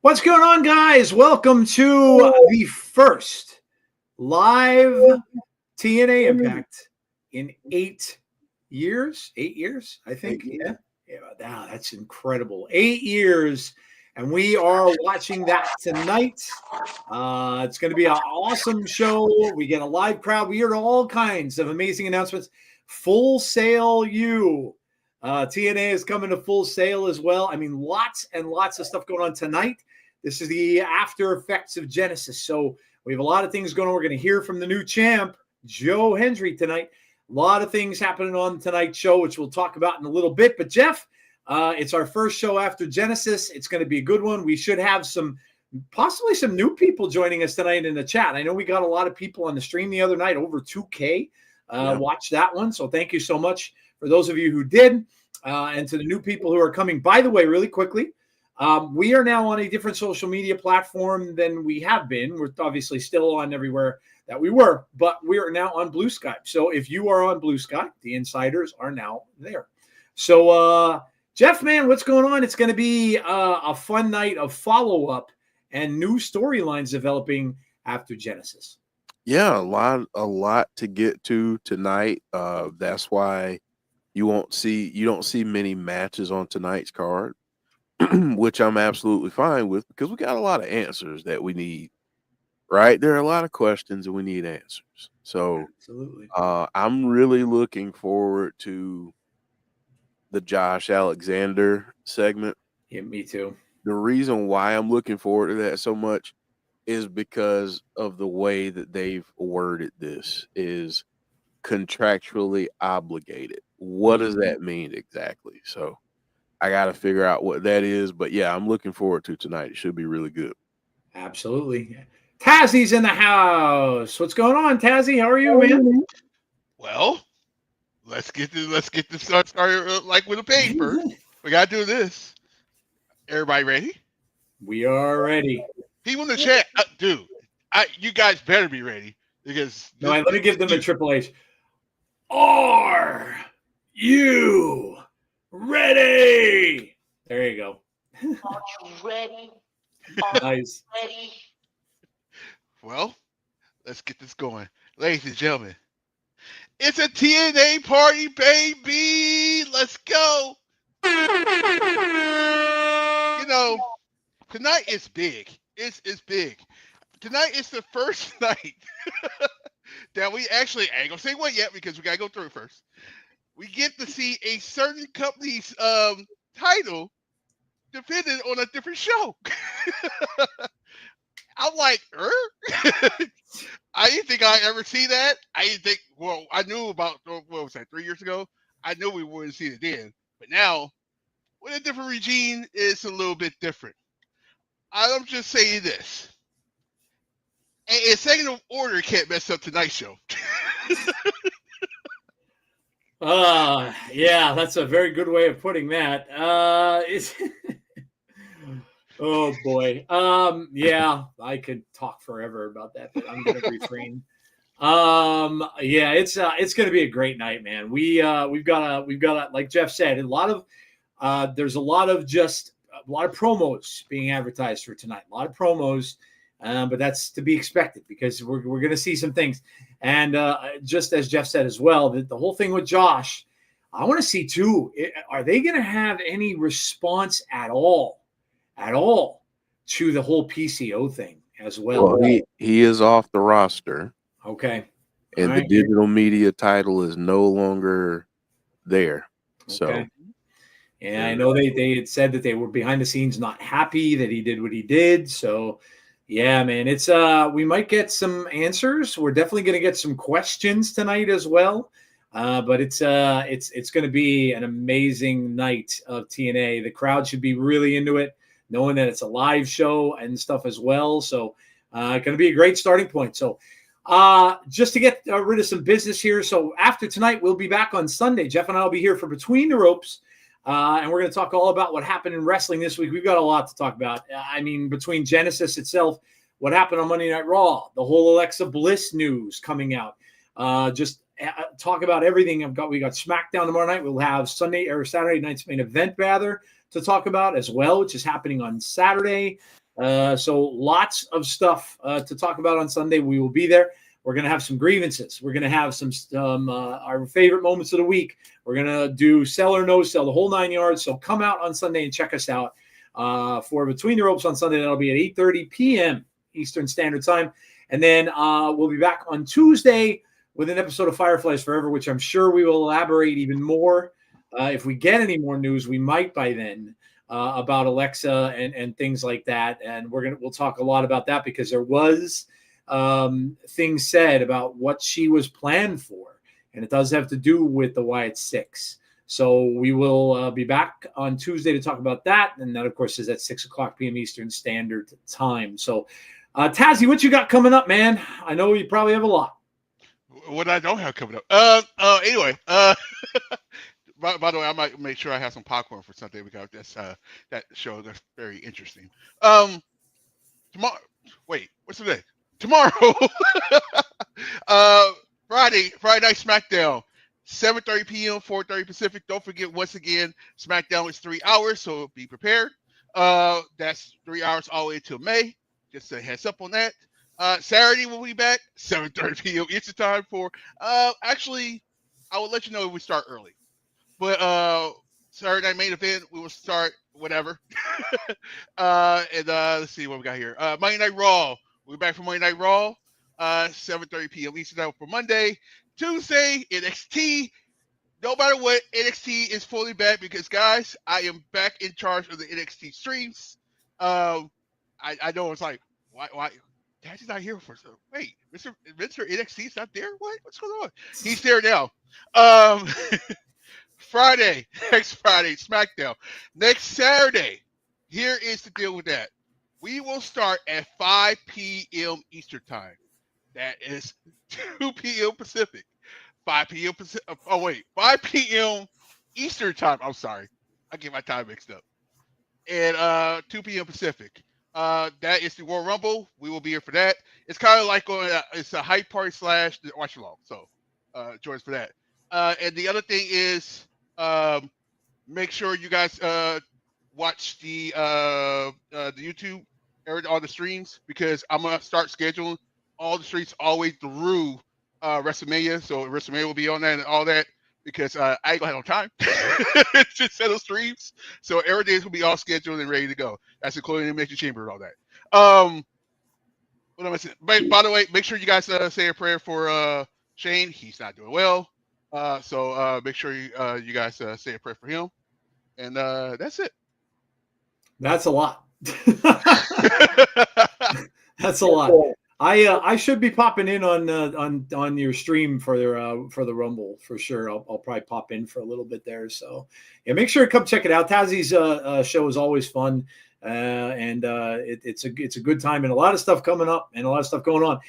What's going on, guys? Welcome to the first live TNA Impact in 8 years. 8 years, I think. Yeah. Wow, that's incredible. 8 years, and we are watching that tonight. It's going to be an awesome show. We get a live crowd. We hear all kinds of amazing announcements. Full Sail U. TNA is coming to Full Sail as well. I mean, lots and lots of stuff going on tonight. This is the after effects of Genesis. So we have a lot of things going on. We're going to hear from the new champ, Joe Hendry, tonight. A lot of things happening on tonight's show, which we'll talk about in a little bit. But, Jeff, it's our first show after Genesis. It's going to be a good one. We should have possibly some new people joining us tonight in the chat. I know we got a lot of people on the stream the other night, over 2K. Watch that one. So thank you so much for those of you who did, and to the new people who are coming. By the way, really quickly, we are now on a different social media platform than we have been. We're obviously still on everywhere that we were, but we are now on Blue Sky. So if you are on Blue Sky, the insiders are now there. So, Jeff, man, what's going on? It's going to be a fun night of follow-up and new storylines developing after Genesis. Yeah, a lot to get to tonight. That's why you don't see many matches on tonight's card, which I'm absolutely fine with, because we got a lot of answers that we need. Right? There are a lot of questions and we need answers. So absolutely. I'm really looking forward to the Josh Alexander segment. Yeah, me too. The reason why I'm looking forward to that so much is because of the way that they've worded this, is contractually obligated. What does that mean exactly? So I got to figure out what that is. But yeah, I'm looking forward to tonight. It should be really good. Absolutely. Tazzy's in the house. What's going on, Tazzy? How are you, man? Well, let's get this started like with a page first. We gotta do this. Everybody ready? We are ready. People in the chat, dude. You guys better be ready, because let me give them a Triple H. Are you ready? There you go. Are you ready? Nice. Ready? Well, let's get this going. Ladies and gentlemen, it's a TNA party, baby. Let's go. You know, tonight is big. It's big. Tonight is the first night that we actually, I ain't gonna say what yet, because we gotta go through it first. We get to see a certain company's title defended on a different show. I'm like, I didn't think I'd ever see that. I didn't think, well, I knew about, what was that, 3 years ago? I knew we wouldn't see it then. But now, with a different regime, it's a little bit different. I'm just saying this. A second of order can't mess up tonight's show. Yeah, that's a very good way of putting that. Oh boy. Yeah, I could talk forever about that, but I'm going to refrain. Yeah, it's going to be a great night, man. We've got like Jeff said, there's a lot of promos being advertised for tonight. A lot of promos, but that's to be expected, because we're going to see some things. And just as Jeff said as well, the whole thing with Josh, I want to see too. Are they going to have any response at all to the whole PCO thing as well? Well, he is off the roster. Okay. And the digital media title is no longer there. So, okay. Yeah, I know they had said that they were behind the scenes not happy that he did what he did. So, yeah, man, it's we might get some answers. We're definitely going to get some questions tonight as well. But it's going to be an amazing night of TNA. The crowd should be really into it, knowing that it's a live show and stuff as well. So, going to be a great starting point. So, just to get rid of some business here. So after tonight, we'll be back on Sunday. Jeff and I will be here for Between the Ropes. And we're going to talk all about what happened in wrestling this week. We've got a lot to talk about. I mean, between Genesis itself, what happened on Monday Night Raw, the whole Alexa Bliss news coming out, just talk about everything. We got SmackDown tomorrow night. We'll have Sunday or Saturday night's main event rather to talk about as well, which is happening on Saturday. So lots of stuff to talk about on Sunday. We will be there. We're going to have some grievances. We're going to have some our favorite moments of the week. We're going to do sell or no sell, the whole 9 yards. So come out on Sunday and check us out for Between the Ropes on Sunday. That'll be at 8:30 p.m. Eastern Standard Time. And then we'll be back on Tuesday with an episode of Fireflies Forever, which I'm sure we will elaborate even more. If we get any more news, we might by then about Alexa and things like that. And we'll talk a lot about that because there was things said about what she was planned for, and it does have to do with the Wyatt Six. So we will be back on Tuesday to talk about that, and that of course is at 6:00 p.m. Eastern Standard Time. So Tazzy, what you got coming up, man? I know you probably have a lot. What I don't have coming up. Anyway, by the way, I might make sure I have some popcorn for Sunday because that's that show that's very interesting. Tomorrow, wait, what's the day? Tomorrow, Friday night SmackDown, 7:30 p.m., 4:30 Pacific. Don't forget, once again, SmackDown is 3 hours, so be prepared. That's 3 hours all the way till May. Just a heads up on that. Saturday we'll be back, 7:30 p.m. Eastern Time for. Actually, I will let you know if we start early, but Saturday night main event we will start whatever. And let's see what we got here. Monday Night Raw. We're back for Monday Night Raw, 7:30 p.m. Eastern Time for Monday. Tuesday, NXT. No matter what, NXT is fully back because, guys, I am back in charge of the NXT streams. I know it's like, why? Daddy's not here for so. Wait, Mr. NXT's not there? What's going on? He's there now. Friday, next Friday, SmackDown. Next Saturday, here is the deal with that. We will start at 5 p.m. Eastern Time. That is 2 p.m. Pacific. 5 p.m. Pacific. 5 p.m. Eastern Time. I'm sorry. I get my time mixed up. And 2 p.m. Pacific. That is the Royal Rumble. We will be here for that. It's kind of like it's a hype party / the watchalong. So join us for that. And the other thing is make sure you guys watch the YouTube all the streams because I'm gonna start scheduling all the streams all the way through WrestleMania. So WrestleMania will be on that and all that because I ain't gonna have no time to set those streams. So every day will be all scheduled and ready to go. That's including the Elimination Chamber and all that. What am I saying? By the way, make sure you guys say a prayer for Shane. He's not doing well. So make sure you guys say a prayer for him. And that's it. That's a lot. That's a lot. I should be popping in on your stream for the Rumble for sure. I'll probably pop in for a little bit there. So yeah, make sure to come check it out. Tazzy's show is always fun, and it's a good time and a lot of stuff coming up and a lot of stuff going on.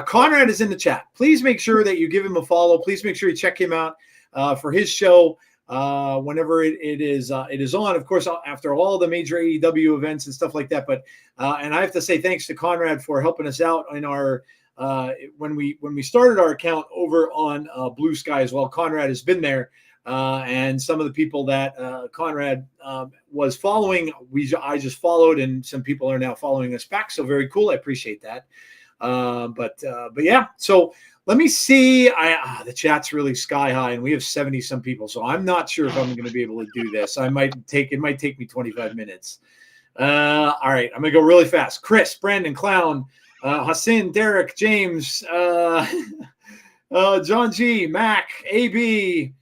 Conrad is in the chat. Please make sure that you give him a follow. Please make sure you check him out for his show. Whenever it is on, of course, after all the major AEW events and stuff like that. But and I have to say thanks to Conrad for helping us out in our when we started our account over on Blue Sky as well. Conrad has been there, and some of the people that Conrad was following, I just followed, and some people are now following us back. So very cool. I appreciate that. But yeah, so. Let me see. The chat's really sky high, and we have 70-some people, so I'm not sure if I'm going to be able to do this. It might take me 25 minutes. All right, I'm going to go really fast. Chris, Brandon, Clown, Hassan, Derek, James, John G, Mac, AB.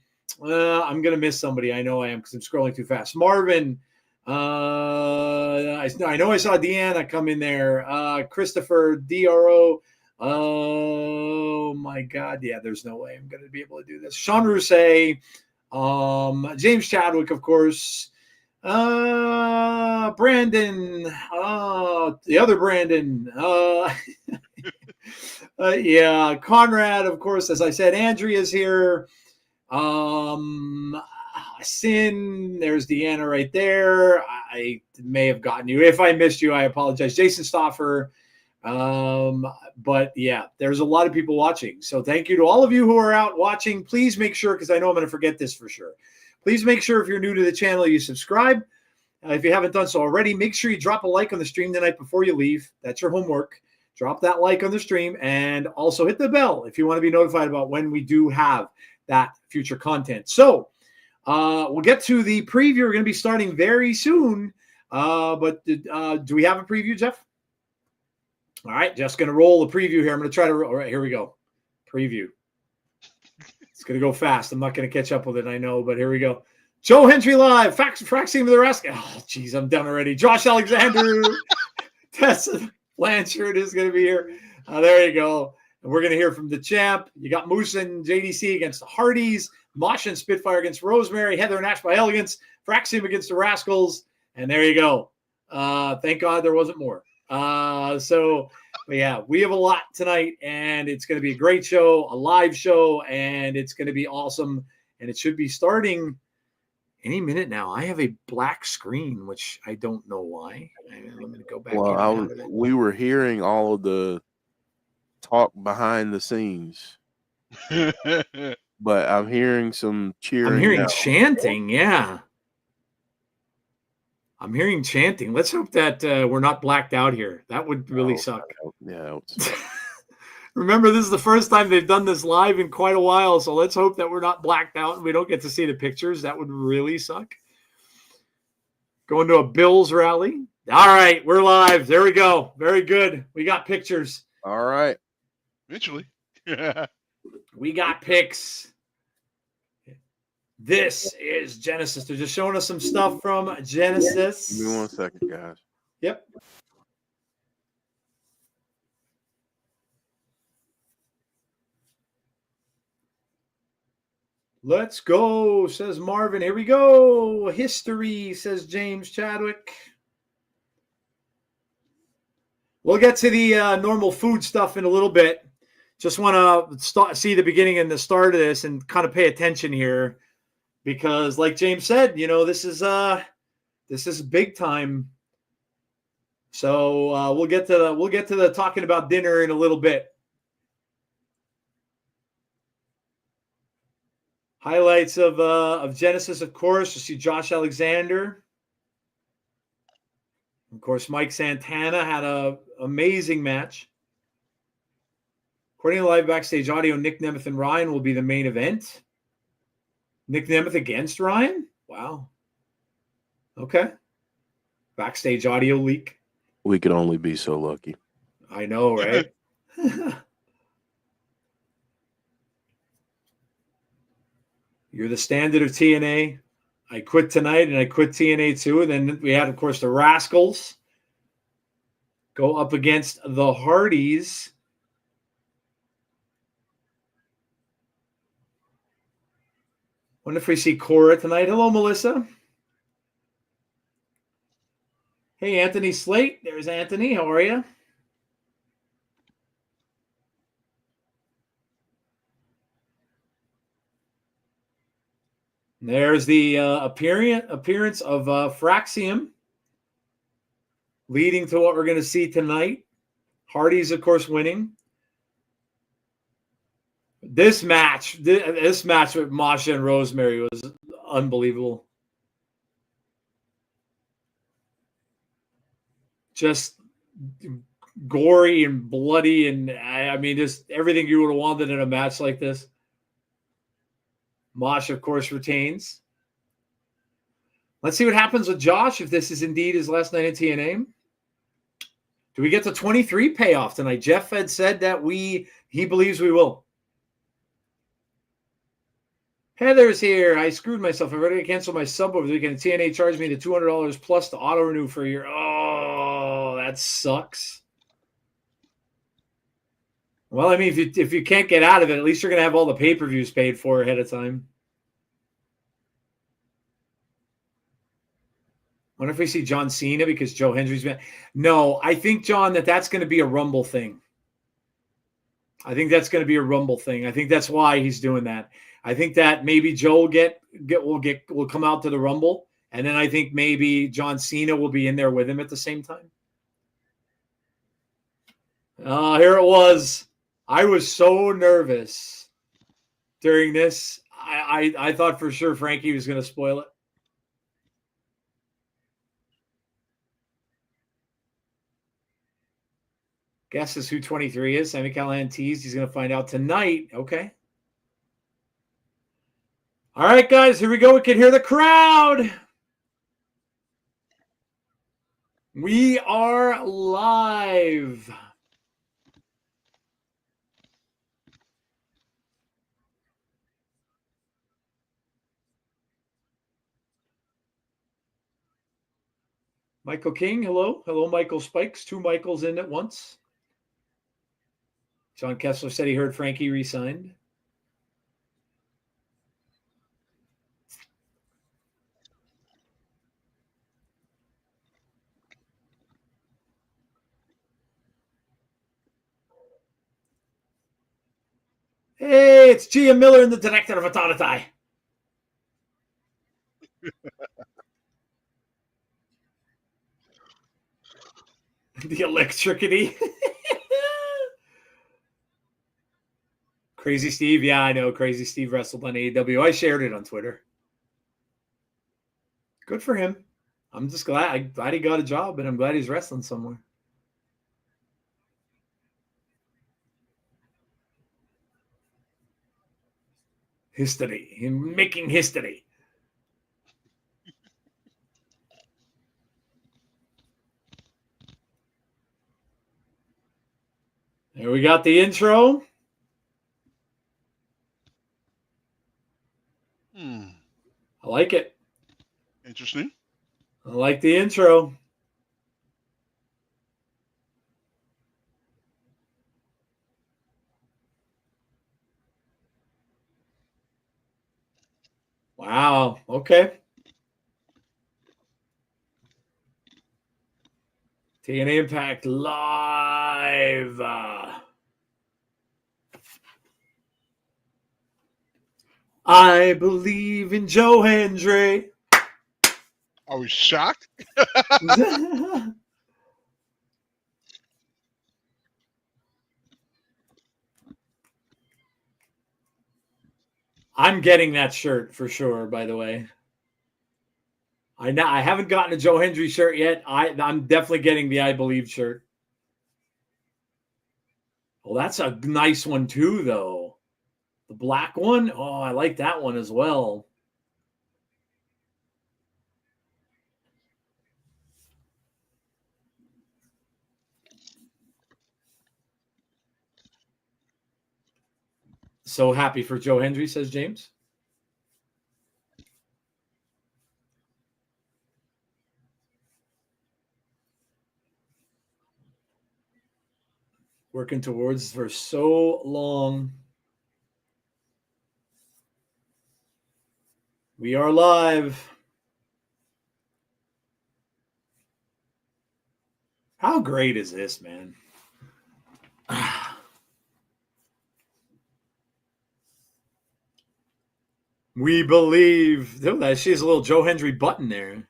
I'm going to miss somebody. I know I am because I'm scrolling too fast. Marvin. I know I saw Deanna come in there. Christopher, DRO. Oh my God. Yeah, there's no way I'm going to be able to do this. Sean Rousset, James Chadwick, of course, Brandon, the other Brandon, yeah, Conrad, of course, as I said, Andrea's here, Sin, there's Deanna right there. I may have gotten you. If I missed you, I apologize. Jason Stoffer. But yeah, there's a lot of people watching. So thank you to all of you who are out watching. Please make sure, because I know I'm going to forget this for sure. Please make sure if you're new to the channel, you subscribe. If you haven't done so already, make sure you drop a like on the stream tonight before you leave. That's your homework. Drop that like on the stream and also hit the bell if you want to be notified about when we do have that future content. So we'll get to the preview. We're going to be starting very soon. But do we have a preview, Jeff? All right, just going to roll the preview here. I'm going to try to – all right, here we go. Preview. It's going to go fast. I'm not going to catch up with it, I know, but here we go. Joe Hendry live. Fraxiom the Rascalz. Oh, geez, I'm done already. Josh Alexander. Tessa Blanchard is going to be here. There you go. And we're going to hear from the champ. You got Moose and JDC against the Hardys. Masha and Spitfire against Rosemary. Heather and Ash by Elegance. Fraxiom against the Rascalz. And there you go. Thank God there wasn't more. But yeah, we have a lot tonight, and it's going to be a great show, a live show, and it's going to be awesome. And it should be starting any minute now. I have a black screen, which I don't know why. Let me go back. Well, we were hearing all of the talk behind the scenes, but I'm hearing some cheering. I'm hearing now. chanting. Yeah. I'm hearing chanting. Let's hope that we're not blacked out here. That would really suck. Yeah. Remember, this is the first time they've done this live in quite a while, so let's hope that we're not blacked out and we don't get to see the pictures. That would really suck. Going to a Bills rally. All right, we're live. There we go. Very good. We got pictures. All right. Eventually. We got pics. This is Genesis. They're just showing us some stuff from Genesis. Give me 1 second, guys. Yep. Let's go, says Marvin. Here we go. History, says James Chadwick. We'll get to the normal food stuff in a little bit. Just want to see the beginning and the start of this and kind of pay attention here. Because, like James said, this is big time. So we'll get to the talking about dinner in a little bit. Highlights of Genesis, of course. You see Josh Alexander. Of course, Mike Santana had an amazing match. According to live backstage audio, Nick Nemeth and Ryan will be the main event. Nick Nemeth against Ryan? Wow. Okay. Backstage audio leak. We could only be so lucky. I know, right? You're the standard of TNA. I quit tonight and I quit TNA too. And then we had, of course, the Rascalz go up against the Hardys. Wonder if we see Cora tonight. Hello, Melissa. Hey, Anthony Slate. There's Anthony. How are you? There's the appearance of Fraxiom, leading to what we're going to see tonight. Hardy's, of course, winning. This match with Masha and Rosemary was unbelievable. Just gory and bloody, and I mean, just everything you would have wanted in a match like this. Masha, of course, retains. Let's see what happens with Josh if this is indeed his last night in TNA. Do we get the 23 payoff tonight? Jeff had said that he believes we will. Heather's here. I screwed myself. I've already canceled my sub over the weekend. TNA charged me the $200 plus to auto renew for a year. Oh, that sucks. Well, I mean, if you can't get out of it, at least you're going to have all the pay-per-views paid for ahead of time. Wonder if we see John Cena because Joe Hendry's been. No, I think, John, that's going to be a Rumble thing. I think that's going to be a Rumble thing. I think that's why he's doing that. I think that maybe Joe will come out to the Rumble, and then I think maybe John Cena will be in there with him at the same time. Here it was. I was so nervous during this. I thought for sure Frankie was going to spoil it. Guesses who 23 is. Sammy Callahan teased. He's going to find out tonight. Okay. All right, guys, here we go. We can hear the crowd. We are live. Michael King, hello. Hello, Michael Spikes. 2 Michaels in at once. John Kessler said he heard Frankie re-signed. Hey, it's Gia Miller and the director of Authority. The electricity. Crazy Steve. Yeah, I know. Crazy Steve wrestled on AEW. I shared it on Twitter. Good for him. I'm just glad he got a job, and I'm glad he's wrestling somewhere. History. Him making history. There we got the intro. I like it. Interesting. I like the intro. Wow. Okay. TNA Impact live. I believe in Joe Hendry. Are we shocked? I'm getting that shirt for sure, by the way. I haven't gotten a Joe Hendry shirt yet. I'm definitely getting the I Believe shirt. Well, that's a nice one too, though. The black one? Oh, I like that one as well. So happy for Joe Hendry, says James. Working towards for so long. We are live. How great is this, man? We believe. Oh, she has a little Joe Hendry button there.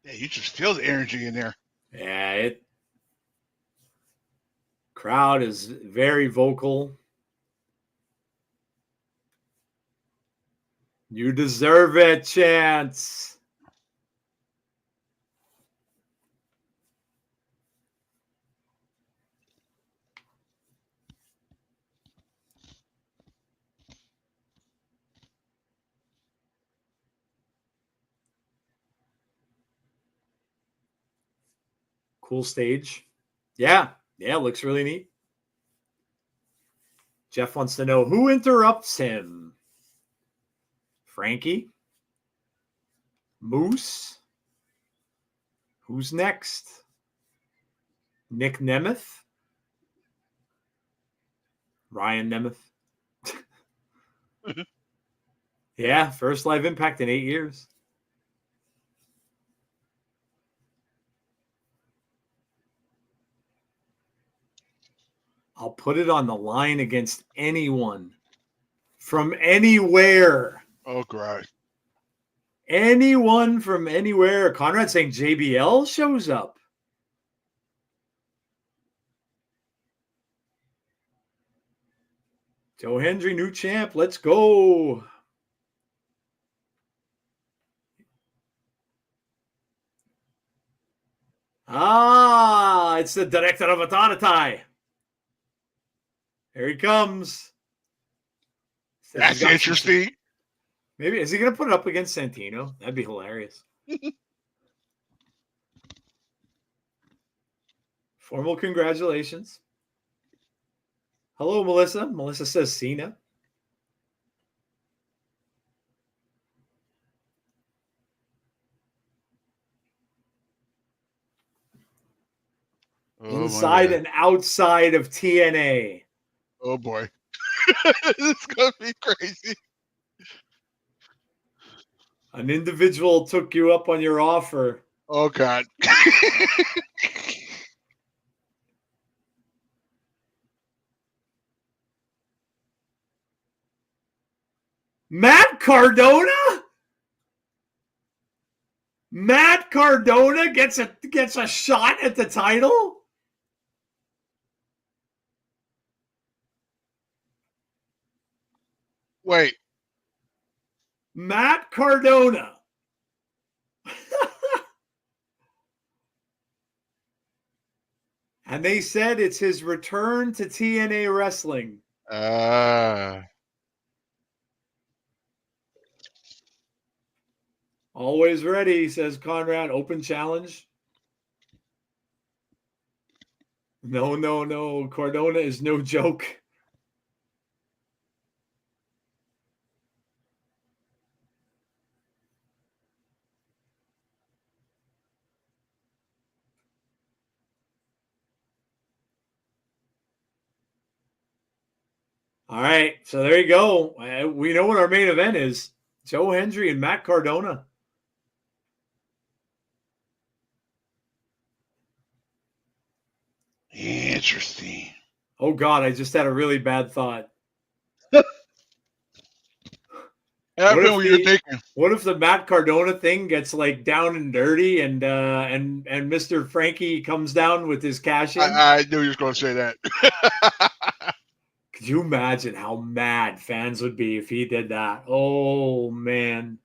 Yeah, you just feel the energy in there. Yeah, crowd is very vocal. You deserve it, Chance. Cool stage. Yeah, looks really neat. Jeff wants to know who interrupts him. Frankie? Moose? Who's next? Nick Nemeth? Ryan Nemeth? Yeah, first live Impact in 8 years. I'll put it on the line against anyone from anywhere. Oh, great. Anyone from anywhere. Conrad saying JBL shows up. Joe Hendry, new champ. Let's go. Ah, it's the director of Authority. Here he comes. Says he's That's got some- interesting. Maybe is he going to put it up against Santino? That'd be hilarious. Formal congratulations. Hello, Melissa. Melissa says Cena. Oh, Inside and outside of TNA. Oh boy. It's gonna be crazy. An individual took you up on your offer. Oh god. Matt Cardona? Matt Cardona gets a shot at the title? Wait. Matt Cardona. And they said it's his return to TNA Wrestling. Always ready, says Conrad. Open challenge. No. Cardona is no joke. All right, so there you go. We know what our main event is. Joe Hendry and Matt Cardona. Interesting. Oh, God, I just had a really bad thought. What if the Matt Cardona thing gets like down and dirty and Mr. Frankie comes down with his cash in? I knew you were going to say that. Could you imagine how mad fans would be if he did that? Oh, man.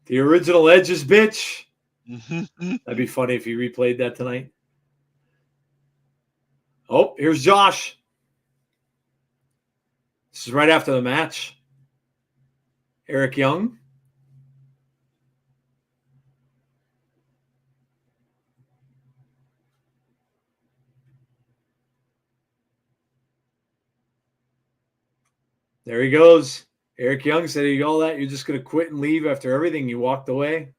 The original Edge's bitch. That'd be funny if he replayed that tonight. Oh, here's Josh. This is right after the match. Eric Young. There he goes. Eric Young said, "You all that? You're just going to quit and leave after everything?" You walked away.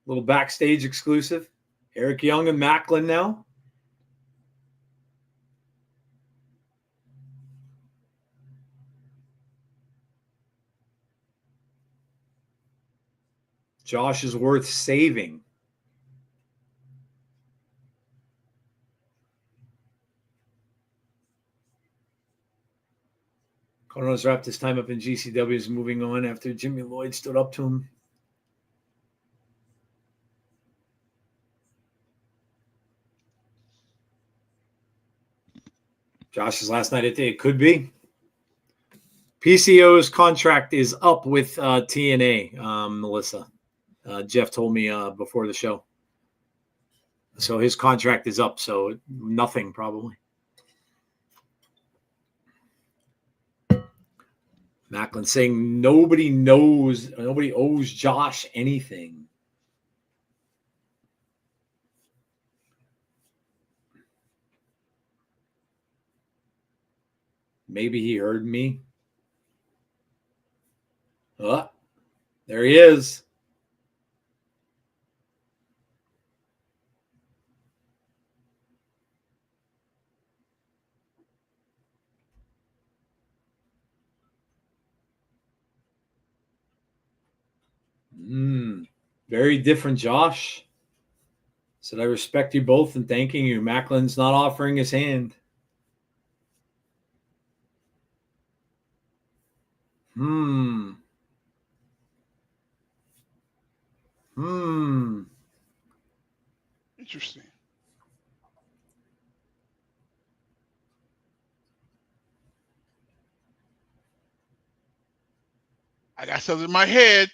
Little backstage exclusive. Eric Young and Macklin now. Josh is worth saving. Cardona's wrapped his time up in GCW, is moving on after Jimmy Lloyd stood up to him. Josh's last night at it could be. PCO's contract is up with TNA, Melissa. Jeff told me before the show. So his contract is up, so nothing probably. Macklin saying nobody owes Josh anything. Maybe he heard me. Oh, there he is. Very different, Josh. Said, I respect you both and thanking you. Macklin's not offering his hand. Interesting. I got something in my head.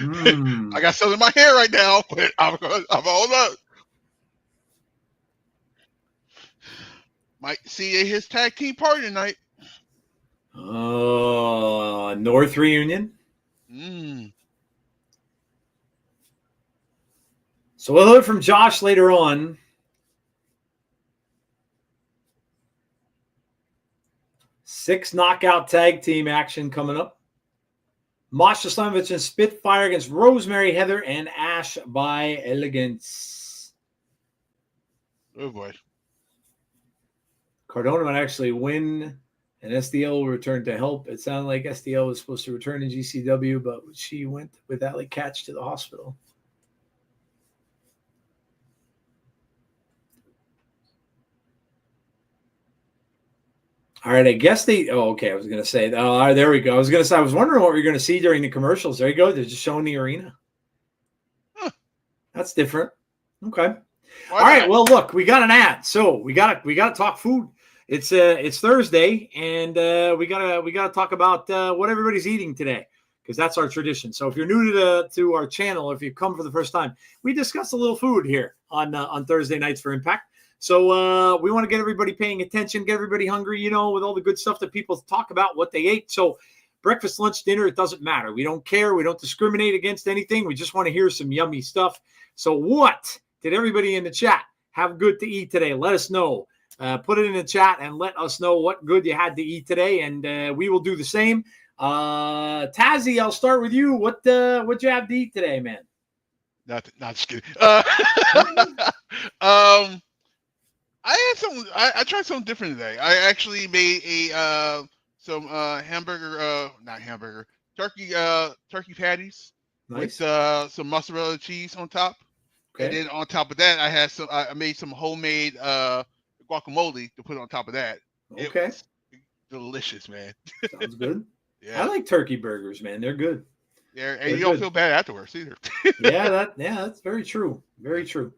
I got something in my hair right now, but I'm all up. Might see his tag team party tonight. North reunion. So we'll hear from Josh later on. Six knockout tag team action coming up. Masha, Slamovich, and Spitfire against Rosemary, Heather, and Ash by Elegance. Oh boy. Cardona might actually win, and SDL will return to help. It sounded like SDL was supposed to return in GCW, but she went with Allie Catch to the hospital. All right, I guess they. Oh, okay. I was going to say. All right, there we go. I was going to say. I was wondering what we were going to see during the commercials. There you go. They're just showing the arena. Huh. That's different. Okay. All right. Well, look, we got an ad, so we got to talk food. It's Thursday, and we gotta talk about what everybody's eating today, because that's our tradition. So if you're new to our channel, if you've come for the first time, we discuss a little food here on Thursday nights for Impact. So we want to get everybody paying attention, get everybody hungry, with all the good stuff that people talk about, what they ate. So breakfast, lunch, dinner, it doesn't matter. We don't care. We don't discriminate against anything. We just want to hear some yummy stuff. So what did everybody in the chat have good to eat today? Let us know. Put it in the chat and let us know what good you had to eat today, and we will do the same. Tazzy, I'll start with you. What'd you have to eat today, man? Not just kidding. I had some. I tried something different today. I actually made some hamburger, not hamburger, turkey patties. Nice. With some mozzarella cheese on top. Okay. And then on top of that, I made some homemade guacamole to put on top of that. Okay. It was delicious, man. Sounds good. Yeah. I like turkey burgers, man. They're good. Yeah, and you don't feel bad afterwards either. That's very true. Very true.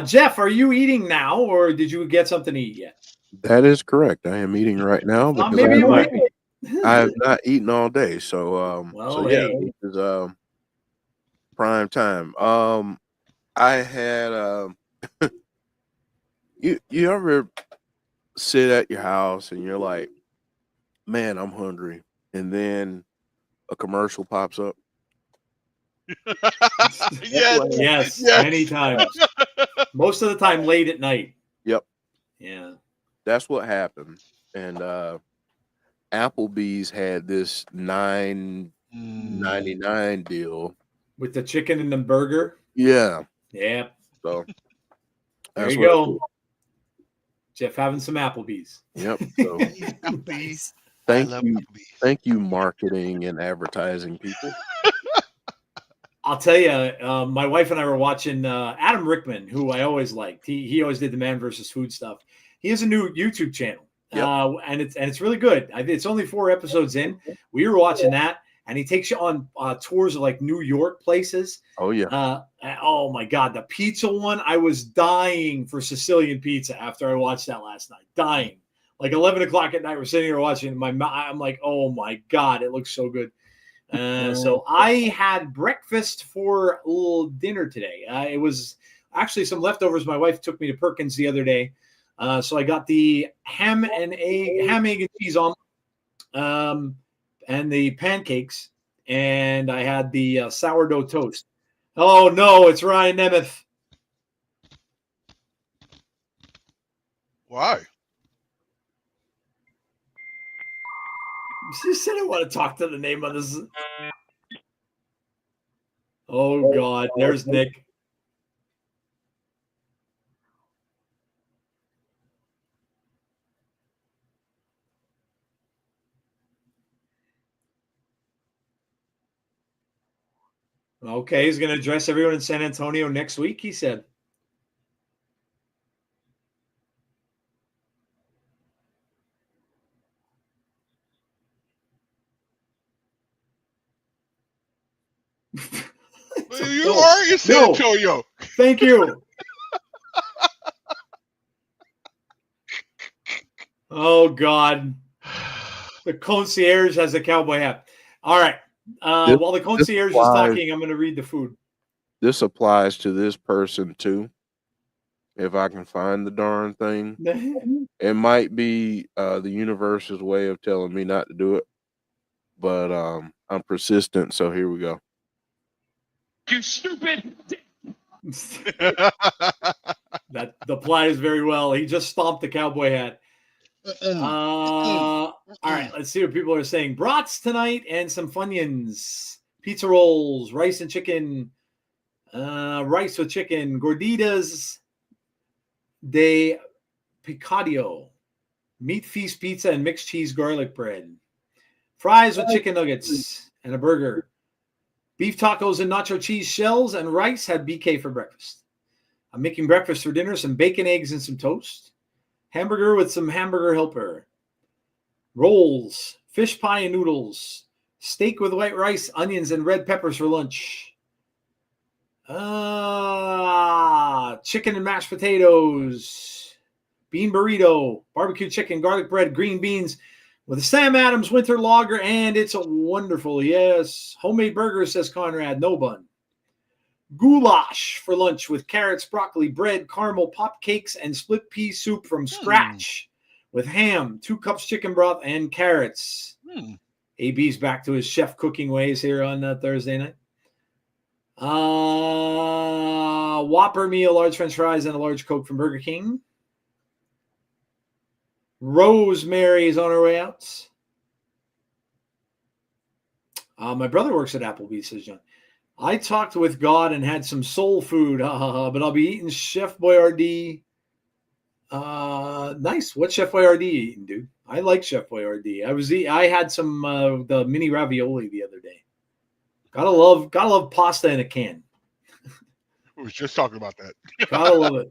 Jeff, are you eating now, or did you get something to eat yet? That is correct. I am eating right now because maybe you might be. I have not eaten all day. So this is prime time. I had you ever sit at your house and you're like, man, I'm hungry, and then a commercial pops up? Yes, many times. Most of the time late at night. Yep. Yeah. That's what happened. And Applebee's had this $9.99 deal with the chicken and the burger. Yeah. Yeah. So there you go. Jeff having some Applebee's. Yep. So Applebee's. Thank you, marketing and advertising people. I'll tell you, my wife and I were watching Adam Rickman, who I always liked. He always did the Man versus Food stuff. He has a new YouTube channel, and it's really good. It's only 4 episodes in. We were watching that, and he takes you on tours of like New York places. Oh yeah. Oh my God, the pizza one! I was dying for Sicilian pizza after I watched that last night. Dying. Like 11 o'clock at night, we're sitting here watching. I'm like, oh my God, it looks so good. So I had breakfast for a little dinner today. It was actually some leftovers. My wife took me to Perkins the other day. So I got the ham, egg, and cheese omelet, and the pancakes, and I had the sourdough toast. Oh no, it's Ryan Nemeth. Why? You said I want to talk to the name of this. Oh God, there's Nick. Okay, he's going to address everyone in San Antonio next week, he said. You are in San Antonio. Thank you. Oh God. The concierge has a cowboy hat. All right. While the concierge is talking, I'm going to read the food. This applies to this person too. If I can find the darn thing, it might be the universe's way of telling me not to do it, but I'm persistent. So here we go. You stupid. That applies very well. He just stomped the cowboy hat. All right, let's see what people are saying. Brats tonight and some Funyuns, pizza rolls, rice and chicken, rice with chicken, gorditas de picadillo, meat feast pizza and mixed cheese garlic bread, fries with chicken nuggets and a burger, beef tacos and nacho cheese shells, and rice. Had BK for breakfast. I'm making breakfast for dinner, some bacon, eggs, and some toast. Hamburger with some hamburger helper. Rolls, fish pie and noodles. Steak with white rice, onions, and red peppers for lunch. Chicken and mashed potatoes. Bean burrito, barbecue chicken, garlic bread, green beans with a Sam Adams winter lager, and it's a wonderful, yes. Homemade burger, says Conrad, no bun. Goulash for lunch with carrots, broccoli, bread, caramel, pop cakes, and split pea soup from scratch with ham, 2 cups chicken broth, and carrots. AB's back to his chef cooking ways here on Thursday night. Whopper meal, large french fries, and a large Coke from Burger King. Rosemary is on her way out. My brother works at Applebee's, says John. I talked with God and had some soul food, but I'll be eating Chef Boyardee. Nice. What Chef Boyardee eating, dude? I like Chef Boyardee. I had some the mini ravioli the other day. Gotta love pasta in a can. We were just talking about that. Gotta love it.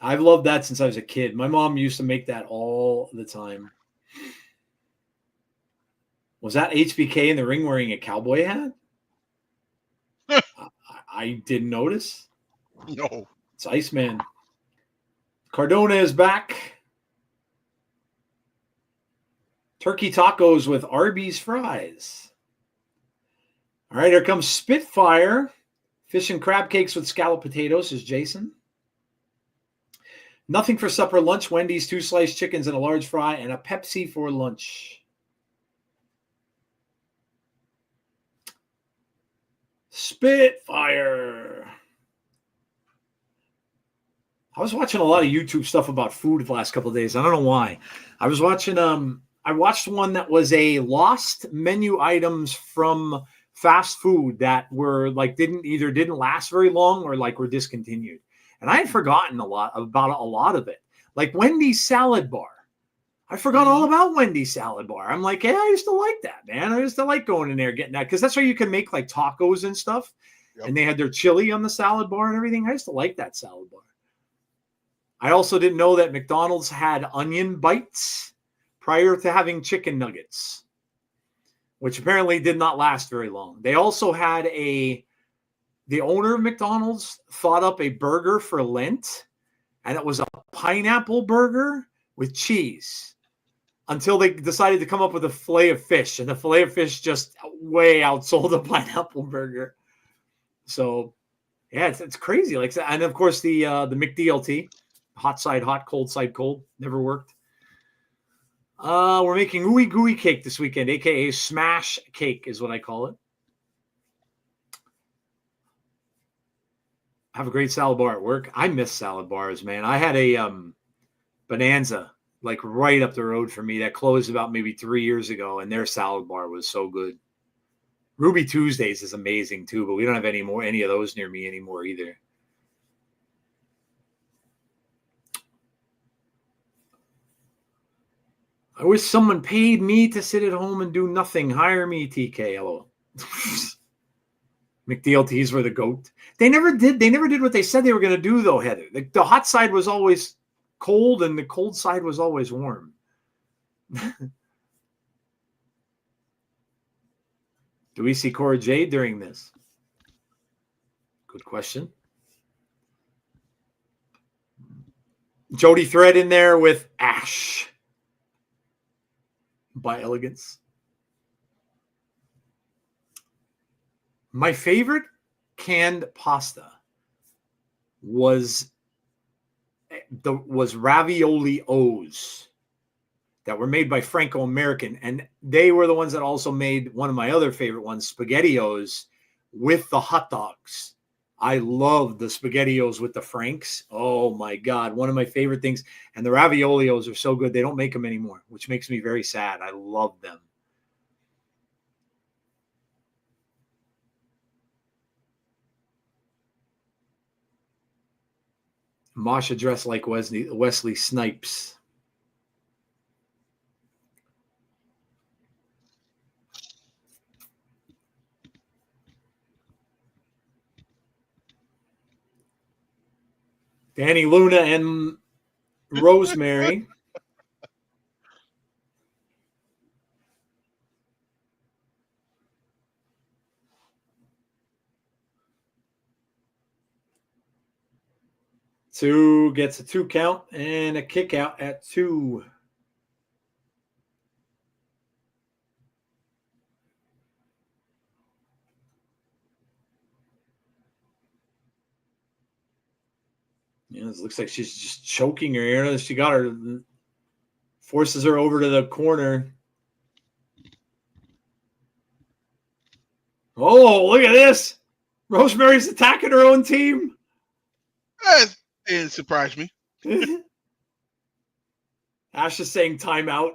I've loved that since I was a kid. My mom used to make that all the time. Was that HBK in the ring wearing a cowboy hat? I didn't notice. No. It's Iceman. Cardona is back. Turkey tacos with Arby's fries. All right, here comes Spitfire. Fish and crab cakes with scalloped potatoes, is Jason. Nothing for supper, lunch, Wendy's, 2 sliced chickens and a large fry, and a Pepsi for lunch. Spitfire. I was watching a lot of YouTube stuff about food the last couple of days. I don't know why. I was watching I watched one that was a lost menu items from fast food that were like didn't last very long or like were discontinued. And I had forgotten a lot of it. Like Wendy's salad bar. I forgot all about Wendy's salad bar. I'm like, hey, I used to like that, man. I used to like going in there getting that because that's where you can make like tacos and stuff. Yep. And they had their chili on the salad bar and everything. I used to like that salad bar. I also didn't know that McDonald's had onion bites prior to having chicken nuggets, which apparently did not last very long. They also had the owner of McDonald's thought up a burger for Lent, and it was a pineapple burger with cheese until they decided to come up with a filet of fish, and the filet of fish just way outsold the pineapple burger. So, yeah, it's crazy. Like, and of course the McDLT, hot side hot, cold side cold, never worked. We're making ooey gooey cake this weekend, aka smash cake is what I call it. Have a great salad bar at work. I miss salad bars, man. I had a Bonanza like right up the road from me that closed about maybe 3 years ago, and their salad bar was so good. Ruby Tuesdays is amazing too, but we don't have any of those near me anymore either. I wish someone paid me to sit at home and do nothing. Hire me, TKLO. McDLTs were the GOAT. They never did what they said they were going to do, though, Heather. The hot side was always cold and the cold side was always warm. Do we see Cora Jade during this? Good question. Jody Thread in there with Ash by Elegance. My favorite canned pasta was ravioli O's that were made by Franco-American, and they were the ones that also made one of my other favorite ones, SpaghettiOs with the hot dogs. I love the SpaghettiOs with the Franks. Oh my God, one of my favorite things. And the raviolios are so good, they don't make them anymore, which makes me very sad. I love them. Masha dressed like Wesley Snipes. Danny Luna and Rosemary. Two gets a 2 count and a kick out at 2. Yeah, it looks like she's just choking her here. She got her, forces her over to the corner. Oh, look at this. Rosemary's attacking her own team. That didn't surprise me. Ash is saying timeout.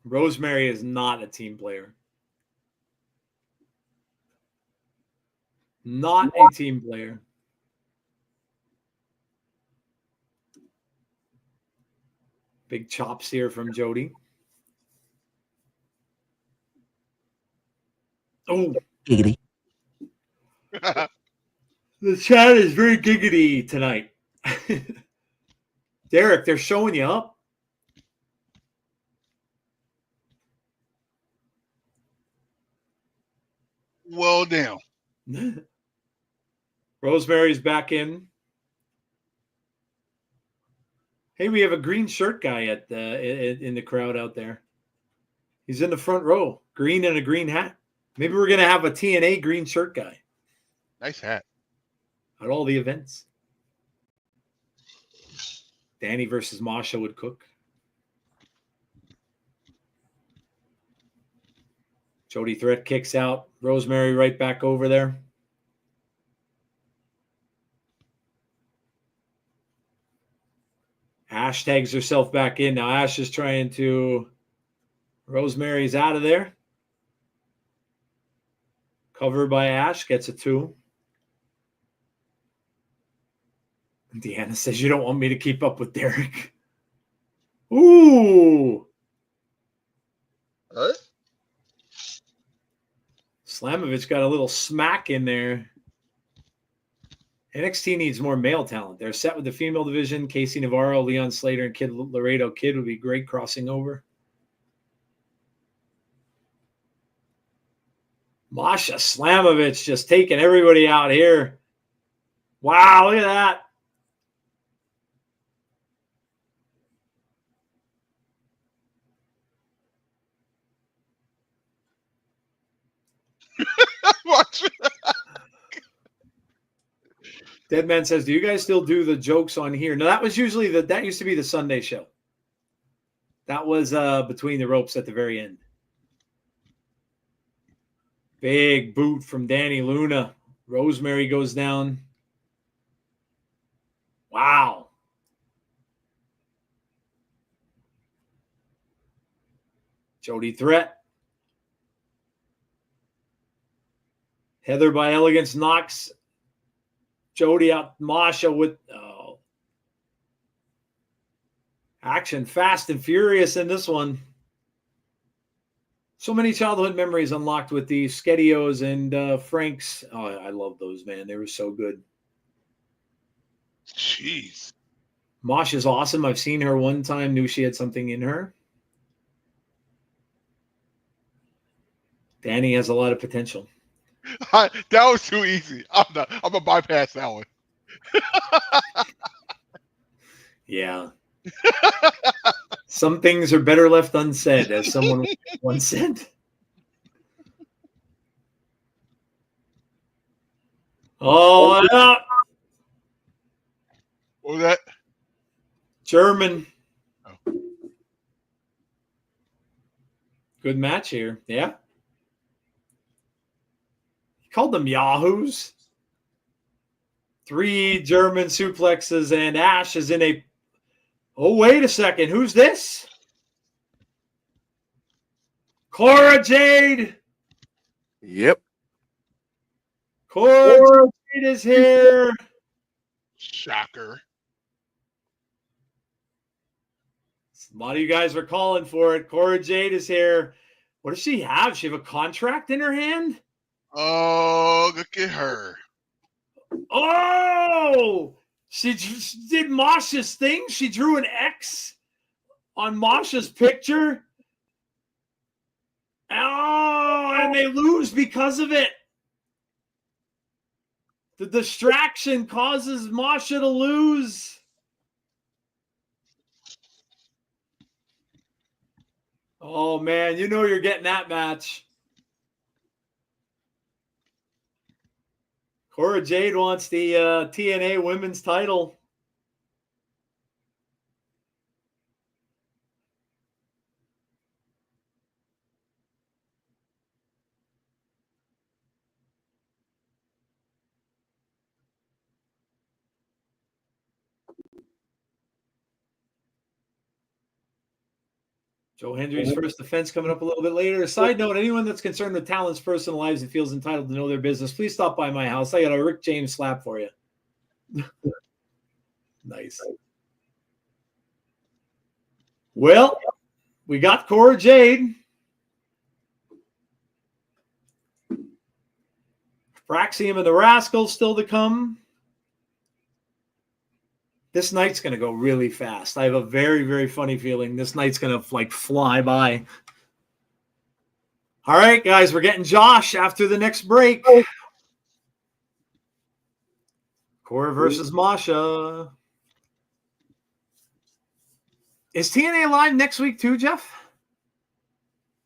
Rosemary is not a team player. Not a team player. Big chops here from Jody. Oh, Giggity. The chat is very giggity tonight. Derek, they're showing you up. Well, damn. Rosemary's back in. Hey, we have a green shirt guy at in the crowd out there. He's in the front row, green and a green hat. Maybe we're going to have a TNA green shirt guy. Nice hat. At all the events. Danny versus Masha would cook. Jody Threat kicks out. Rosemary right back over there. Ash tags herself back in. Now Ash is trying to... Rosemary's out of there. Covered by Ash. Gets a 2. Deanna says, you don't want me to keep up with Derek. Ooh. What? Slamovich got a little smack in there. NXT needs more male talent. They're set with the female division. Casey Navarro, Leon Slater, and Kid Laredo Kid would be great crossing over. Masha Slamovich just taking everybody out here. Wow, look at that. Watch. Deadman says, do you guys still do the jokes on here? No, that was usually that used to be the Sunday show. That was between the ropes at the very end. Big boot from Danny Luna. Rosemary goes down. Wow. Jody Threat. Heather by Elegance knocks Jody out. Masha with action fast and furious in this one. So many childhood memories unlocked with the SpaghettiOs and Franks. Oh, I love those, man. They were so good. Jeez. Masha's awesome. I've seen her one time, knew she had something in her. Danny has a lot of potential. That was too easy. I'm gonna bypass that one. Yeah. Some things are better left unsaid, as someone once said. Oh, yeah. What was that? German. Oh. Good match here. Yeah. He called them Yahoos. 3 German suplexes, and Ash is in a. Oh, wait a second. Who's this? Cora Jade. Yep. Cora Jade is here. Shocker. A lot of you guys were calling for it. Cora Jade is here. What does she have? She have a contract in her hand? Oh, look at her. Oh, she did Masha's thing. She drew an X on Masha's picture. Oh, and they lose because of it. The distraction causes Masha to lose. Oh, man, you know you're getting that match. Cora Jade wants the TNA women's title. Joe Hendry's first defense coming up a little bit later. Side note, anyone that's concerned with talent's personal lives and feels entitled to know their business, please stop by my house. I got a Rick James slap for you. Nice. Well, we got Cora Jade. Fraxiom and the Rascalz still to come. This night's going to go really fast. I have a very, very funny feeling this night's going to like fly by. All right, guys, we're getting Josh after the next break. Cora versus Masha. Is TNA live next week too, Jeff?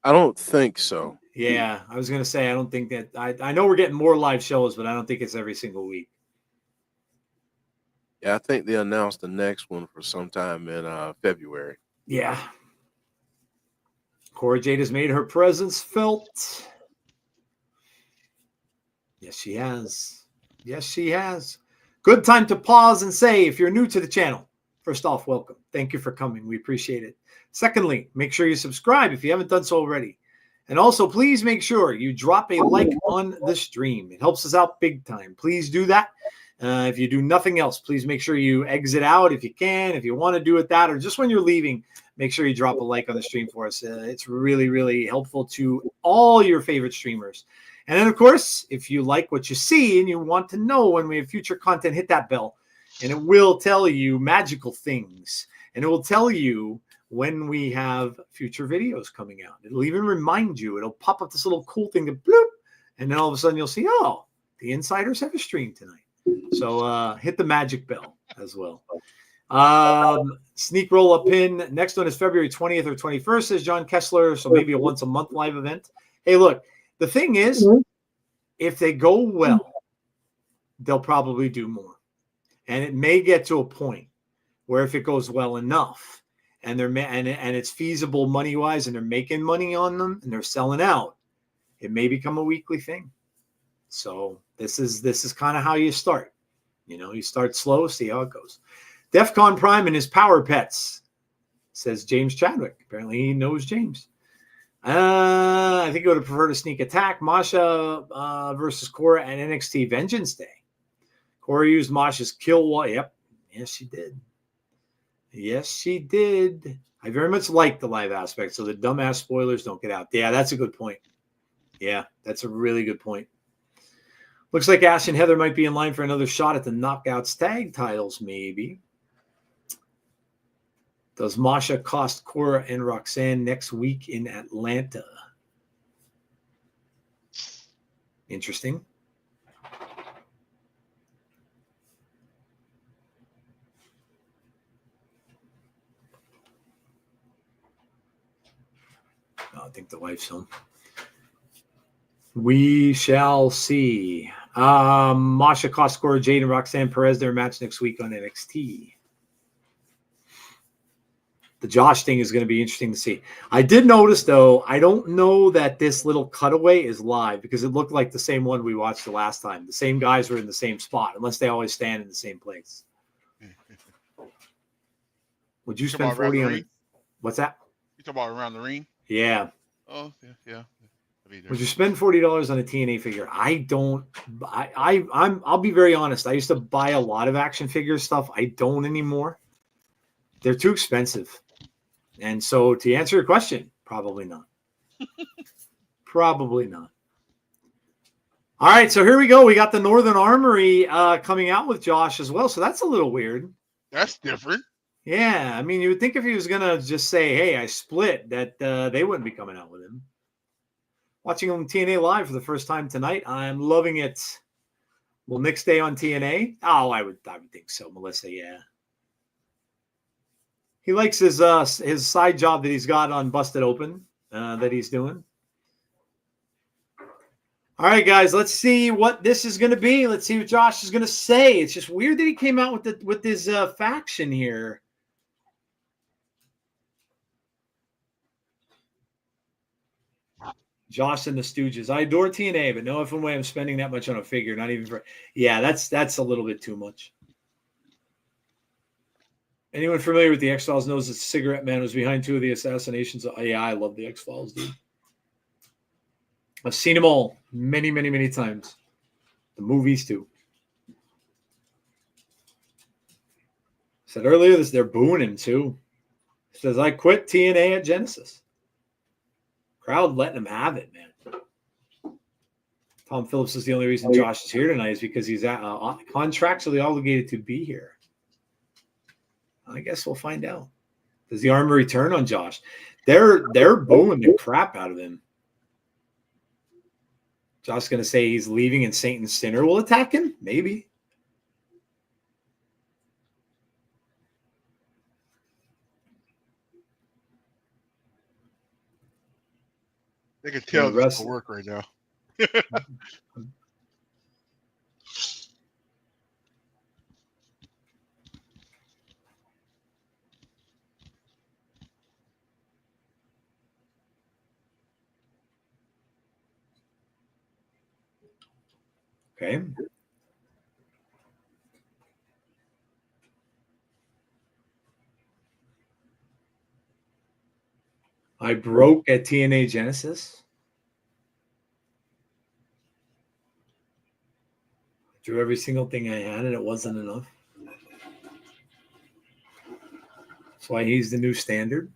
I don't think so. Yeah, I was going to say, I don't think that. I know we're getting more live shows, but I don't think it's every single week. Yeah, I think they announced the next one for sometime in February. Yeah. Cora Jade has made her presence felt. Yes, she has. Yes, she has. Good time to pause and say, if you're new to the channel, first off, welcome. Thank you for coming. We appreciate it. Secondly, make sure you subscribe if you haven't done so already. And also, please make sure you drop a like on the stream. It helps us out big time. Please do that. If you do nothing else, please make sure you exit out if you can. If you want to do it that, or just when you're leaving, make sure you drop a like on the stream for us. It's really, really helpful to all your favorite streamers. And then, of course, if you like what you see and you want to know when we have future content, hit that bell. And it will tell you magical things. And it will tell you when we have future videos coming out. It'll even remind you. It'll pop up this little cool thing to bloop. And then all of a sudden you'll see, oh, the insiders have a stream tonight. So hit the magic bell as well. Sneak roll up pin. Next one is February 20th or 21st, says John Kessler. So maybe a once a month live event. Hey, look, the thing is, if they go well, they'll probably do more. And it may get to a point where if it goes well enough and they're and it's feasible money wise and they're making money on them and they're selling out, it may become a weekly thing. So this is kind of how you start. You know, you start slow, see how it goes. DEFCON Prime and his power pets, says James Chadwick. Apparently he knows James. I think I would have preferred a sneak attack. Masha versus Cora at NXT Vengeance Day. Cora used Masha's kill wall. Yep. Yes, she did. Yes, she did. I very much like the live aspect, so the dumbass spoilers don't get out. Yeah, that's a good point. Yeah, that's a really good point. Looks like Ash and Heather might be in line for another shot at the Knockouts tag titles, maybe. Does Masha cost Cora and Roxanne next week in Atlanta? Interesting. I think the wife's home. We shall see. Masha, Koskor, Jade, and Roxanne Perez, their match next week on NXT. The Josh thing is going to be interesting to see. I did notice, though, I don't know that this little cutaway is live because it looked like the same one we watched the last time. The same guys were in the same spot, unless they always stand in the same place. Would you spend 40 on it? What's that? You talking about around the ring? Yeah. Oh, yeah. Would you spend $40 on a TNA figure? I don't. I'll be very honest. I used to buy a lot of action figure stuff. I don't anymore. They're too expensive. And so to answer your question, probably not. Probably not. All right, so here we go. We got the Northern Armory coming out with Josh as well. So that's a little weird. That's different. Yeah, I mean, you would think if he was going to just say, hey, I split, that they wouldn't be coming out with him. Watching on TNA Live for the first time tonight. I'm loving it. Will Nick stay on TNA? Oh, I would think so, Melissa, yeah. He likes his side job that he's got on Busted Open that he's doing. All right, guys, let's see what this is going to be. Let's see what Josh is going to say. It's just weird that he came out with his faction here. Josh and the Stooges. I adore TNA, but no effing way I'm spending that much on a figure. Not even for. Yeah, that's a little bit too much. Anyone familiar with the X-Files knows that Cigarette Man was behind 2 of the assassinations. Oh, yeah, I love the X-Files, dude. I've seen them all many, many, many times. The movies, too. Said earlier this, they're booing him, too. Says, I quit TNA at Genesis. Crowd letting him have it, man. Tom Phillips is the only reason Josh is here tonight is because he's contractually obligated to be here. I guess we'll find out. Does the Armory turn on Josh? They're booing the crap out of him. Josh's going to say he's leaving and Saint and Sinner will attack him? Maybe. They can tell this doesn't work right now. Okay. I broke at TNA Genesis. Drew every single thing I had, and it wasn't enough. That's why he's the new standard.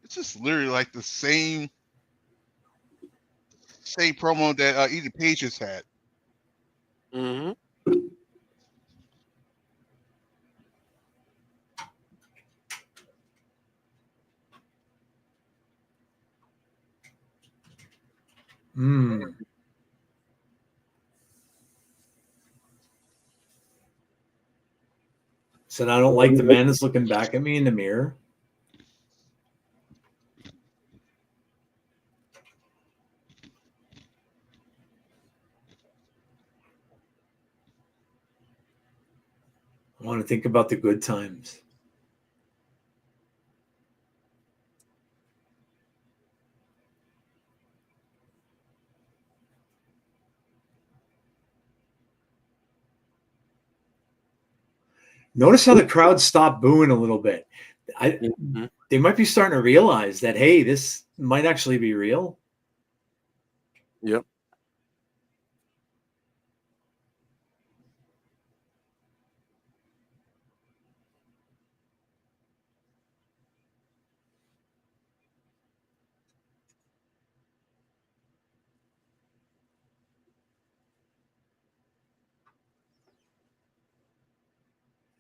It's just literally like the same promo that Ethan Page has had. Mm-hmm. Said I don't like the man that's looking back at me in the mirror. I want to think about the good times. Notice how the crowd stopped booing a little bit. They might be starting to realize that, hey, this might actually be real. Yep.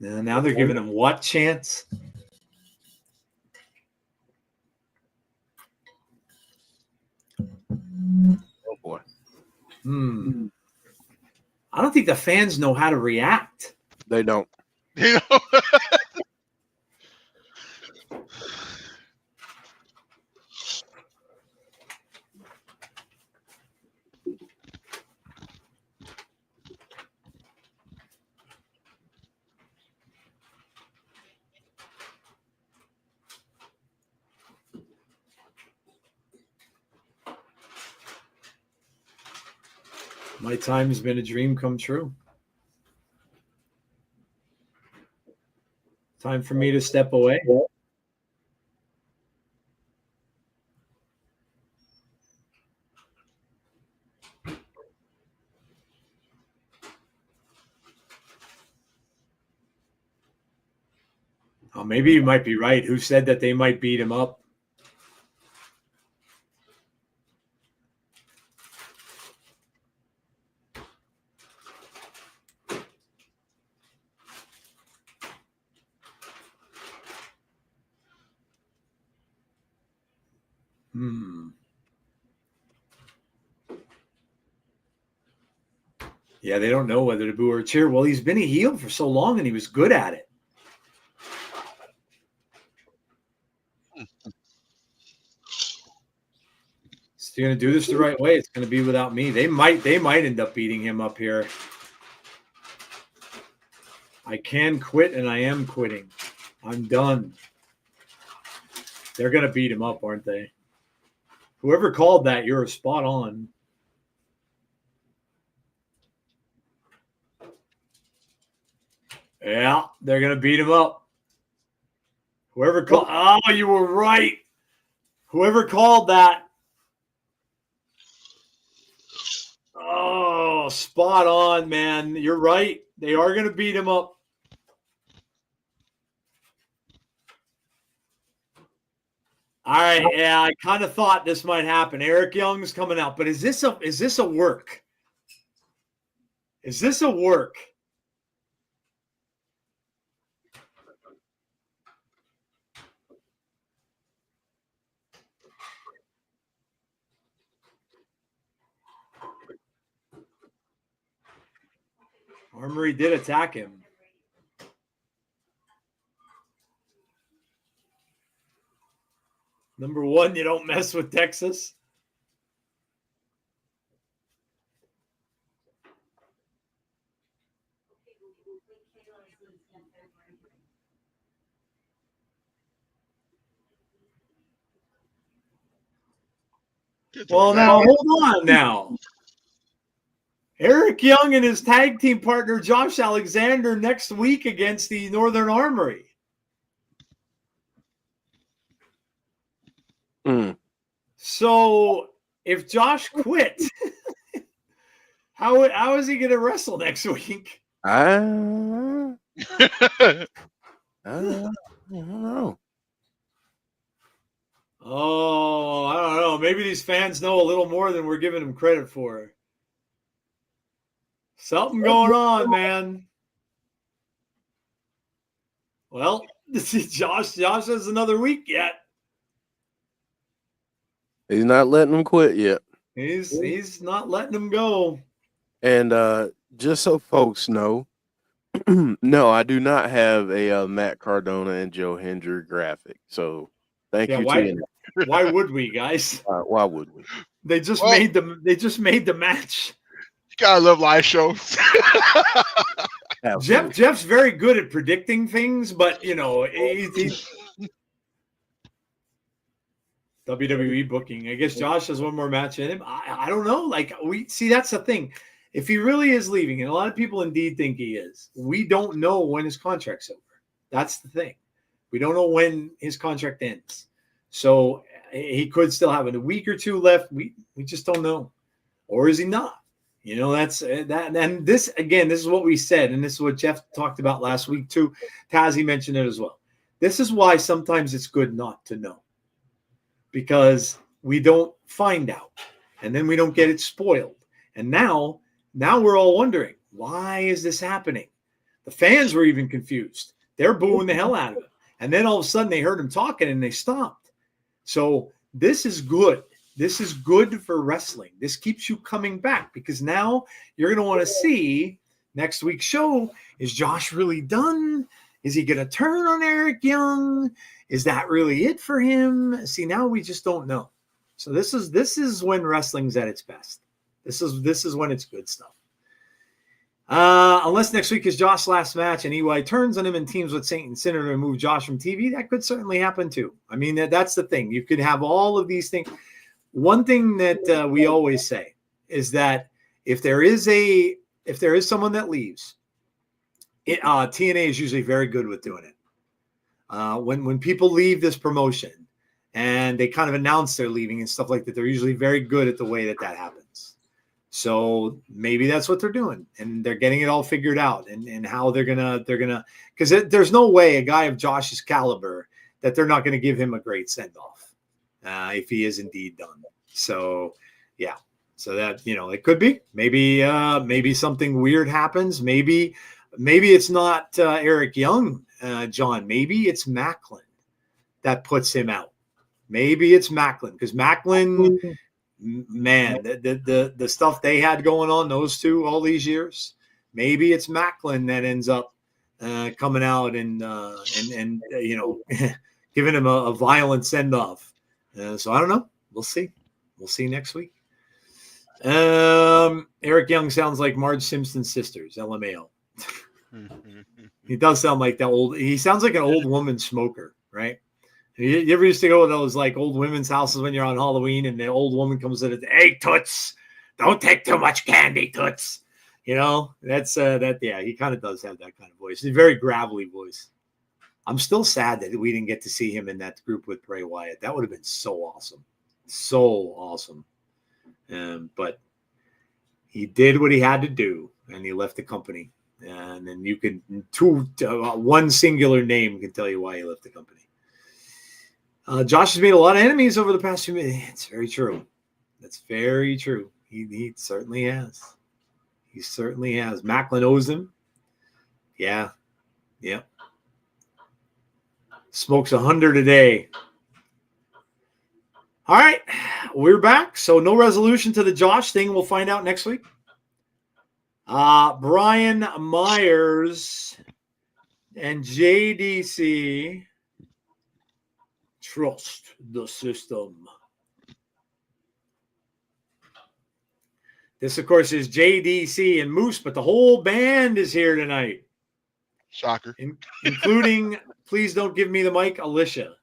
Now they're giving him what chance? Oh boy. I don't think the fans know how to react. They don't. You know? My time's been a dream come true. Time for me to step away. Oh, maybe you might be right. Who said that they might beat him up? Yeah, they don't know whether to boo or cheer. Well, he's been a heel for so long, and he was good at it. Is he going to do this the right way? It's going to be without me. They might end up beating him up here. I can quit, and I am quitting. I'm done. They're going to beat him up, aren't they? Whoever called that, you're spot on. Yeah, they're going to beat him up. Whoever called, oh, you were right. Whoever called that. Oh, spot on, man. You're right. They are going to beat him up. All right, yeah, I kind of thought this might happen. Eric Young's coming out, but is this a work? Is this a work? Armory did attack him. Number one, you don't mess with Texas. Well, now, hold on now. Eric Young and his tag team partner, Josh Alexander, next week against the Northern Armory. So if Josh quit, how is he going to wrestle next week? I don't know. Oh, I don't know. Maybe these fans know a little more than we're giving them credit for. Something going on, man. Well, Josh has another week yet. He's not letting them quit yet. He's not letting them go. And just so folks know, no, I do not have a Matt Cardona and Joe Hendry graphic. So thank you. Why would we, guys? Why would we? They just made the match. You gotta love live shows. Jeff's very good at predicting things, but you know, he's WWE booking. I guess Josh has one more match in him. I don't know. Like that's the thing. If he really is leaving, and a lot of people indeed think he is, we don't know when his contract's over. That's the thing. We don't know when his contract ends. So he could still have a week or two left. We just don't know. Or is he not? You know, that's that. And this is what we said, and this is what Jeff talked about last week too. Tazzy mentioned it as well. This is why sometimes it's good not to know, because we don't find out, and then we don't get it spoiled. And now we're all wondering, why is this happening? The fans were even confused. They're booing the hell out of him. And then all of a sudden they heard him talking and they stopped. So this is good. This is good for wrestling. This keeps you coming back, because now you're going to want to see next week's show. Is Josh really done? Is he going to turn on Eric Young? Is that really it for him? See, now we just don't know. So this is when wrestling's at its best. This is when it's good stuff. Unless next week is Josh's last match and EY turns on him and teams with Saint and Sinner to remove Josh from TV, that could certainly happen too. I mean, that's the thing. You could have all of these things. One thing that we always say is that if there is someone that leaves, TNA is usually very good with doing it. When people leave this promotion and they kind of announce they're leaving and stuff like that, they're usually very good at the way that happens. So maybe that's what they're doing, and they're getting it all figured out, and how they're gonna, because there's no way a guy of Josh's caliber that they're not going to give him a great send off if he is indeed done. So yeah, so that, it could be maybe something weird happens. Maybe it's not Eric Young, John. Maybe it's Macklin that puts him out. Maybe it's Macklin, because Macklin. Man, the stuff they had going on, those two, all these years, maybe it's Macklin that ends up coming out and giving him a violent send off. So I don't know. We'll see next week. Eric Young sounds like Marge Simpson's sisters, LMAO. He does sound like he sounds like an old woman smoker, right? You ever used to go to those like old women's houses when you're on Halloween, and the old woman comes in and, "Hey, Toots, don't take too much candy, Toots." That's that. Yeah, he kind of does have that kind of voice. It's a very gravelly voice. I'm still sad that we didn't get to see him in that group with Bray Wyatt. That would have been so awesome. So awesome. But he did what he had to do, and he left the company. And then you can one singular name can tell you why he left the company. Josh has made a lot of enemies over the past few minutes. It's very true. That's very true. He certainly has. He certainly has. Macklin owes him. Yeah. Yeah. Smokes 100 a day. All right. We're back. So no resolution to the Josh thing. We'll find out next week. Brian Myers and JDC. Trust the system. This, of course, is JDC and Moose, but the whole band is here tonight. Shocker. Including, please don't give me the mic, Alicia.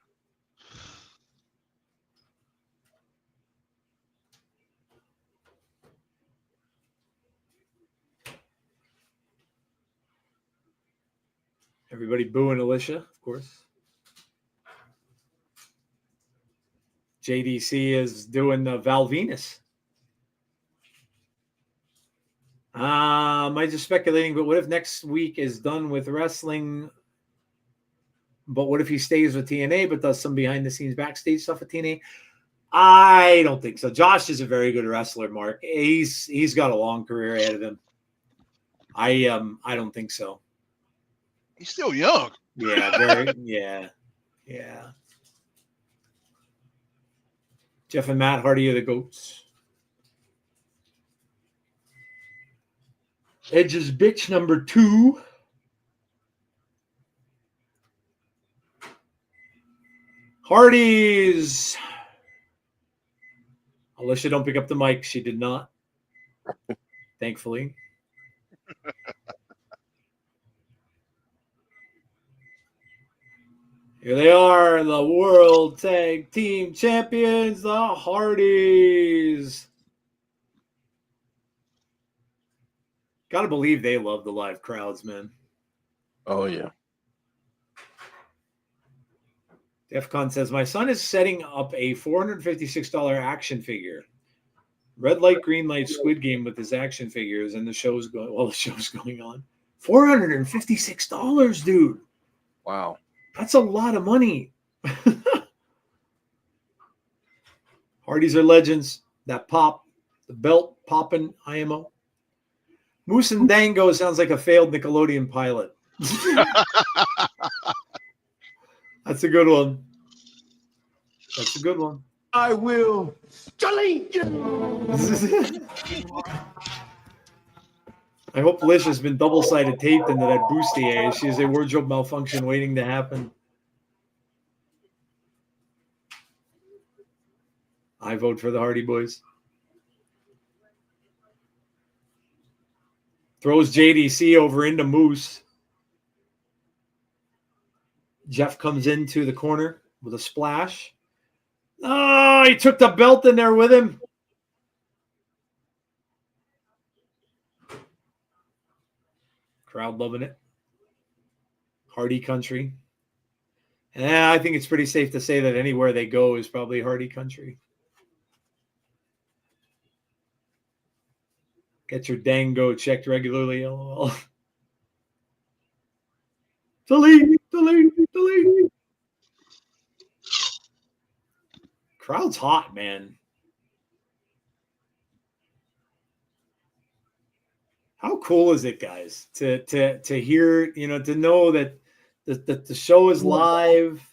Everybody booing Alicia, of course. JDC is doing Val Venus. I'm just speculating, but what if next week is done with wrestling? But what if he stays with TNA but does some behind-the-scenes backstage stuff at TNA? I don't think so. Josh is a very good wrestler, Mark. He's got a long career ahead of him. I don't think so. He's still young. Yeah, yeah. Jeff and Matt Hardy are the GOATs. Edge's bitch number 2. Hardy's. Alicia, don't pick up the mic. She did not. Thankfully. Here they are, the World Tag Team Champions, the Hardys. Gotta believe they love the live crowds, man. Oh, yeah. Defcon says, my son is setting up a $456 action figure. Red light, green light, Squid Game with his action figures, and the show's going on. $456, dude. Wow. That's a lot of money. Hardys are legends. That pop, the belt popping IMO. Moose and Dango sounds like a failed Nickelodeon pilot. That's a good one. That's a good one. I will challenge you. I hope Lish has been double-sided taped into that bustier. She has a wardrobe malfunction waiting to happen. I vote for the Hardy Boys. Throws JDC over into Moose. Jeff comes into the corner with a splash. Oh, he took the belt in there with him. Crowd loving it. Hardy country. And I think it's pretty safe to say that anywhere they go is probably Hardy country. Get your dango checked regularly, LOL. Delete. Crowd's hot, man. How cool is it, guys, to hear, to know that the show is live.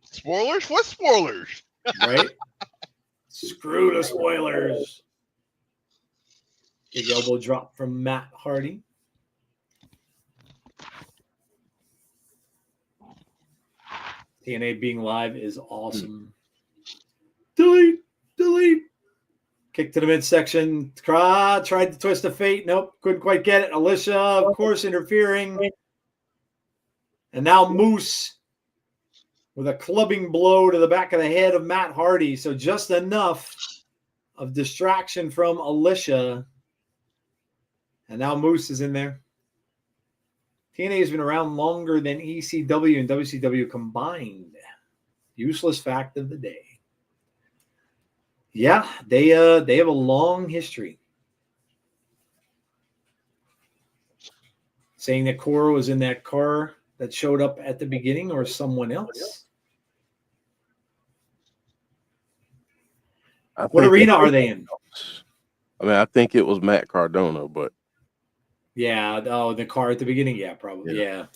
Spoilers? What spoilers? Right? Screw the spoilers. Big elbow drop from Matt Hardy. TNA being live is awesome. Delete. Kick to the midsection. Tried to twist the fate. Nope, couldn't quite get it. Alicia, of course, interfering. And now Moose with a clubbing blow to the back of the head of Matt Hardy. So just enough of distraction from Alicia. And now Moose is in there. TNA has been around longer than ECW and WCW combined. Useless fact of the day. Yeah, they have a long history. Saying that Cora was in that car that showed up at the beginning or someone else. What arena are they in? I mean, I think it was Matt Cardona, but yeah, the car at the beginning, yeah, probably, yeah.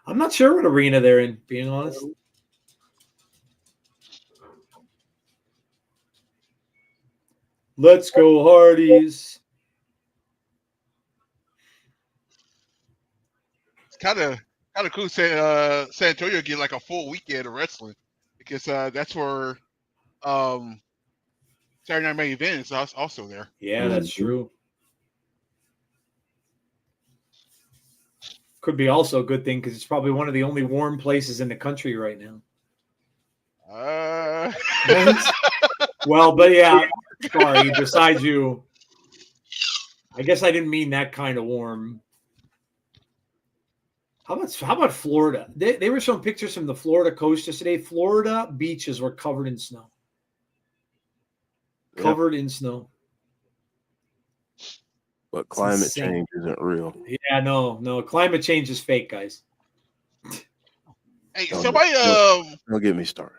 I'm not sure what arena they're in, being honest. Let's go, Hardys. It's kind of cool. San Antonio get like a full weekend of wrestling because that's where Saturday Night Main Event is also there. Yeah, that's true. Could be also a good thing because it's probably one of the only warm places in the country right now. Well, but yeah, sorry. Besides you, I guess I didn't mean that kind of warm. How about Florida? They were showing pictures from the Florida coast yesterday. Florida beaches were covered in snow. Covered in snow. But climate change isn't real. Yeah, no. Climate change is fake, guys. Hey, somebody don't get me started.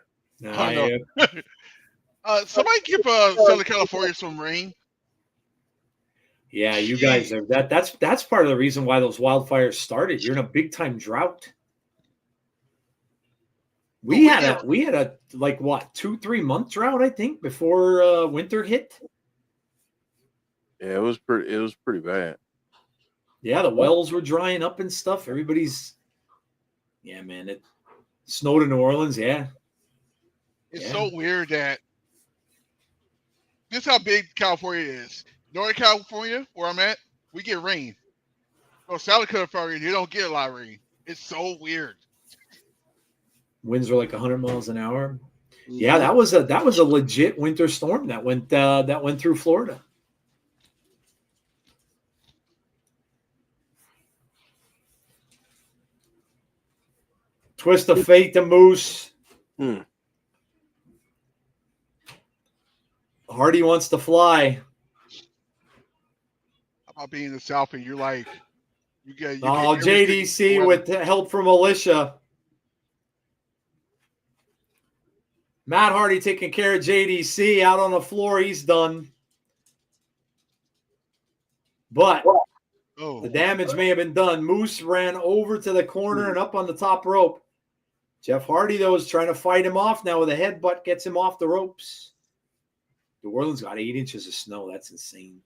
Somebody give Southern California some rain. Yeah, you guys are that's part of the reason why those wildfires started. You're in a big time drought. We had a like what 2-3 month drought, I think, before winter hit. Yeah, it was pretty bad. Yeah, the wells were drying up and stuff. Everybody's man, it snowed in New Orleans, yeah. It's so weird that this is how big California is. Northern California, where I'm at, we get rain. Well, Southern California, you don't get a lot of rain. It's so weird. Winds were like 100 miles an hour. Yeah, that was a legit winter storm that went through Florida. Twist of fate to Moose. Hardy wants to fly. How about being in the South and you're like, you get JDC with help from Alicia. Matt Hardy taking care of JDC out on the floor. He's done. But the damage may have been done. Moose ran over to the corner and up on the top rope. Jeff Hardy, though, is trying to fight him off now with a headbutt, gets him off the ropes. New Orleans got 8 inches of snow. That's insane.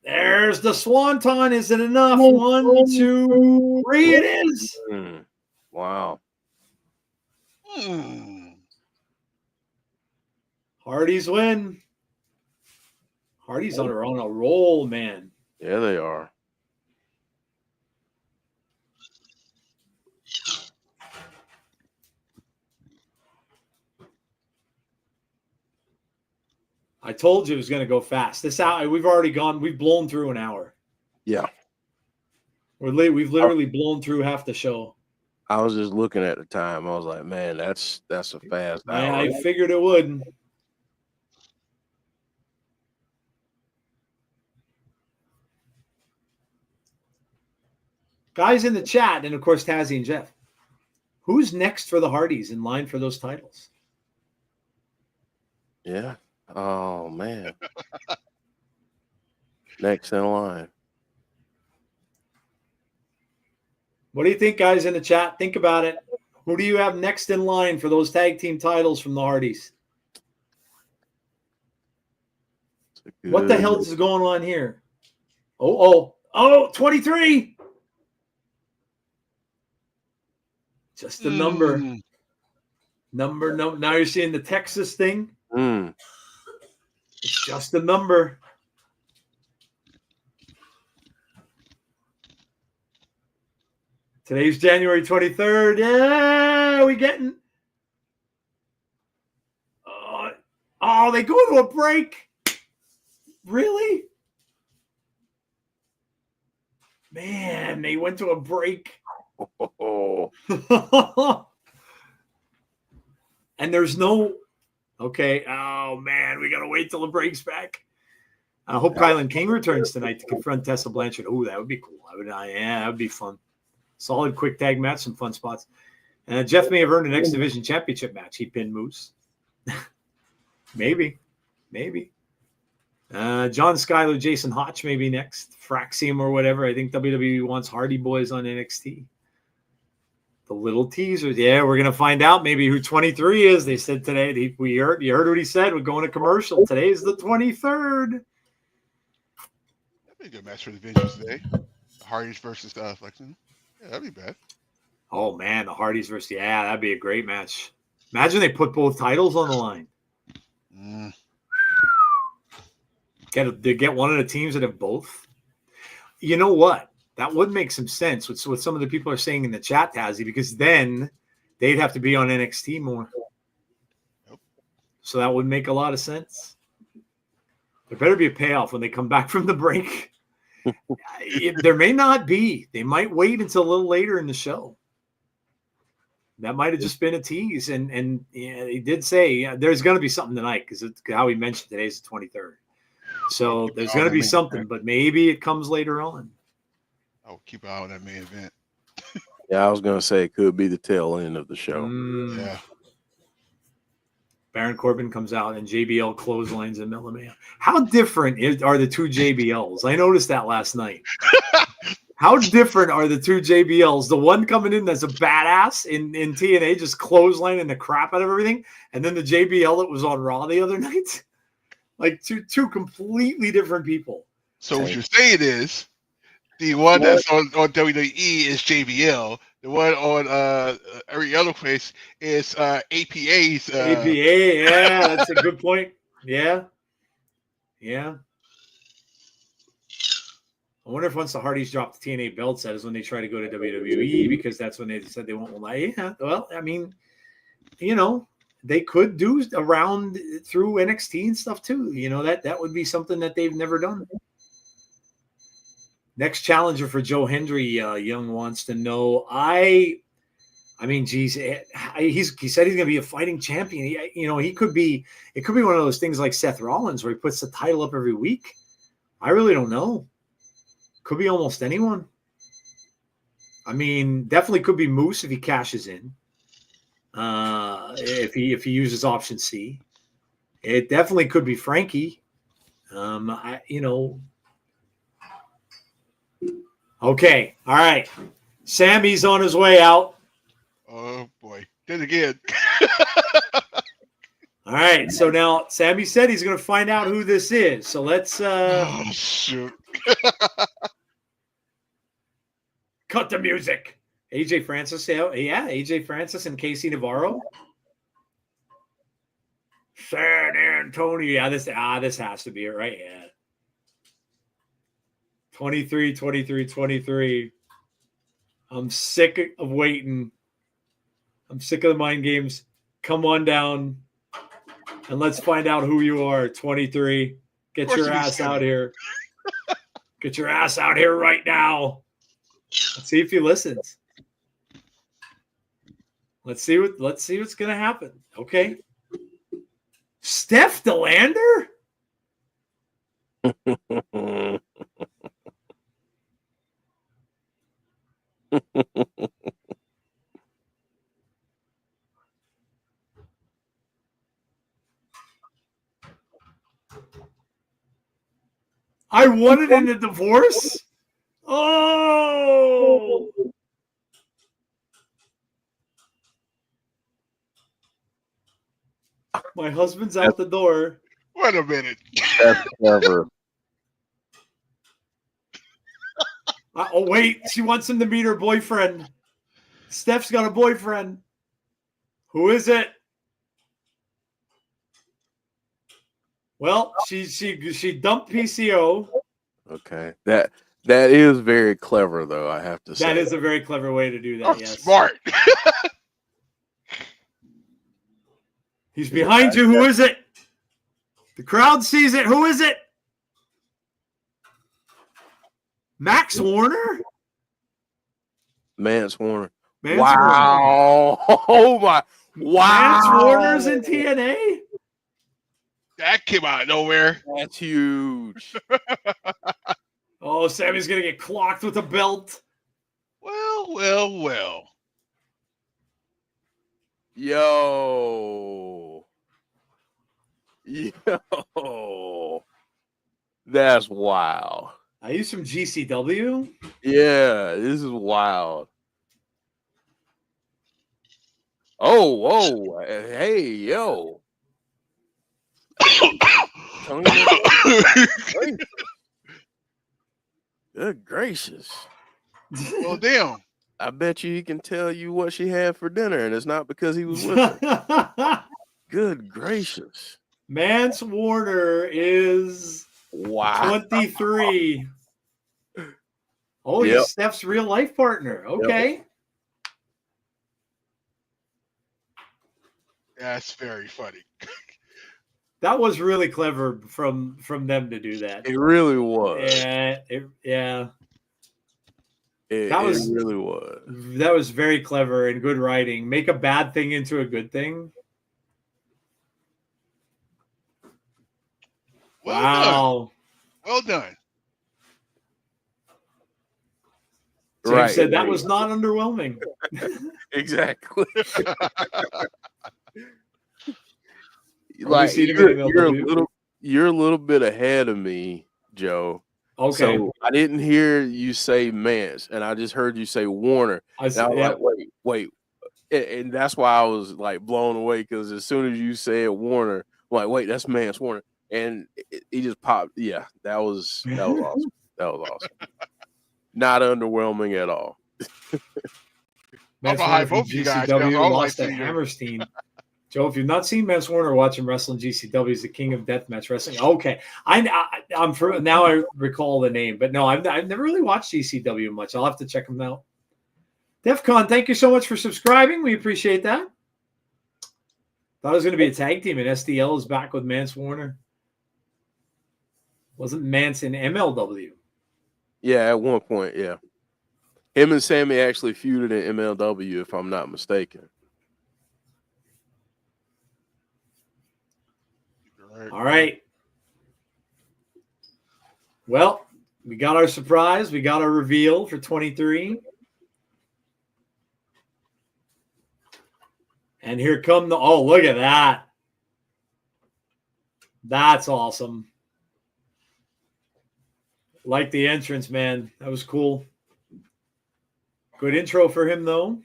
There's the swanton. Is it enough? 1, 2, 3. It is. Wow. Hardy's win. Hardy's on a roll, man. Yeah, they are. I told you it was going to go fast. This hour, we've blown through an hour. Yeah. We've literally blown through half the show. I was just looking at the time. I was like, man, that's a fast hour. I figured it would. Guys in the chat, and of course, Tazzy and Jeff. Who's next for the Hardys in line for those titles? Yeah. Oh, man. Next in line. What do you think, guys in the chat? Think about it. Who do you have next in line for those tag team titles from the Hardys? What the hell is going on here? 23. Just a number. Number. Now you're seeing the Texas thing. It's just a number. Today's January 23rd. Yeah, we getting. They go to a break. Really? Man, they went to a break. And there's no. Okay. Oh, man, we got to wait till the break's back. I hope Kylan King returns tonight to confront Tessa Blanchard. Oh, that would be cool. That would be fun. Solid quick tag match, some fun spots. Jeff may have earned an X Division Championship match. He pinned Moose. Maybe. John Schuyler, Jason Hotch maybe next. Fraxiom or whatever. I think WWE wants Hardy Boys on NXT. The little teasers. Yeah, we're going to find out maybe who 23 is. They said today. You heard what he said. We're going to commercial. Today is the 23rd. That'd be a good match for the Divisions today. Hardys versus Fraxiom. Yeah, that'd be bad. Oh, man, the Hardys versus, that'd be a great match. Imagine they put both titles on the line. Get one of the teams that have both. You know what? That would make some sense with what some of the people are saying in the chat, Tazzy, because then they'd have to be on NXT more. Yep. So that would make a lot of sense. There better be a payoff when they come back from the break. There may not be. They might wait until a little later in the show. That might have just been a tease. And he did say there's going to be something tonight because how he mentioned today's the 23rd. So there's going to be something, but maybe it comes later on. Oh, keep an eye on that main event. Yeah, I was going to say it could be the tail end of the show. Yeah. Baron Corbin comes out and JBL clotheslines in Millamea. How different are the two JBLs? I noticed that last night. How different are the two JBLs? The one coming in that's a badass in TNA, just clotheslining the crap out of everything, and then the JBL that was on Raw the other night. Like two completely different people. So what you're saying is the one that's on WWE is JBL. The one on every other place is APA's. APA, yeah, that's a good point. Yeah. I wonder if once the Hardys drop the TNA belts, that is when they try to go to WWE because that's when they said they won't lie. Yeah, well, I mean, they could do around through NXT and stuff too. That would be something that they've never done. Next challenger for Joe Hendry, Young wants to know. I mean, geez, he said he's going to be a fighting champion. He could be. It could be one of those things like Seth Rollins, where he puts the title up every week. I really don't know. Could be almost anyone. I mean, definitely could be Moose if he cashes in. If he uses option C, it definitely could be Frankie. Okay, all right. Sammy's on his way out. Oh boy, did it again. All right, so now Sammy said he's going to find out who this is. So let's oh shoot. Cut the music. AJ Francis, yeah, AJ Francis and Casey Navarro. San Antonio. Yeah, this has to be it, right? Yeah. 23. I'm sick of waiting. I'm sick of the mind games. Come on down. And let's find out who you are. 23. Get your ass out here. Get your ass out here right now. Let's see if he listens. Let's see what's gonna happen. Okay. Steph DeLander? I won it in a divorce? Oh! My husband's out the door. Wait a minute. That's clever. Oh, wait. She wants him to meet her boyfriend. Steph's got a boyfriend. Who is it? Well, she dumped PCO. Okay. That is very clever, though, I have to say. That is a very clever way to do that, I'm yes. smart. He's behind you. Who is it? The crowd sees it. Who is it? Max Warner? Mance Warner. Mance Wow. Warner. Oh, my. Wow. Mance Warner's in TNA? That came out of nowhere. That's huge. Oh, Sammy's going to get clocked with a belt. Well. Yo. That's wild. I use some GCW. Yeah, this is wild. Oh, hey, yo. Good gracious. Well, damn. I bet you he can tell you what she had for dinner, and it's not because he was with her. Good gracious. Mance Warner is Wow. 23. Oh, Yep. he's Steph's real life partner. Okay. That's very funny. That was really clever from them to do that. It really was. Yeah. It really was. That was very clever and good writing. Make a bad thing into a good thing. Well done. James said that was not underwhelming. Exactly. Like you're a little bit ahead of me, Joe. Okay. So I didn't hear you say Mance, and I just heard you say Warner. I was like, wait. And that's why I was like blown away, because as soon as you said Warner, I'm like, wait, that's Mance Warner. And he just popped. Yeah, that was awesome. That was awesome. Not underwhelming at all. Mance Warner from GCW lost at Hammerstein. Joe, if you've not seen Mance Warner, watch him wrestle in GCW. He's the king of deathmatch wrestling. Okay, I'm for now. I recall the name, but no, I've never really watched GCW much. I'll have to check him out. DEFCON, thank you so much for subscribing. We appreciate that. Thought it was going to be a tag team, and SDL is back with Mance Warner. Wasn't Mance in MLW? Yeah, at one point, yeah. Him and Sammy actually feuded in MLW, if I'm not mistaken. All right. Well, we got our surprise. We got our reveal for 23. And here come look at that. That's awesome. Like the entrance, man. That was cool. Good intro for him, though.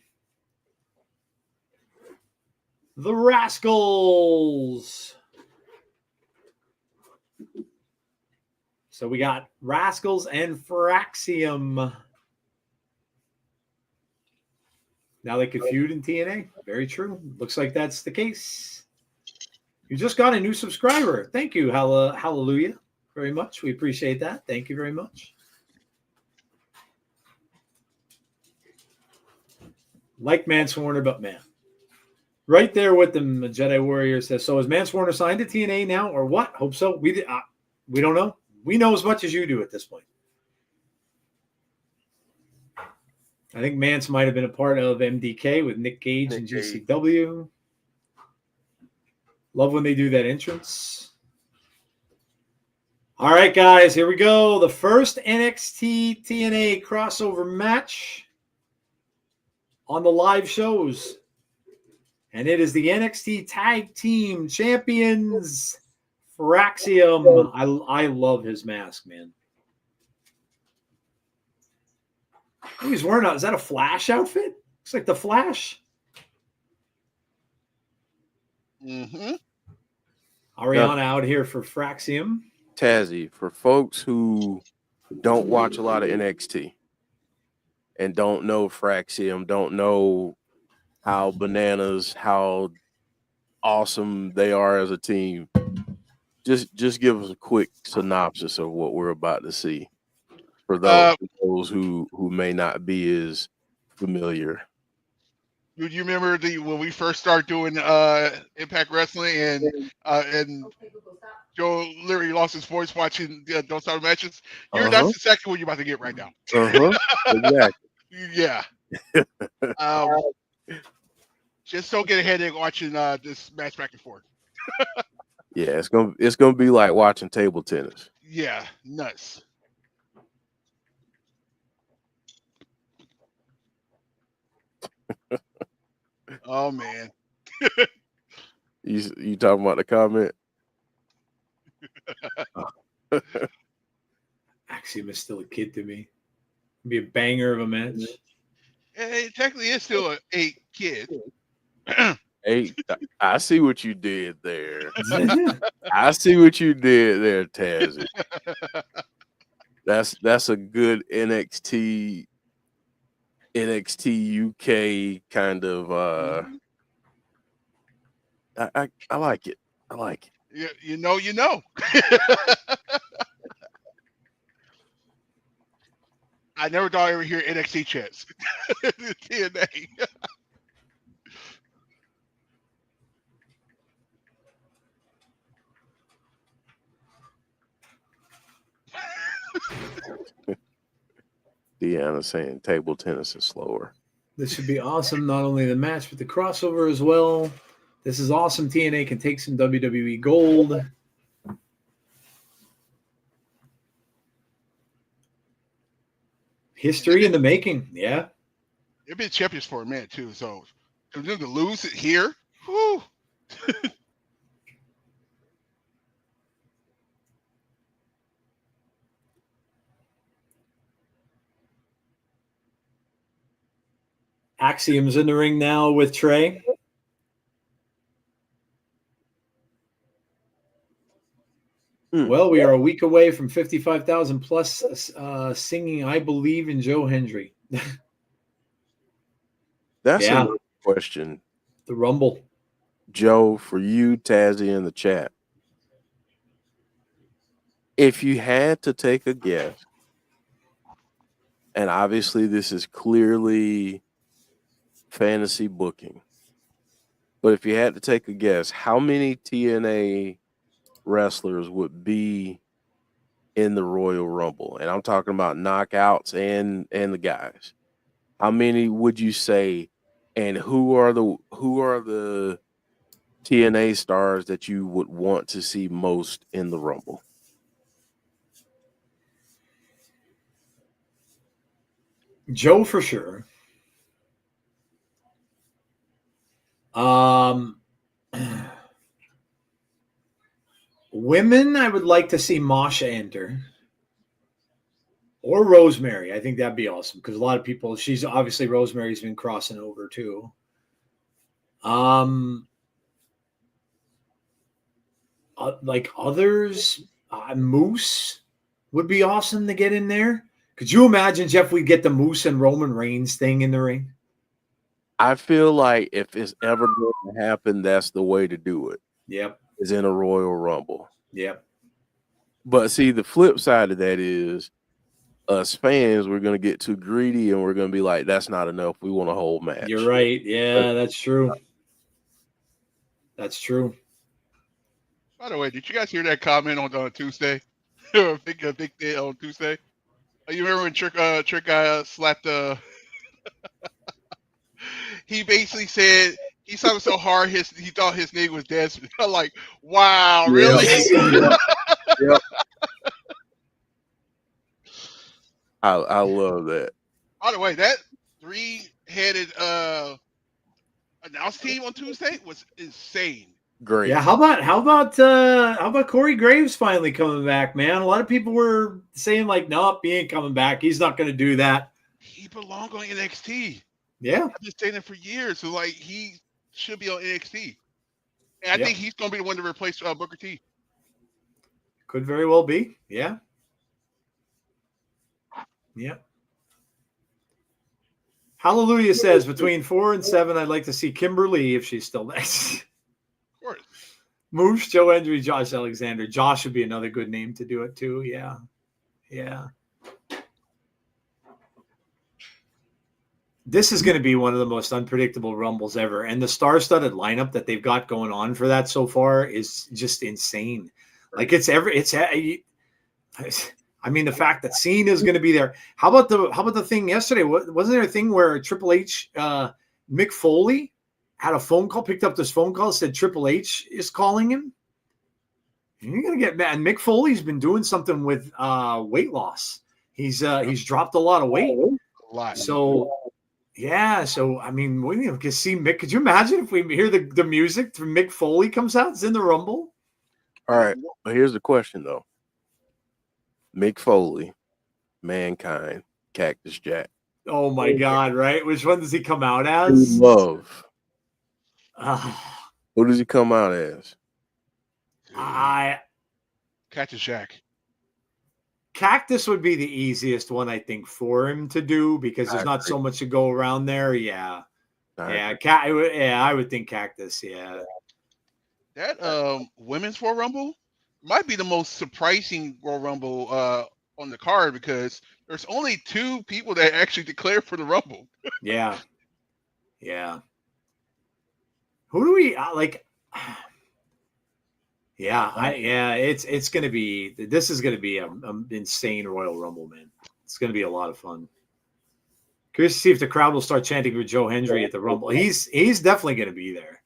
The Rascalz. So we got Rascalz and Fraxiom. Now they could feud in TNA. Very true. Looks like that's the case. You just got a new subscriber. Thank you. Hallelujah. Very much. We appreciate that. Thank you very much. Like Mance Warner, but man. Right there with them, the Jedi Warrior says, so is Mance Warner signed to TNA now or what? Hope so. We don't know. We know as much as you do at this point. I think Mance might have been a part of MDK with Nick Gage and GCW. Love when they do that entrance. All right, guys, here we go. The first NXT TNA crossover match on the live shows. And it is the NXT Tag Team Champions, Fraxiom. I love his mask, man. Oh, he's wearing is that a Flash outfit? Looks like the Flash. Mm-hmm. Ariana out here for Fraxiom. Tazzy, for folks who don't watch a lot of NXT and don't know Fraxiom, don't know how bananas, how awesome they are as a team, just give us a quick synopsis of what we're about to see for those who may not be as familiar. Do you remember when we first started doing Impact Wrestling and Joe literally lost his voice watching those type of matches? That's exactly what you're about to get right now. Exactly. Yeah. Just don't get a headache watching this match back and forth. Yeah, it's gonna be like watching table tennis. Yeah, nuts. Oh man. You talking about the comment? Axiom is still a kid to me. Be a banger of a match. It technically is still a kid. Hey, I see what you did there. I see what you did there, Tazzy. That's a good NXT UK kind of I like it. I like it. You know. I never thought I'd ever hear NXT chants. TNA. Deanna saying table tennis is slower. This should be awesome. Not only the match, but the crossover as well. This is awesome. TNA can take some WWE gold. History in the making. Yeah. They've been champions for a minute too. So for them to lose it here, whoo. Axiom's in the ring now with Trey. Well, we are a week away from 55,000 plus singing I Believe in Joe Hendry. That's a question. The Rumble. Joe, for you, Tazzy, in the chat. If you had to take a guess, and obviously this is clearly fantasy booking, but if you had to take a guess, how many TNA wrestlers would be in the Royal Rumble? And I'm talking about knockouts and the guys. How many would you say? And who are the TNA stars that you would want to see most in the Rumble? Joe for sure. Women, I would like to see Masha enter. Or Rosemary. I think that'd be awesome because a lot of people, she's obviously Rosemary's been crossing over too. Like others, Moose would be awesome to get in there. Could you imagine, Jeff, we get the Moose and Roman Reigns thing in the ring? I feel like if it's ever going to happen, that's the way to do it. Yep. Is in a Royal Rumble. Yep. But see, the flip side of that is us fans, we're going to get too greedy and we're going to be like, that's not enough. We want a whole match. You're right. Yeah, that's true. That's true. By the way, did you guys hear that comment on Tuesday? a big day on Tuesday. You remember when Trick slapped he basically said he saw it so hard he thought his nigga was dead. I'm like, wow, really? Yep. I love that. By the way, that 3-headed announce team on Tuesday was insane. Great. Yeah, how about Corey Graves finally coming back, man? A lot of people were saying like, nope, he ain't coming back. He's not going to do that. He belonged on NXT. Yeah, I've been saying that for years. So like, he should be on NXT, and I think he's going to be the one to replace Booker T. Could very well be. Yeah. Yeah. Hallelujah says between 4 and 7, I'd like to see Kimberly if she's still next. Of course. Moose, Joe Hendry, Josh Alexander. Josh would be another good name to do it too. Yeah. Yeah. This is going to be one of the most unpredictable Rumbles ever. And the star-studded lineup that they've got going on for that so far is just insane. Like I mean, the fact that Cena is going to be there. How about the thing yesterday? Wasn't there a thing where Triple H, Mick Foley had a phone call, picked up this phone call, said Triple H is calling him? And you're going to get mad. And Mick Foley's been doing something with weight loss. He's dropped a lot of weight. A lot. So, yeah. So, I mean, we can see Mick. Could you imagine if we hear the music from Mick Foley comes out? It's in the Rumble. All right. But here's the question, though. Mick Foley, Mankind, Cactus Jack. Oh my God! Right? Which one does he come out as? Love. Who does he come out as? Cactus Jack. Cactus would be the easiest one, I think, for him to do because there's not so much to go around there. Yeah, I would think Cactus. Yeah. That women's Royal Rumble might be the most surprising Royal Rumble on the card because there's only 2 people that actually declared for the Rumble. Yeah. Yeah. Who do we like? Yeah, it's going to be. This is going to be an insane Royal Rumble, man. It's going to be a lot of fun. Curious to see if the crowd will start chanting for Joe Hendry at the Rumble. He's definitely going to be there.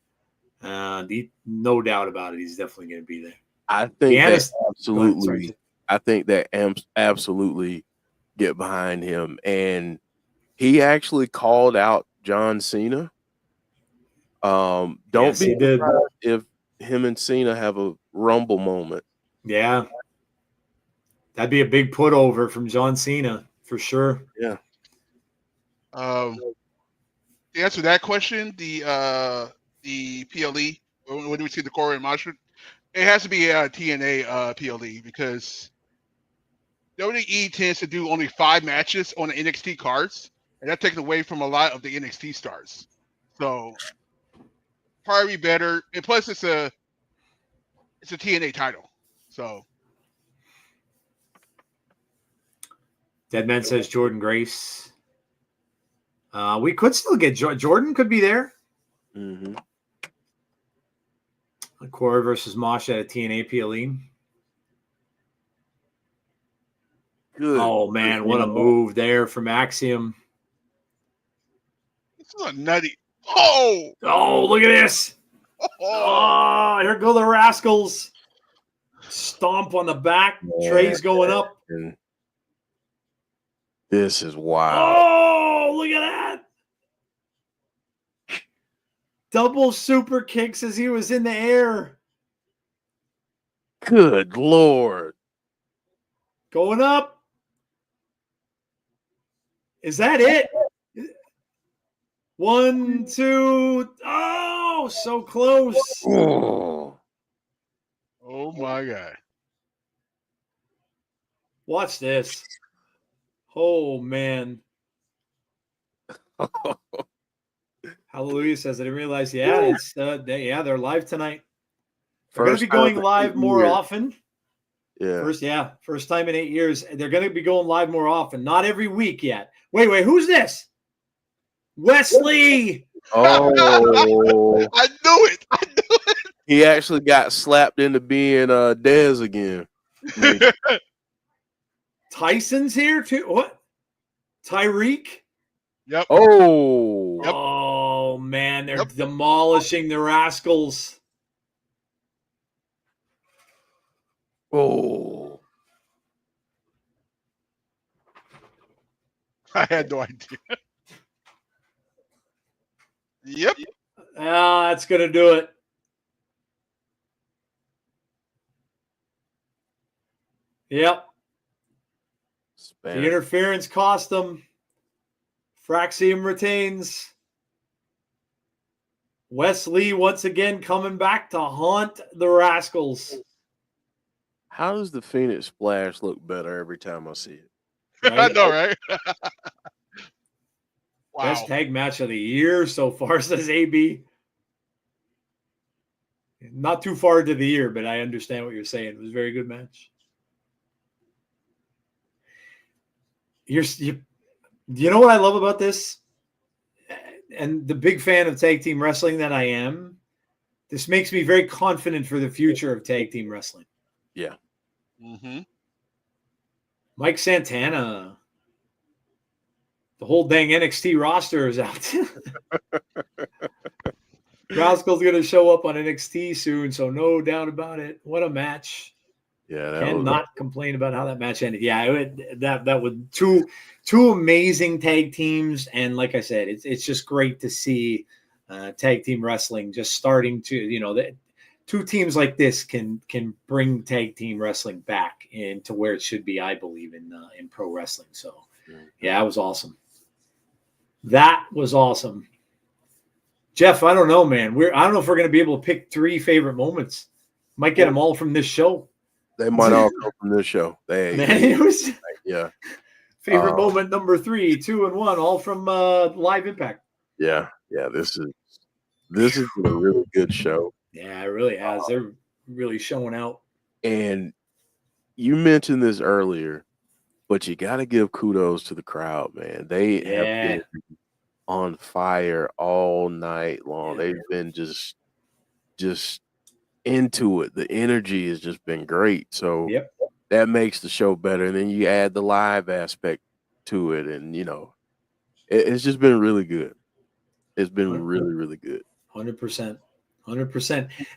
No doubt about it. He's definitely going to be there. I think absolutely. I think that absolutely get behind him, and he actually called out John Cena. Don't be surprised if him and Cena have a Rumble moment. Yeah, that'd be a big put over from John Cena for sure. Yeah. To answer that question, the PLE, when do we see the Corey and Masha? It has to be a TNA PLE because WWE tends to do only 5 matches on the NXT cards, and that takes away from a lot of the NXT stars. So probably be better. And plus, it's a TNA title. So Deadman says Jordan Grace. We could still get Jordan. Could be there. Mm-hmm. Corey versus Masha at TNA PLE. Good. Oh man, what a move there from Axiom. this is a nutty. Oh, look at this. Oh, here go the Rascalz. Stomp on the back. Yeah. Trey's going up. And this is wild. Oh, look at that. Double super kicks as he was in the air. Good Lord. Going up. Is that it? 1, 2. Oh, so close. Oh. Oh my God. Watch this. Oh, man. Hallelujah says I didn't realize. Yeah, it's they're live tonight. They're going to be going live more often. Yeah. First time in 8 years. They're going to be going live more often. Not every week yet. Wait, who's this? Wesley. Oh, I knew it. he actually got slapped into being Dez again. Tyson's here too. What? Tyreek? Yep. Oh, Yep. Oh man, they're Yep. demolishing the Rascalz. oh, I had no idea. Yep. Ah, that's gonna do it. Yep. The Spanish. interference cost them. Fraxiom retains. Wesley once again coming back to haunt the Rascalz. How does the Phoenix Splash look better every time I see it? I know, right? Wow. Best tag match of the year so far, says AB. Not too far into the year, but I understand what you're saying. It was a very good match. You know what I love about this? And the big fan of tag team wrestling that I am, this makes me very confident for the future of tag team wrestling. Yeah. Mm-hmm. Mike Santana. The whole dang NXT roster is out. Rascal's going to show up on NXT soon, so no doubt about it. What a match. Yeah, that Cannot complain about how that match ended. Yeah, that would two amazing tag teams, and like I said, it's just great to see tag team wrestling just starting to two teams like this can bring tag team wrestling back into where it should be, I believe, in pro wrestling. So yeah, it was awesome. That was awesome. Jeff, I don't know, man. I don't know if we're going to be able to pick 3 favorite moments. Might get them all from this show. They might all come from this show. It was Yeah. favorite moment number 3, 2, and 1, all from Live Impact. Yeah. This is a really good show. Yeah, it really has. They're really showing out. And you mentioned this earlier, but you got to give kudos to the crowd, man. They have been on fire all night long. They've been just into it. The energy has just been great. So that makes the show better. And then you add the live aspect to it, and it's just been really good. It's been really, really good. 100%.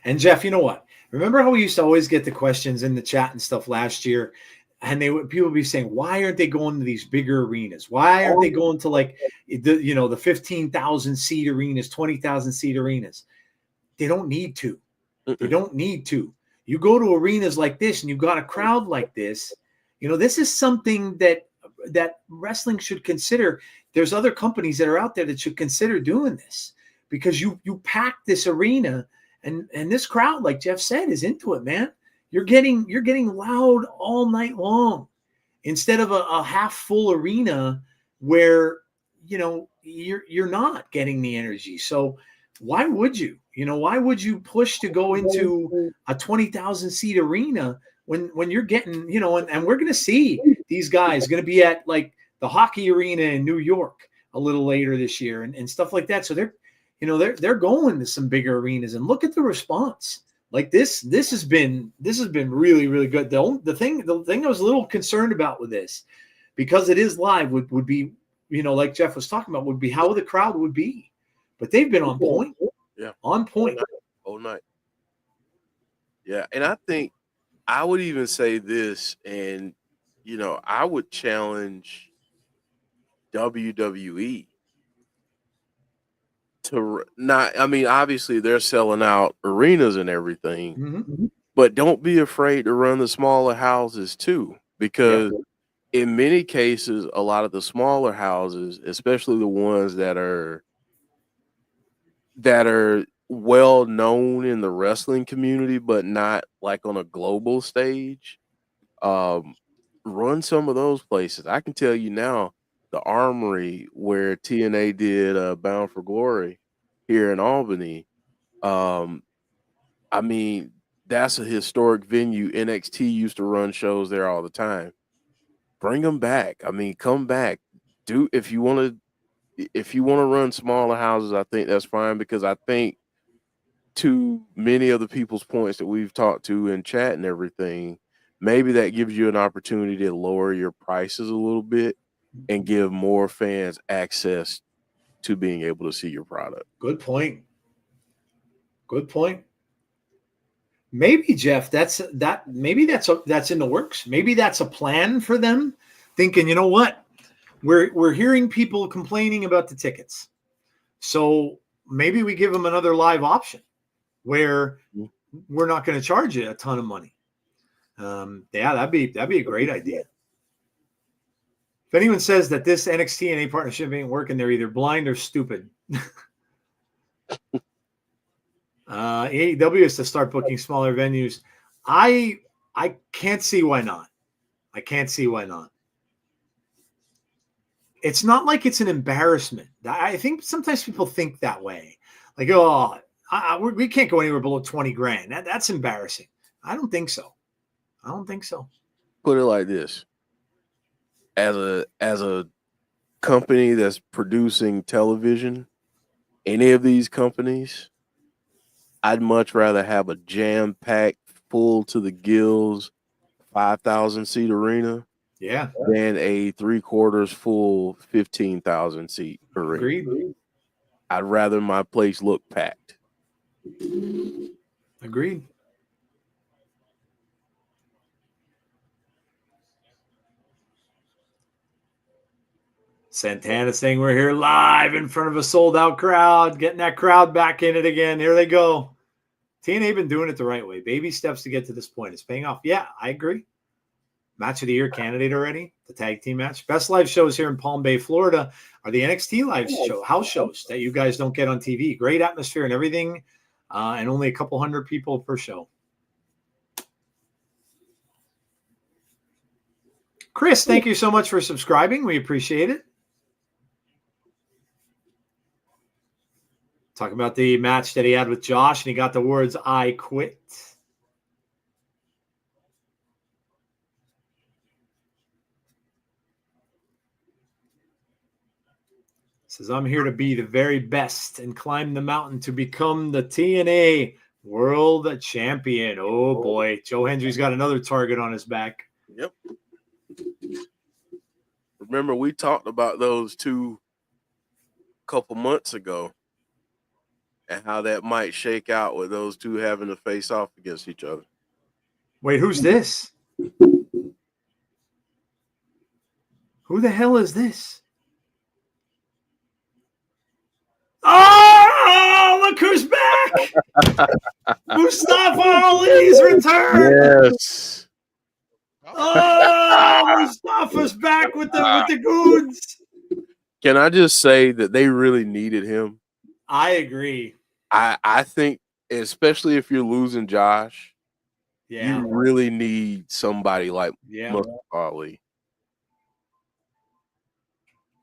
And Jeff, you know what? Remember how we used to always get the questions in the chat and stuff last year, and people would be saying, "Why aren't they going to these bigger arenas? Why aren't they going to like the 15,000 seat arenas, 20,000 seat arenas?" They don't need to. They don't need to. You go to arenas like this, and you've got a crowd like this. This is something that wrestling should consider. There's other companies that are out there that should consider doing this, because you pack this arena, and this crowd, like Jeff said, is into it, man. You're getting loud all night long, instead of a half full arena where you're not getting the energy. So why would you? Why would you push to go into a 20,000 seat arena when you're getting, and we're going to see these guys going to be at like the hockey arena in New York a little later this year and stuff like that. So they're going to some bigger arenas, and look at the response. Like this has been really, really good. The thing I was a little concerned about with this, because it is live, would be, like Jeff was talking about, would be how the crowd would be. But they've been on point. Yeah. On point. All night. Yeah. And I think I would even say this, and I would challenge WWE to not, obviously they're selling out arenas and everything, but don't be afraid to run the smaller houses too, because in many cases, a lot of the smaller houses, especially the ones that are well known in the wrestling community, but not like on a global stage, run some of those places. I can tell you now, the Armory where TNA did Bound for Glory here in Albany, that's a historic venue. NXT used to run shows there all the time. Bring them back. Come back. If you want to if you want to run smaller houses, I think that's fine, because I think to many of the people's points that we've talked to in chat and everything, maybe that gives you an opportunity to lower your prices a little bit and give more fans access to being able to see your product. Good point. Good point. Maybe, Jeff, maybe that's in the works. Maybe that's a plan for them, thinking, you know what? We're hearing people complaining about the tickets. So maybe we give them another live option where we're not going to charge you a ton of money. Yeah, that'd be a great idea. If anyone says that this NXT TNA partnership ain't working, they're either blind or stupid. AEW is to start booking smaller venues. I can't see why not. I can't see why not. It's not like it's an embarrassment. I think sometimes people think that way. Like, oh, we can't go anywhere below 20 grand. That's embarrassing. I don't think so. I don't think so. Put it like this. As a company that's producing television, any of these companies, I'd much rather have a jam-packed, full to the gills, 5,000 seat arena, than a 3/4 full 15,000 seat arena. Agreed. I'd rather my place look packed. Agreed. Santana saying we're here live in front of a sold-out crowd, getting that crowd back in it again. Here they go. TNA been doing it the right way. Baby steps to get to this point. It's paying off. Yeah, I agree. Match of the year candidate already. The tag team match. Best live shows here in Palm Bay, Florida are the NXT live house shows that you guys don't get on TV. Great atmosphere and everything, and only a couple hundred people per show. Chris, thank you so much for subscribing. We appreciate it. Talking about the match that he had with Josh, and he got the words, "I quit." Says, I'm here to be the very best and climb the mountain to become the TNA World Champion. Oh, boy. Joe Hendry's got another target on his back. Yep. Remember, we talked about those two a couple months ago and how that might shake out with those two having to face off against each other. Wait, who's this? Who the hell is this? Oh, look who's back! Mustafa Ali's return! Yes. Oh, Mustafa's back with the goons. Can I just say that they really needed him? I agree. I think, especially if you're losing Josh, Yeah. you really need somebody like Mustafa Ali.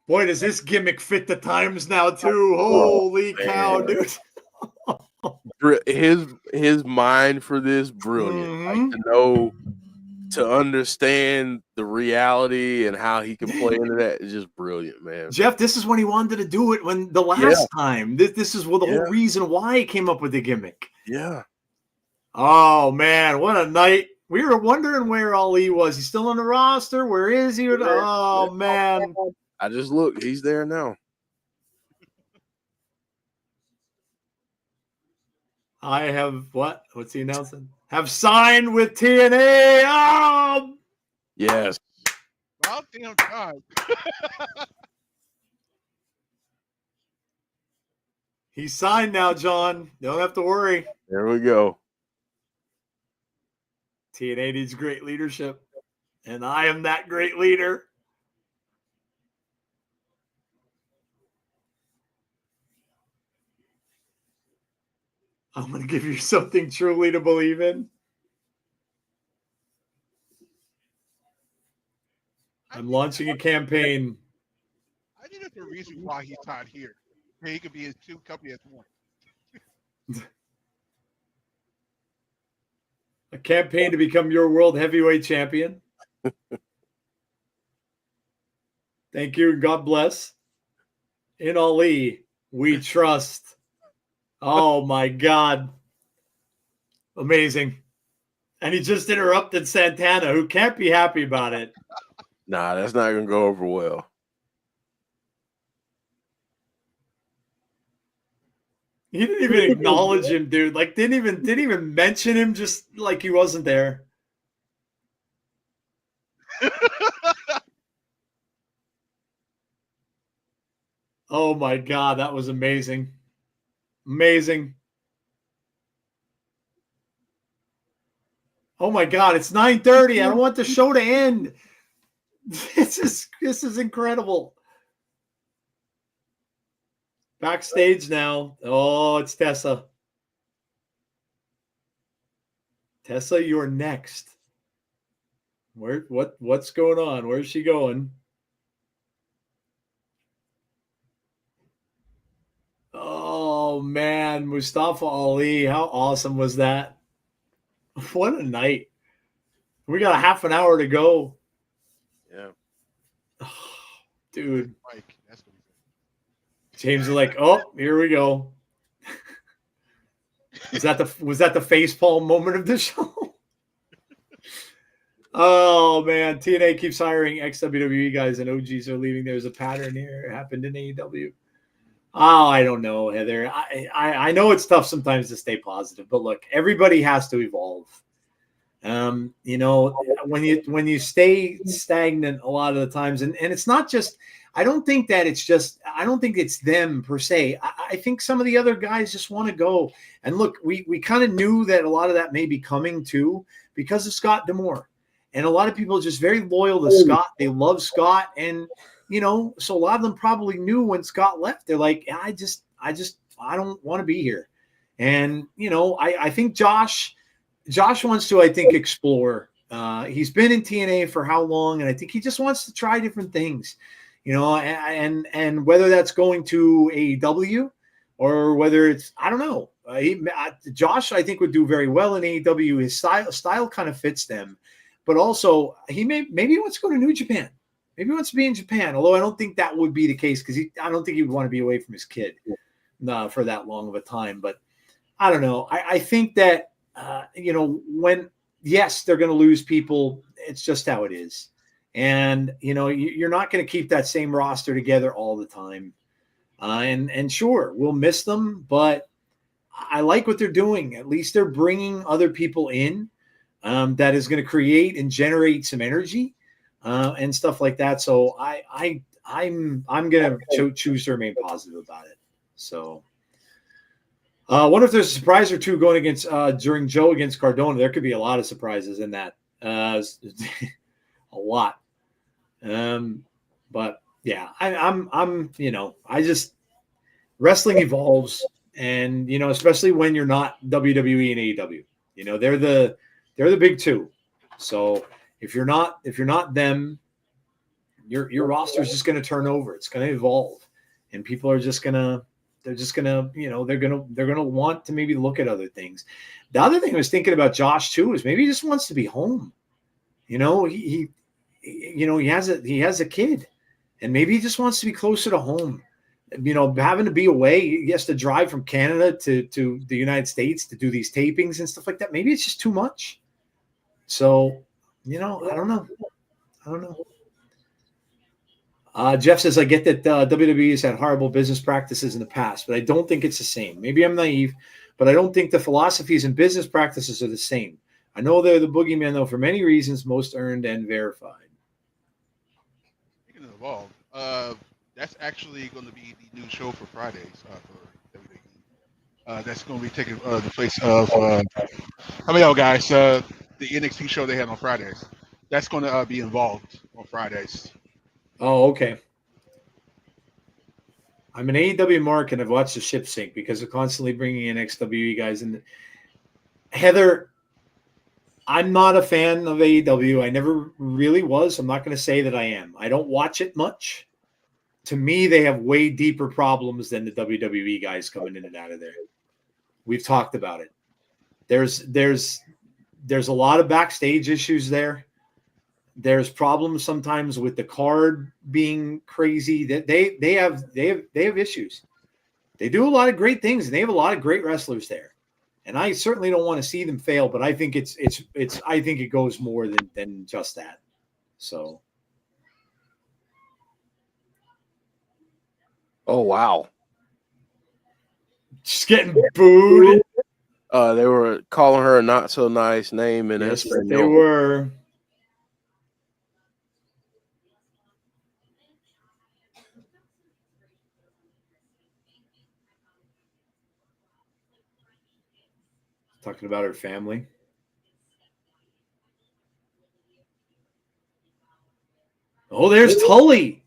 Boy, does this gimmick fit the times now, too. Holy cow, dude. His mind for this, brilliant. Mm-hmm. Like, to understand the reality and how he can play into that is just brilliant, man. Jeff, this is when he wanted to do it when the last time. This is the whole reason why he came up with the gimmick. Yeah. Oh, man, what a night. We were wondering where Ali was. He's still on the roster? Where is he? Oh, man. I just looked. He's there now. I have what? What's he announcing? Have signed with TNA. Oh! Yes. About damn time. He's signed now, John. Don't have to worry. There we go. TNA needs great leadership, and I am that great leader. I'm going to give you something truly to believe in. I'm launching a campaign. I think that's the reason why he's not here. He could be his two company at once. A campaign to become your world heavyweight champion. Thank you. God bless. In Ali, we trust. Oh my God. Amazing. And he just interrupted Santana, who can't be happy about it. Nah, that's not gonna go over well. He didn't even acknowledge him, dude. Like didn't even mention him, just like he wasn't there. Oh my God, that was amazing. Amazing. Oh my God, it's 9:30. I don't want the show to end. This is incredible. Backstage now. Oh, it's Tessa. Tessa, you're next. What's going on? Where's she going? Oh man, Mustafa Ali, how awesome was that? What a night. We got a half an hour to go. Yeah. Oh, dude. Mike, that's what he said. James is like, oh, here we go. Was that the facepalm moment of the show? Oh man, TNA keeps hiring ex-WWE guys and OGs are leaving. There's a pattern here. It happened in AEW. Oh, I don't know, Heather. I know it's tough sometimes to stay positive, but look, everybody has to evolve. You know, when you stay stagnant a lot of the times, and it's not just, I don't think it's them per se. I think some of the other guys just want to go. And look, we kind of knew that a lot of that may be coming too because of Scott D'Amore. And a lot of people are just very loyal to Scott. They love Scott. And, you know, so a lot of them probably knew when Scott left. They're like, I don't want to be here. And, you know, I think Josh wants to, I think, explore. He's been in TNA for how long? And I think he just wants to try different things, you know, and whether that's going to AEW or whether it's, I don't know. Josh, I think, would do very well in AEW. His style kind of fits them. But also, maybe he wants to go to New Japan. Maybe he wants to be in Japan, although I don't think that would be the case because I don't think he would want to be away from his kid for that long of a time. But I don't know. I think that, you know, yes, they're going to lose people. It's just how it is. And, you know, you're not going to keep that same roster together all the time. And sure, we'll miss them, but I like what they're doing. At least they're bringing other people in. That is going to create and generate some energy and stuff like that. So I'm going to choose to remain positive about it. So I wonder if there's a surprise or two going against during Joe against Cardona. There could be a lot of surprises in that. A lot. But yeah, I'm you know, wrestling evolves, and you know, especially when you're not WWE and AEW. You know, they're the big two. So if you're not them, your roster is just going to turn over. It's going to evolve, and people are just gonna you know, they're gonna want to maybe look at other things. The other thing I was thinking about Josh too is maybe he just wants to be home. You know, he has a kid, and maybe he just wants to be closer to home. You know, having to be away, he has to drive from Canada to the United States to do these tapings and stuff like that. Maybe it's just too much. So, you know, I don't know. Jeff says, I get that WWE has had horrible business practices in the past, but I don't think it's the same. Maybe I'm naive, but I don't think the philosophies and business practices are the same. I know they're the boogeyman, though, for many reasons, most earned and verified. Speaking of Evolve, that's actually going to be the new show for Fridays for WWE. That's going to be taking the place of, how many guys, the NXT show they had on Fridays. That's going to be involved on Fridays. Oh, okay. I'm an AEW mark, and I've watched the ship sink because they're constantly bringing in XWE guys. And Heather, I'm not a fan of AEW. I never really was. I'm not going to say that I am. I don't watch it much. To me, they have way deeper problems than the WWE guys coming in and out of there. We've talked about it. There's a lot of backstage issues there There's problems sometimes with the card being crazy. That they have issues. They do a lot of great things, and they have a lot of great wrestlers there. And I certainly don't want to see them fail, but I think I think it goes more than just that. So. Oh wow. Just getting booed. They were calling her a not so nice name in Yes, Espanol. they were. Talking about her family. Oh, there's Tully.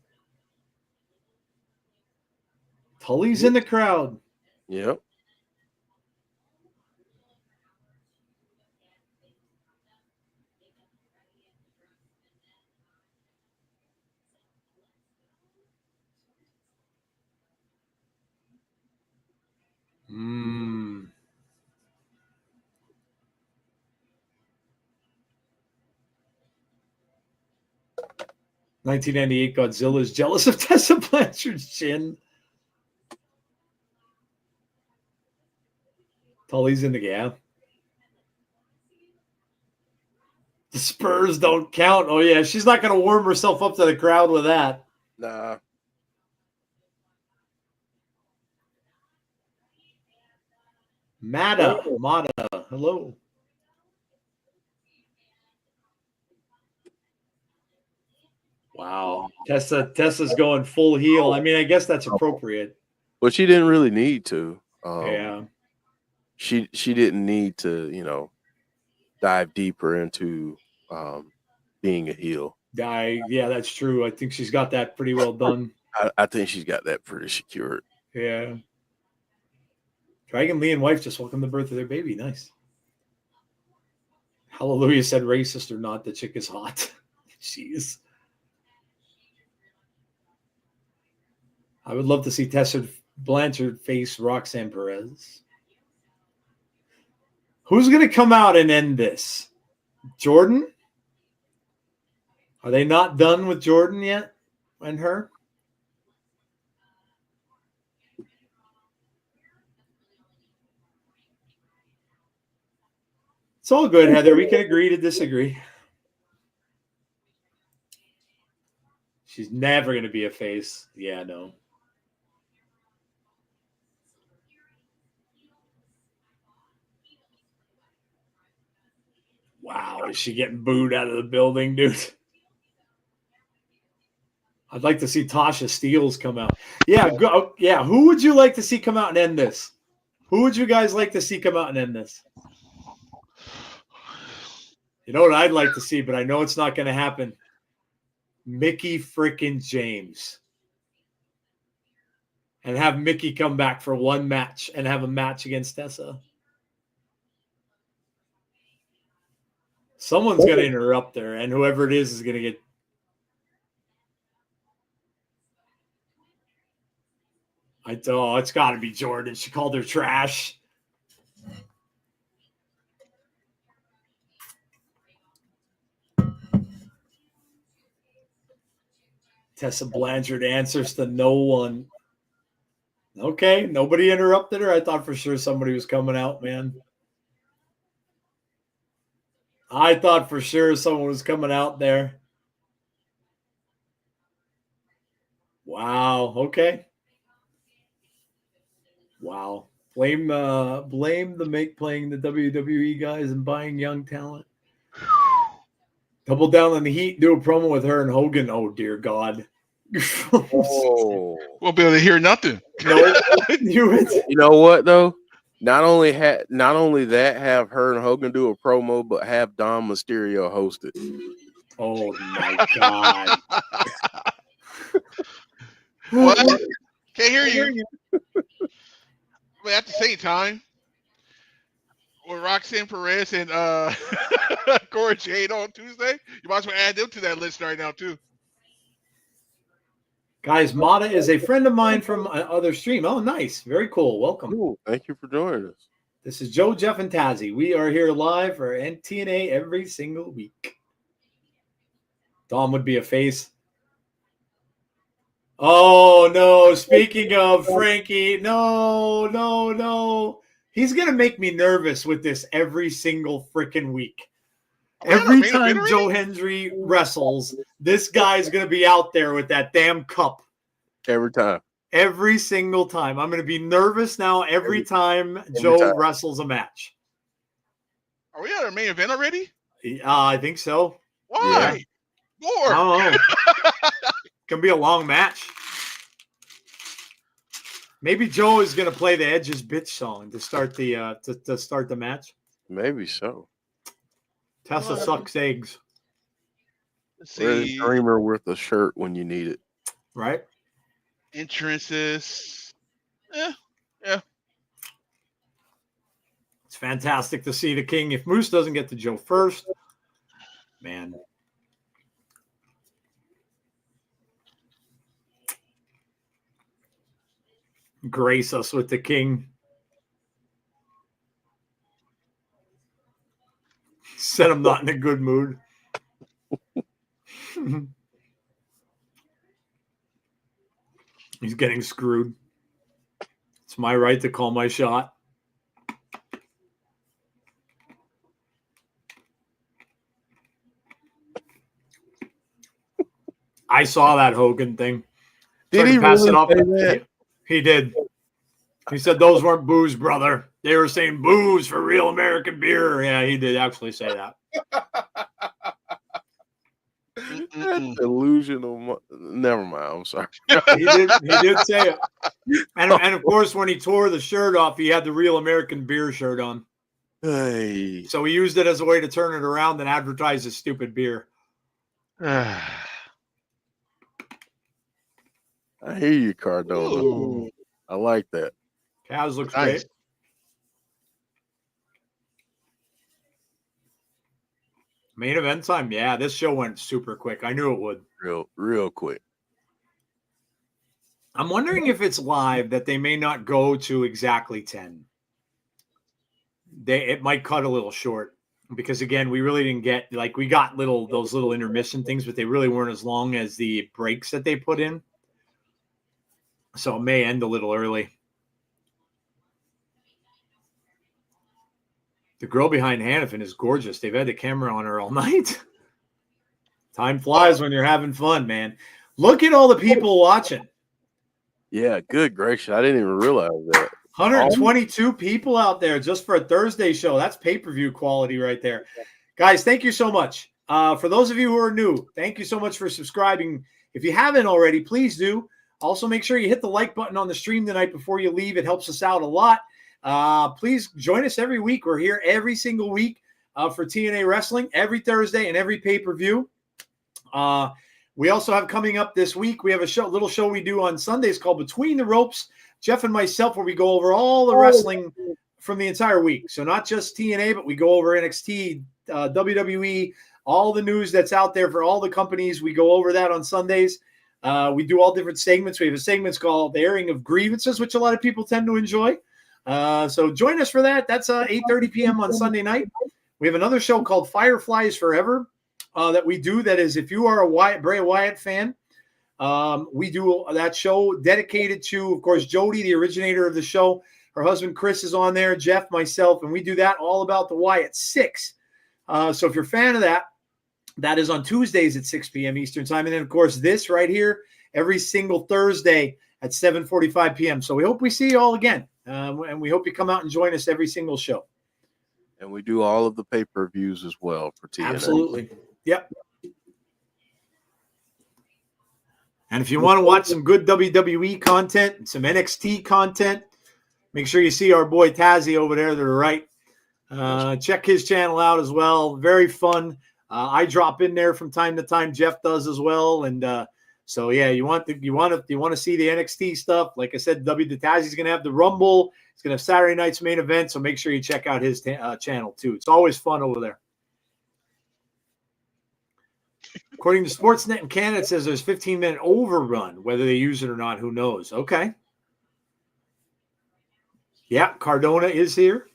Tully's in the crowd. Yep. Mm. "1998 Godzilla is jealous of Tessa Blanchard's chin." Tully's in the gap. The Spurs don't count. Oh, yeah. She's not going to warm herself up to the crowd with that. Nah. Mata. Hello. Wow. Tessa's going full heel. I mean, I guess that's appropriate. But she didn't really need to. Yeah. She didn't need to, dive deeper into being a heel. Yeah, that's true. I think she's got that pretty well done. I think she's got that pretty secured. Yeah. Dragon Lee and wife just welcomed the birth of their baby. Nice. Hallelujah said racist or not, the chick is hot. Jeez. I would love to see Tessa Blanchard face Roxanne Perez. Who's going to come out and end this? Jordan? Are they not done with Jordan yet and her? It's all good, Heather. We can agree to disagree. She's never going to be a face. Yeah, no. Wow, is she getting booed out of the building, dude? I'd like to see Tasha Steelz come out. Yeah, go. Yeah, who would you like to see come out and end this? Who would you guys like to see come out and end this? You know what I'd like to see, but I know it's not going to happen. Mickey freaking James. And have Mickey come back for one match and have a match against Tessa. Someone's going to interrupt her, and whoever it is going to get. It's got to be Jordan. She called her trash. Tessa Blanchard answers to no one. Okay, nobody interrupted her. I thought for sure somebody was coming out, man. I thought for sure someone was coming out there. Wow. Okay. Wow. Blame the playing the WWE guys and buying young talent. Double down on the heat. Do a promo with her and Hogan. Oh dear God. Oh. Won't be able to hear nothing. No. You know what though? Not only that, have her and Hogan do a promo, but have Dom Mysterio host it. Oh my God. What? Can't hear you. But at the same time, with Roxanne Perez and Cora Jade on Tuesday, you might as well add them to that list right now too. Guys, Mata is a friend of mine from other stream. Oh, nice. Very cool. Welcome. Cool. Thank you for joining us. This is Joe, Jeff, and Tazzy. We are here live for TNA every single week. Dom would be a face. Oh, no. Speaking of Frankie, no. He's going to make me nervous with this every single freaking week. Every time Joe Hendry wrestles, this guy's going to be out there with that damn cup. Every time. Every single time. I'm going to be nervous now every time Joe wrestles a match. Are we at our main event already? I think so. Why? Yeah. More. I don't know. It's going to be a long match. Maybe Joe is going to play the Edge's bitch song to start the to start the match. Maybe so. Tessa sucks eggs. Let's We're see. a dreamer with a shirt when you need it. Right? Entrances. Yeah. It's fantastic to see the King. If Moose doesn't get to Joe first, man. Grace us with the King. Said I'm not in a good mood. He's getting screwed. It's my right to call my shot. I saw that Hogan thing. Did he pass really it off? say that? He did. He said those weren't booze, brother. They were saying booze for real American beer. Yeah, he did actually say that. That delusional. Never mind. I'm sorry. He did say it. And of course, when he tore the shirt off, he had the real American beer shirt on. Hey. So he used it as a way to turn it around and advertise his stupid beer. I hear you, Cardona. Ooh. I like that. Kaz looks Nice. great. Main event time. Yeah, this show went super quick. I knew it would. Real quick. I'm wondering if it's live that they may not go to exactly 10. It might cut a little short because again, we really didn't get we got those little intermission things, but they really weren't as long as the breaks that they put in. So it may end a little early. The girl behind Hannafin is gorgeous. They've had the camera on her all night. Time flies when you're having fun, man. Look at all the people watching. Yeah, good gracious. I didn't even realize that. 122 people out there just for a Thursday show. That's pay-per-view quality right there. Guys, thank you so much. For those of you who are new, thank you so much for subscribing. If you haven't already, please do. Also, make sure you hit the like button on the stream tonight before you leave. It helps us out a lot. Please join us every week. We're here every single week for TNA Wrestling, every Thursday and every pay-per-view. We also have coming up this week, we have a little show we do on Sundays called Between the Ropes. Jeff and myself, where we go over all the wrestling from the entire week. So not just TNA, but we go over NXT, WWE, all the news that's out there for all the companies. We go over that on Sundays. We do all different segments. We have a segment called The Airing of Grievances, which a lot of people tend to enjoy. So join us for that. That's 8:30 p.m. on Sunday night. We have another show called Fireflies Forever that we do. That is, if you are a Bray Wyatt fan, we do that show dedicated to, of course, Jody, the originator of the show. Her husband, Chris, is on there, Jeff, myself, and we do that all about the Wyatt 6. So if you're a fan of that, that is on Tuesdays at 6 p.m. Eastern time. And then, of course, this right here every single Thursday at 7:45 p.m. So we hope we see you all again. And we hope you come out and join us every single show. And we do all of the pay-per-views as well for TNA. Absolutely. Yep. And if you want to watch some good WWE content and some NXT content, make sure you see our boy Tazzy over there to the right. Check his channel out as well. Very fun. I drop in there from time to time. Jeff does as well. And so yeah, you want to see the NXT stuff. Like I said, Tazzy's going to have the Rumble. He's going to have Saturday night's main event. So make sure you check out his channel too. It's always fun over there. According to Sportsnet in Canada, it says there's 15-minute overrun. Whether they use it or not, who knows? Okay. Yeah, Cardona is here.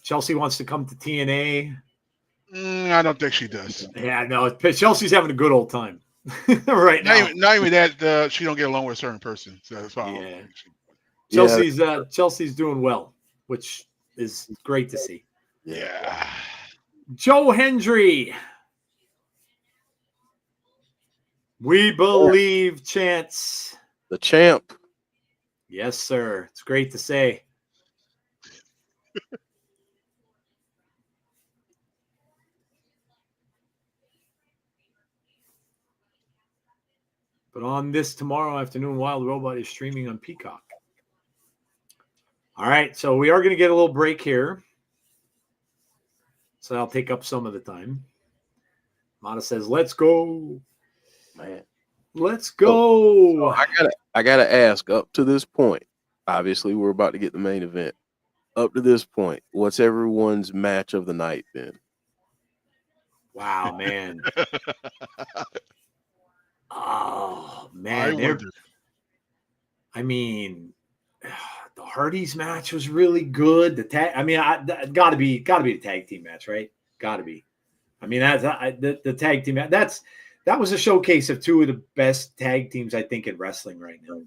Chelsea wants to come to TNA. I don't think she does. Yeah, no, Chelsea's having a good old time right now. Not even that. She don't get along with a certain person. So that's why. Yeah. Yeah. Chelsea's doing well, which is great to see. Yeah. Joe Hendry. We believe, Chance. The champ. Yes, sir. It's great to say. But on this tomorrow afternoon, Wild Robot is streaming on Peacock. All right, so we are going to get a little break here. So I'll take up some of the time. Mata says, let's go. Man. Let's go. So I gotta ask, up to this point, obviously we're about to get the main event. Up to this point, what's everyone's match of the night been? Wow, man. Oh, man. I mean, the Hardys match was really good. The tag, I mean, gotta be the tag team match, right? Gotta be. I mean, the tag team match. That was a showcase of two of the best tag teams, I think, in wrestling right now.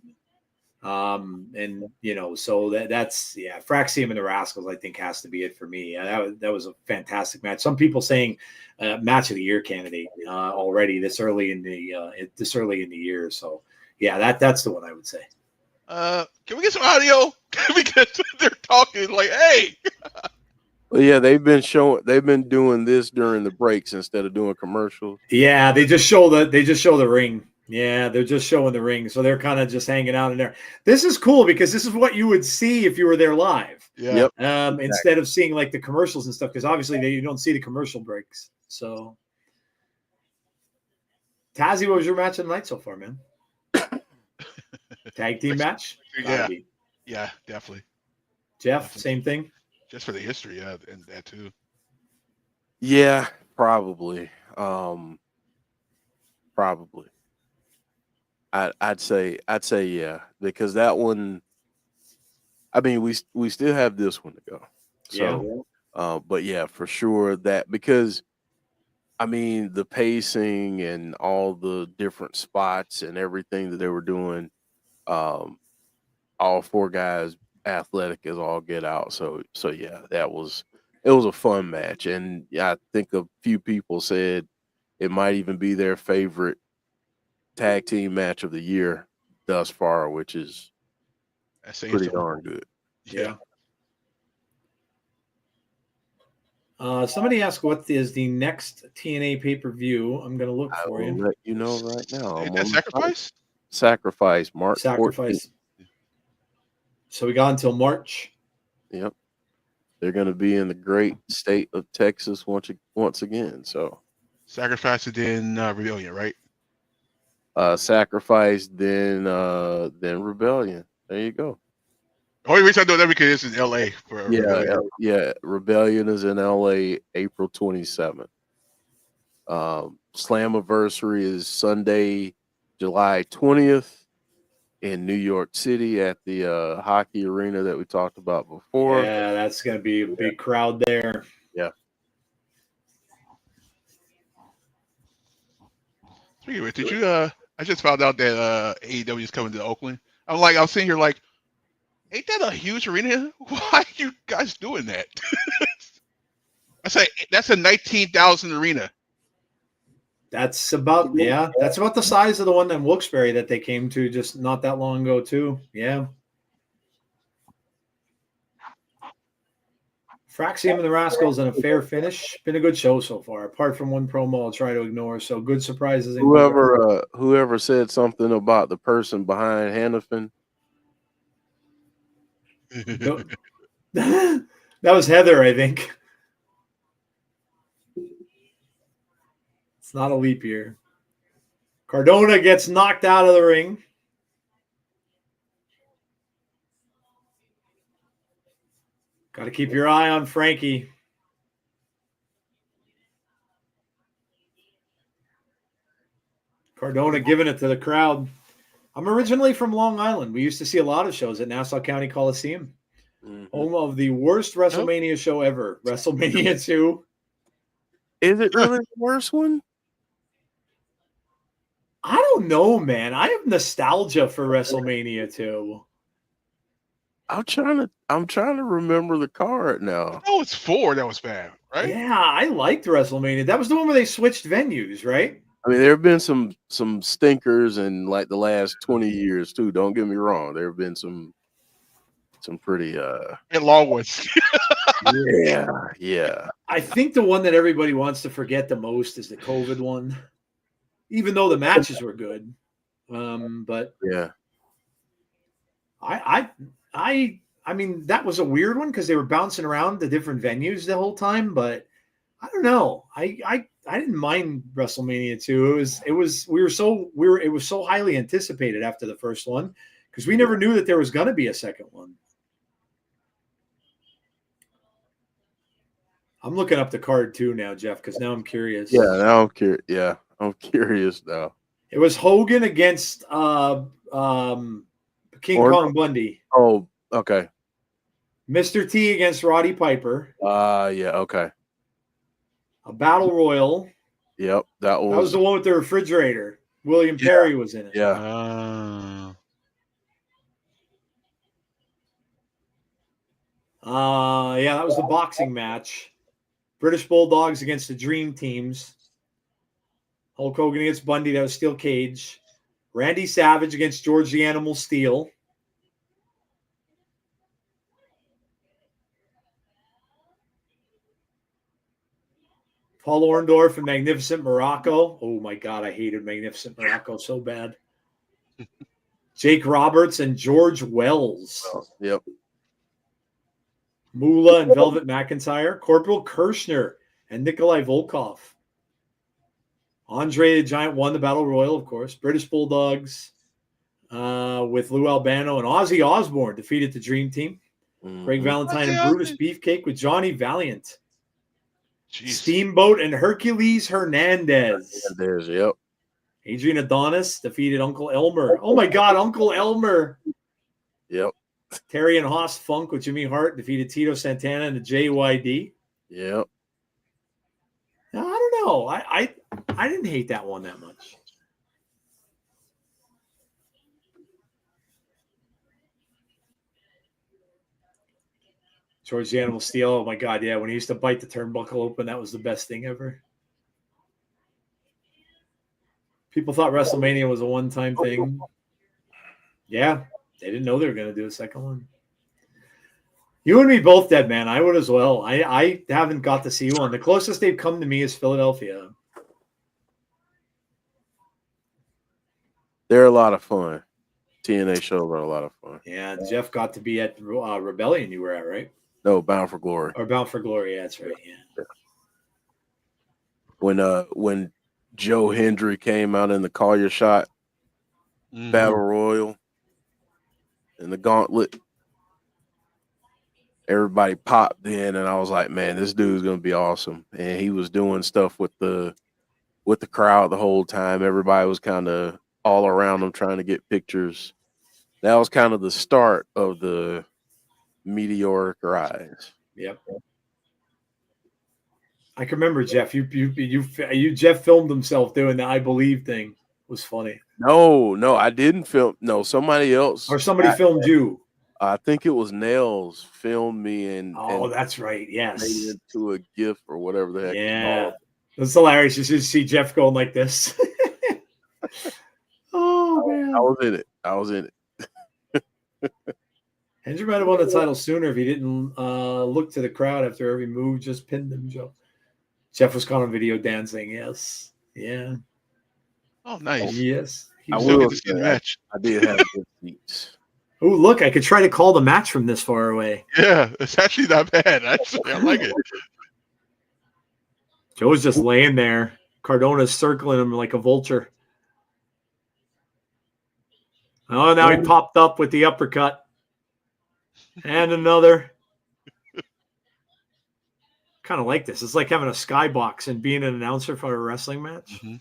And you know, so that's Fraxiom and the Rascalz, I think, has to be it for me. That was a fantastic match. Some people saying match of the year candidate already this early in the year. So yeah, that's the one I would say. Can we get some audio? Because they're talking like, hey. Well, yeah, they've been doing this during the breaks instead of doing commercials. Yeah, they just show the ring. Yeah, they're just showing the ring. So they're kind of just hanging out in there. This is cool because this is what you would see if you were there live. Yeah. Yep. Instead of seeing like the commercials and stuff, because obviously you don't see the commercial breaks. So Tazzy, what was your match of the night so far, man? Tag team match? Yeah, definitely. Jeff, Definitely. Same thing. Just for the history, yeah, and that too. Yeah, probably. Probably. I'd say yeah, because that one. I mean, we still have this one to go. So, but yeah, for sure that, because I mean the pacing and all the different spots and everything that they were doing, all four guys athletic as all get out. So yeah, it was a fun match, and I think a few people said it might even be their favorite tag team match of the year thus far, which is pretty darn good. Yeah. Somebody asked what is the next TNA pay-per-view. I'm going to look for you. Let you know right now. Ain't that Sacrifice? Sacrifice, March 14th. So we got until March. Yep. They're going to be in the great state of Texas once again. So Sacrifice and then Rebellion, right? Sacrifice, then Rebellion. There you go. The only reason I know that because it's in LA for Rebellion. Yeah. Rebellion is in LA April 27th. Slammiversary is Sunday, July 20th in New York City at the hockey arena that we talked about before. Yeah, that's going to be a big crowd there. Yeah. Speaking of which, did you I just found out that AEW is coming to Oakland. I was sitting here like, ain't that a huge arena? Why are you guys doing that? I say that's a 19,000 arena. That's about the size of the one in Wilkes-Barre that they came to just not that long ago too. Yeah. Fraxiom and the Rascalz in a fair finish. Been a good show so far. Apart from one promo I'll try to ignore. So good surprises. Whoever said something about the person behind Hannafin. That was Heather, I think. It's not a leap year. Cardona gets knocked out of the ring. Got to keep your eye on Frankie. Cardona giving it to the crowd. I'm originally from Long Island. We used to see a lot of shows at Nassau County Coliseum. Mm-hmm. Home of the worst WrestleMania show ever. WrestleMania 2. Is it really the worst one? I don't know, man. I have nostalgia for WrestleMania 2. I'm trying to remember the card now. Oh, it's 4 that was bad, right? Yeah, I liked WrestleMania. That was the one where they switched venues, right? I mean, there have been some stinkers in like the last 20 years too. Don't get me wrong. There have been some pretty And long ones. yeah. I think the one that everybody wants to forget the most is the COVID one, even though the matches were good. But Yeah. I mean, that was a weird one because they were bouncing around the different venues the whole time. But I don't know. I didn't mind WrestleMania 2. It was so highly anticipated after the first one because we never knew that there was going to be a second one. I'm looking up the card too now, Jeff, because now I'm curious. Yeah, now I'm curious. Yeah, I'm curious now. It was Hogan against King Kong Bundy. Oh, okay. Mr. T against Roddy Piper. Yeah, okay. A battle royal. Yep, that was the one with the refrigerator. William Perry was in it. Yeah. Yeah, that was the boxing match. British Bulldogs against the Dream Teams. Hulk Hogan against Bundy. That was steel cage. Randy Savage against George the Animal Steel. Paul Orndorff and Magnificent Morocco. Oh, my God. I hated Magnificent Morocco so bad. Jake Roberts and George Wells. Yep. Moolah and Velvet McIntyre. Corporal Kirshner and Nikolai Volkov. Andre the Giant won the Battle Royal, of course. British Bulldogs with Lou Albano and Ozzy Osbourne defeated the Dream Team. Greg Valentine and Brutus Beefcake with Johnny Valiant. Jeez. Steamboat and Hercules Hernandez. Yep. Adrian Adonis defeated Uncle Elmer. Oh, my God, Uncle Elmer. Yep. Terry and Haas Funk with Jimmy Hart defeated Tito Santana and the JYD. Yep. I don't know. I didn't hate that one that much. George the Animal Steel. Oh, my God, yeah. When he used to bite the turnbuckle open, that was the best thing ever. People thought WrestleMania was a one-time thing. Yeah. They didn't know they were going to do a second one. You and me both, dead man. I would as well. I haven't got to see one. The closest they've come to me is Philadelphia. They're a lot of fun. TNA shows are a lot of fun. Yeah, Jeff got to be at Rebellion you were at, right? No, Bound for Glory. Or Bound for Glory, yeah, that's right, yeah. When Joe Hendry came out in the Collier Shot Battle Royal in the gauntlet, everybody popped in, and I was like, man, this dude's gonna be awesome. And he was doing stuff with the crowd the whole time. Everybody was kind of all around him trying to get pictures. That was kind of the start of the meteoric rise. Yep. I can remember Jeff. Jeff filmed himself doing the I Believe thing. It was funny. No, I didn't film. No, somebody else. Or somebody filmed you. I think it was Nails filmed me and that's right. Yes. made it into a GIF or whatever the heck. Yeah. That's hilarious. You should see Jeff going like this. Oh, man. I was in it. Hendry might have won the title sooner if he didn't look to the crowd after every move, just pinned him, Joe. Jeff was caught on video dancing. Yes. Yeah. Oh, nice. Yes. I will get to see the match. I did have good seats. Oh, look, I could try to call the match from this far away. Yeah, it's actually not bad. Actually, I like it. Joe's just laying there. Cardona's circling him like a vulture. Oh, now he popped up with the uppercut. And another. Kind of like this. It's like having a skybox and being an announcer for a wrestling match. Mm-hmm.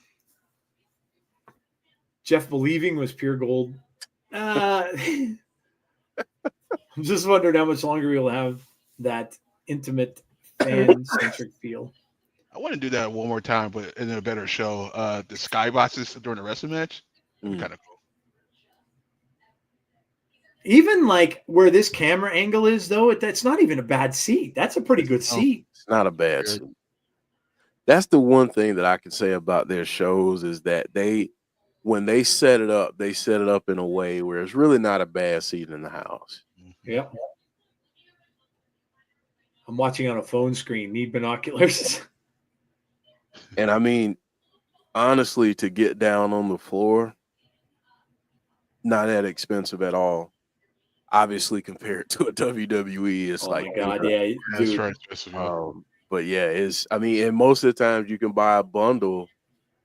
Jeff believing was pure gold. I'm just wondering how much longer we'll have that intimate fan-centric feel. I want to do that one more time, but in a better show. The skyboxes during the wrestling match. Mm. Kind of cool. Even like where this camera angle is, though, that's not even a bad seat. That's a pretty good seat. It's not a bad seat. That's the one thing that I can say about their shows is that when they set it up in a way where it's really not a bad seat in the house. Yeah. I'm watching on a phone screen. Need binoculars. And I mean, honestly, to get down on the floor, not that expensive at all. Obviously, compared to a WWE, it's Oh like, my God, yeah, That's dude. right. but yeah, and most of the times you can buy a bundle.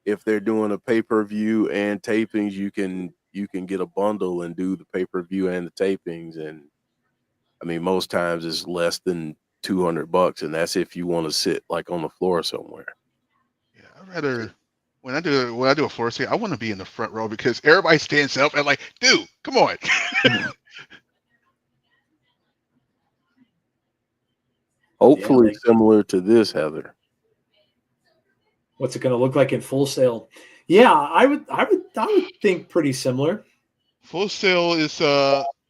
If they're doing a pay-per-view and tapings, you can get a bundle and do the pay-per-view and the tapings. And I mean, most times it's less than $200, and that's if you want to sit like on the floor somewhere. Yeah, I'd rather when I do a floor seat, I want to be in the front row because everybody stands up and like, dude, come on. Hopefully, like- similar to this, Heather. What's it going to look like in Full Sail? Yeah, I would think pretty similar. Full Sail is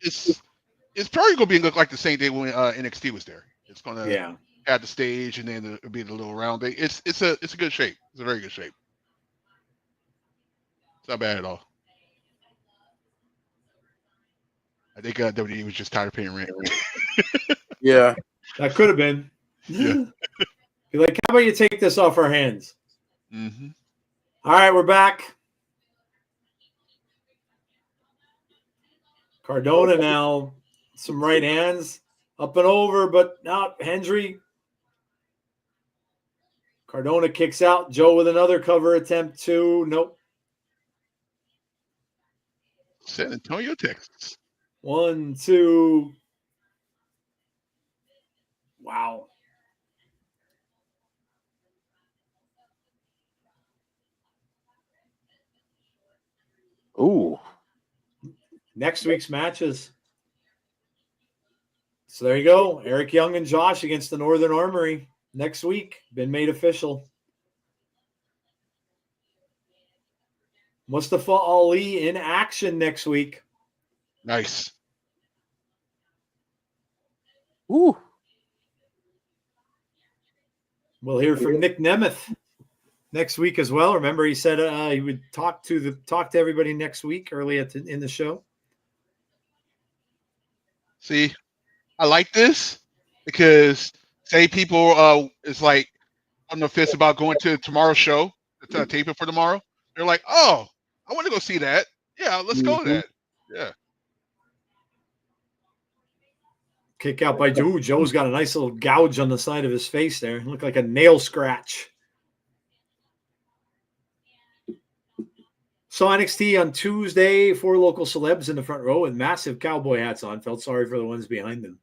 it's probably gonna look like the same day when NXT was there. It's gonna have the stage and then it'll be the little round thing. It's a good shape. It's a very good shape. It's not bad at all. I think WWE was just tired of paying rent. Yeah, that could have been. Yeah. Be like, how about you take this off our hands? Mm-hmm. All right, we're back. Cardona now, some right hands, up and over, but not Hendry. Cardona kicks out. Joe with another cover attempt too. Nope. San Antonio, Texas. 1, 2. Wow. Ooh. Next week's matches. So there you go. Eric Young and Josh against the Northern Armory next week. Been made official. Mustafa Ali in action next week. Nice. Ooh. We'll hear from Nick Nemeth next week as well. Remember, he said he would talk to everybody next week early in the show. See, I like this because say people is like on the fence about going to tomorrow's show to tape it for tomorrow. They're like, oh, I want to go see that. Yeah, let's go to that. Yeah. Kick out by Joe. Joe's got a nice little gouge on the side of his face there. Looked like a nail scratch. Saw NXT on Tuesday. 4 local celebs in the front row with massive cowboy hats on. Felt sorry for the ones behind them.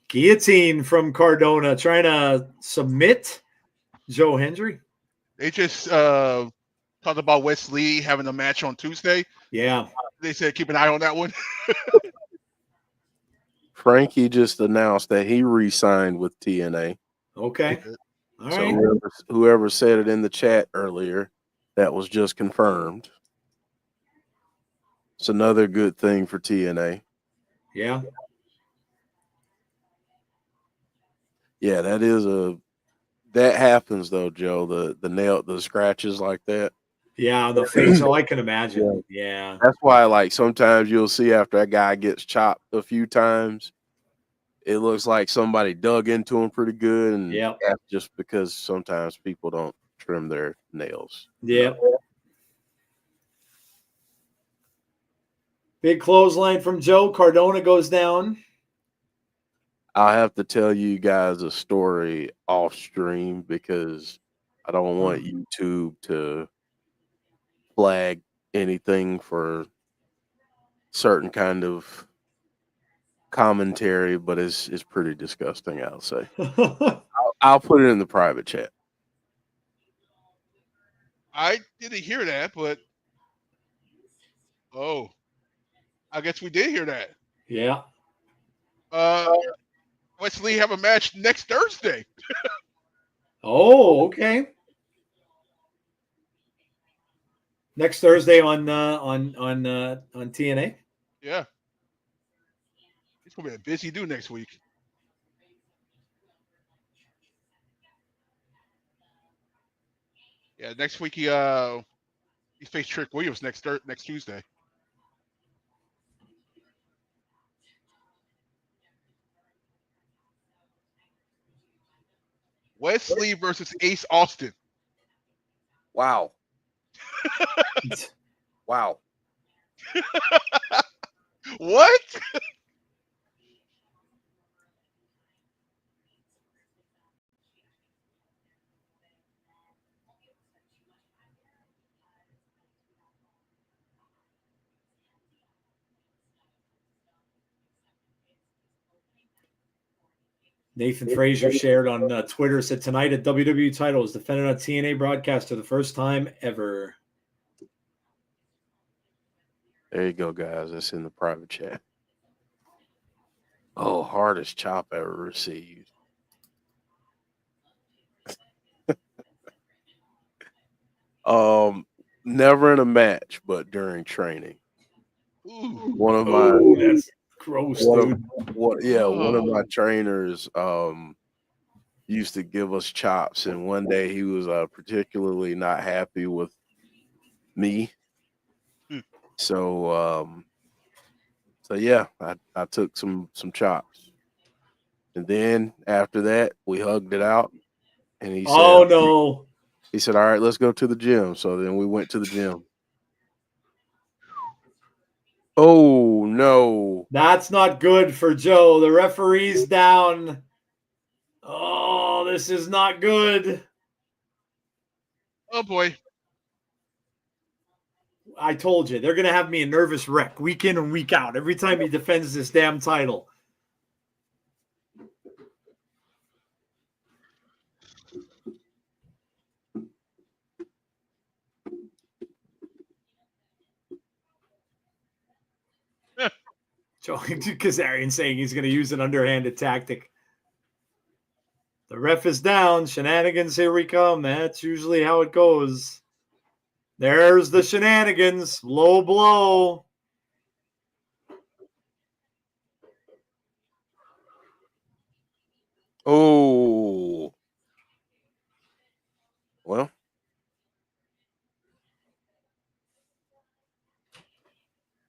Guillotine from Cardona trying to submit Joe Hendry. They just talked about Wes Lee having a match on Tuesday. Yeah. They said keep an eye on that one. Frankie just announced that he re-signed with TNA. Okay. All So right. whoever said it in the chat earlier, that was just confirmed. It's another good thing for TNA. Yeah. Yeah, that happens though, Joe. The scratches like that. Yeah, the face. Oh, I can imagine. Yeah. That's why, like, sometimes you'll see after a guy gets chopped a few times, it looks like somebody dug into him pretty good, and that's just because sometimes people don't trim their nails. Yeah. Big clothesline from Joe. Cardona goes down. I'll have to tell you guys a story off stream because I don't want YouTube to flag anything for certain kind of commentary, but it's pretty disgusting, I'll say. I'll put it in the private chat. I didn't hear that, but I guess we did hear that. Yeah. Wesley have a match next Thursday. Oh, okay. Next Thursday on TNA. Yeah. He's gonna be a busy dude next week. Yeah, next week he faced Trick Williams next Tuesday. Wesley versus Ace Austin. Wow. Wow. What? Nathan Frazier shared on Twitter, said tonight a WWE title is defended on TNA broadcast for the first time ever. There you go, guys. That's in the private chat. Oh, hardest chop ever received. Never in a match, but during training. Ooh. One of my that's gross, dude. One of my trainers used to give us chops, and one day he was particularly not happy with me. So yeah, I took some chops, and then after that we hugged it out, and he said, no. He said, all right, let's go to the gym. So then we went to the gym. Oh, no. That's not good for Joe. The referee's down. Oh, this is not good. Oh, boy. I told you, they're going to have me a nervous wreck week in and week out every time he defends this damn title. Joe Kazarian saying he's going to use an underhanded tactic. The ref is down. Shenanigans, here we come. That's usually how it goes. There's the shenanigans. Low blow. Oh. Well.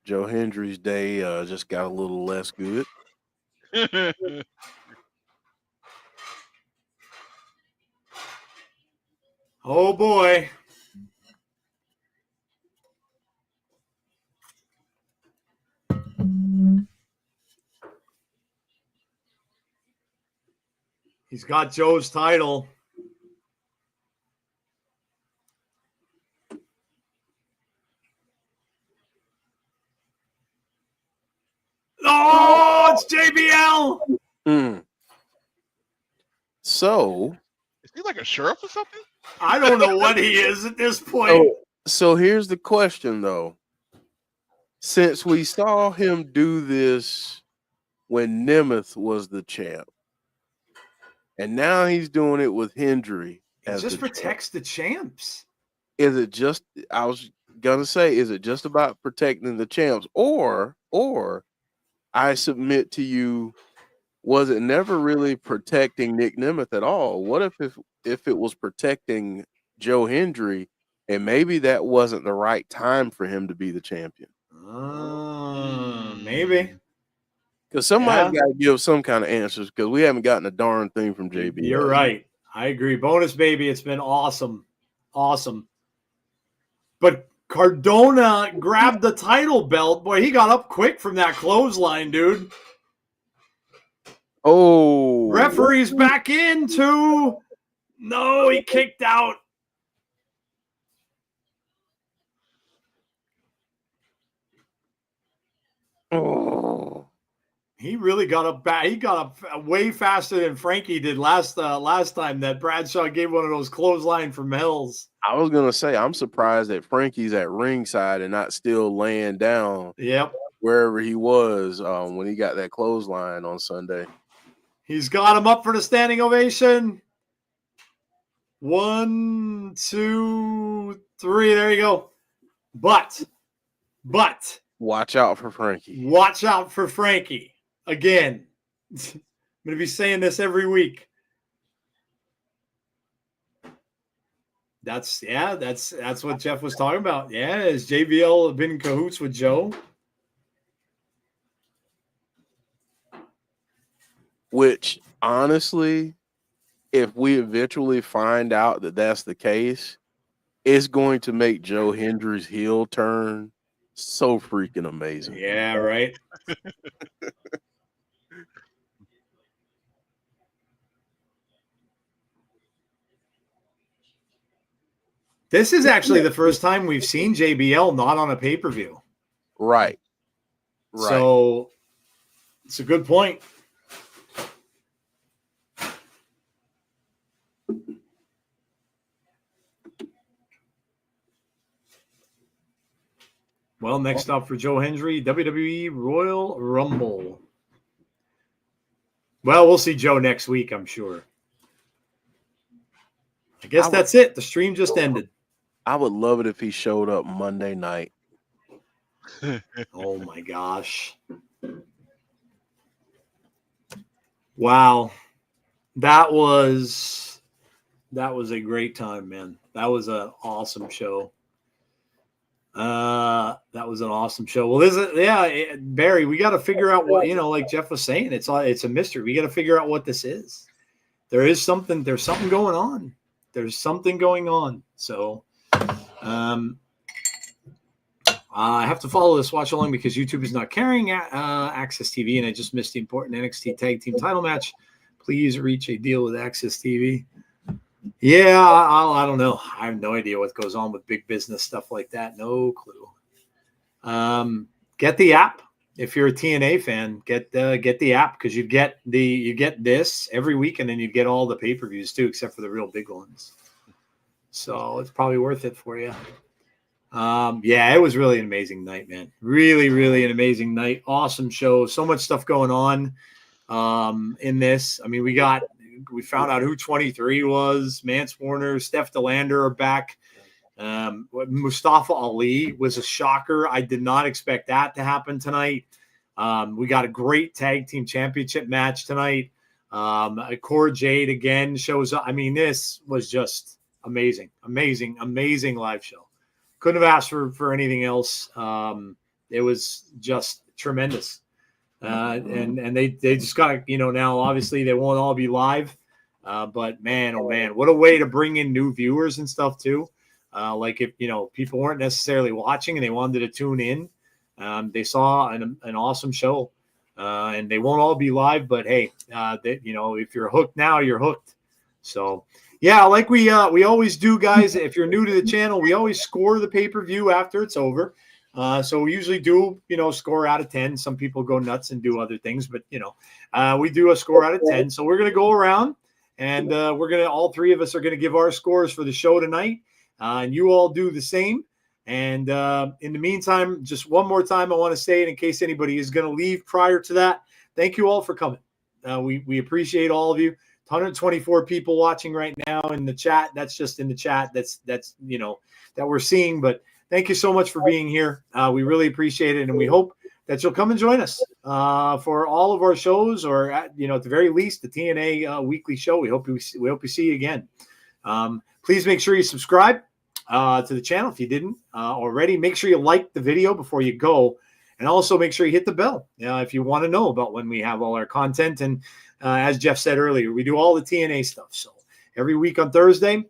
Joe Hendry's day just got a little less good. Oh, boy. He's got Joe's title. Oh, it's JBL. So. Is he like a sheriff or something? I don't know what he is at this point. So here's the question, though. Since we saw him do this when Nemeth was the champ, and now he's doing it with Hendry. It just protects the champs. Is it just, I was going to say, is it just about protecting the champs? Or I submit to you, was it never really protecting Nick Nemeth at all? What if it was protecting Joe Hendry, and maybe that wasn't the right time for him to be the champion? Maybe. Because somebody's got to give some kind of answers, because we haven't gotten a darn thing from JB. You're right. I agree. Bonus baby, it's been awesome. Awesome. But Cardona grabbed the title belt. Boy, he got up quick from that clothesline, dude. Oh. Referee's back in too. No, he kicked out. Oh. He really got up back. He got up way faster than Frankie did last time that Bradshaw gave one of those clothesline from Hells. I was gonna say, I'm surprised that Frankie's at ringside and not still laying down. Yep. Wherever he was when he got that clothesline on Sunday. He's got him up for the standing ovation. 1, 2, 3. There you go. But watch out for Frankie. Watch out for Frankie. Again, I'm going to be saying this every week. That's what Jeff was talking about. Yeah, has JBL been in cahoots with Joe? Which, honestly, if we eventually find out that that's the case, it's going to make Joe Hendry's heel turn so freaking amazing. Yeah, right. This is actually the first time we've seen JBL not on a pay-per-view. Right. So it's a good point. Well, next up for Joe Hendry, WWE Royal Rumble. Well, we'll see Joe next week, I'm sure. I guess that's it. The stream just ended. I would love it if he showed up Monday night. Oh my gosh. Wow. That was a great time, man. That was an awesome show. That was an awesome show. Well, Barry, we got to figure out what, like Jeff was saying, it's a mystery. We got to figure out what this is. There's something going on. There's something going on. So, I have to follow this watch along because YouTube is not carrying Access TV, and I just missed the important NXT Tag Team title match. Please reach a deal with Access TV. Yeah, I don't know. I have no idea what goes on with big business stuff like that. No clue. Get the app if you're a TNA fan. Get the app because you get this every week, and then you get all the pay-per-views too, except for the real big ones. So it's probably worth it for you. Yeah, it was really an amazing night, man. Really, really an amazing night. Awesome show. So much stuff going on in this. I mean, we found out who 23 was. Mance Warner, Steph DeLander are back. Mustafa Ali was a shocker. I did not expect that to happen tonight. We got a great tag team championship match tonight. Core Jade again shows up. I mean, this was just amazing live show. Couldn't have asked for anything else. It was just tremendous. And they just got to, now obviously they won't all be live. But man, oh man, what a way to bring in new viewers and stuff too. Like if, people weren't necessarily watching and they wanted to tune in, they saw an awesome show. And they won't all be live, but hey, if you're hooked now, you're hooked. So yeah, like we always do, guys. If you're new to the channel, we always score the pay-per-view after it's over. So we usually do, score out of 10. Some people go nuts and do other things, but we do a score out of 10. So we're going to go around and all three of us are going to give our scores for the show tonight. And you all do the same. And in the meantime, just one more time, I want to say it in case anybody is going to leave prior to that. Thank you all for coming. We appreciate all of you. 124 people watching right now in the chat. That's just in the chat. That's that we're seeing. But thank you so much for being here. We really appreciate it, and we hope that you'll come and join us for all of our shows, or at the very least, the TNA weekly show. We hope we see you again. Please make sure you subscribe to the channel if you didn't already. Make sure you like the video before you go, and also make sure you hit the bell if you want to know about when we have all our content. And as Jeff said earlier, we do all the TNA stuff. So every week on Thursday,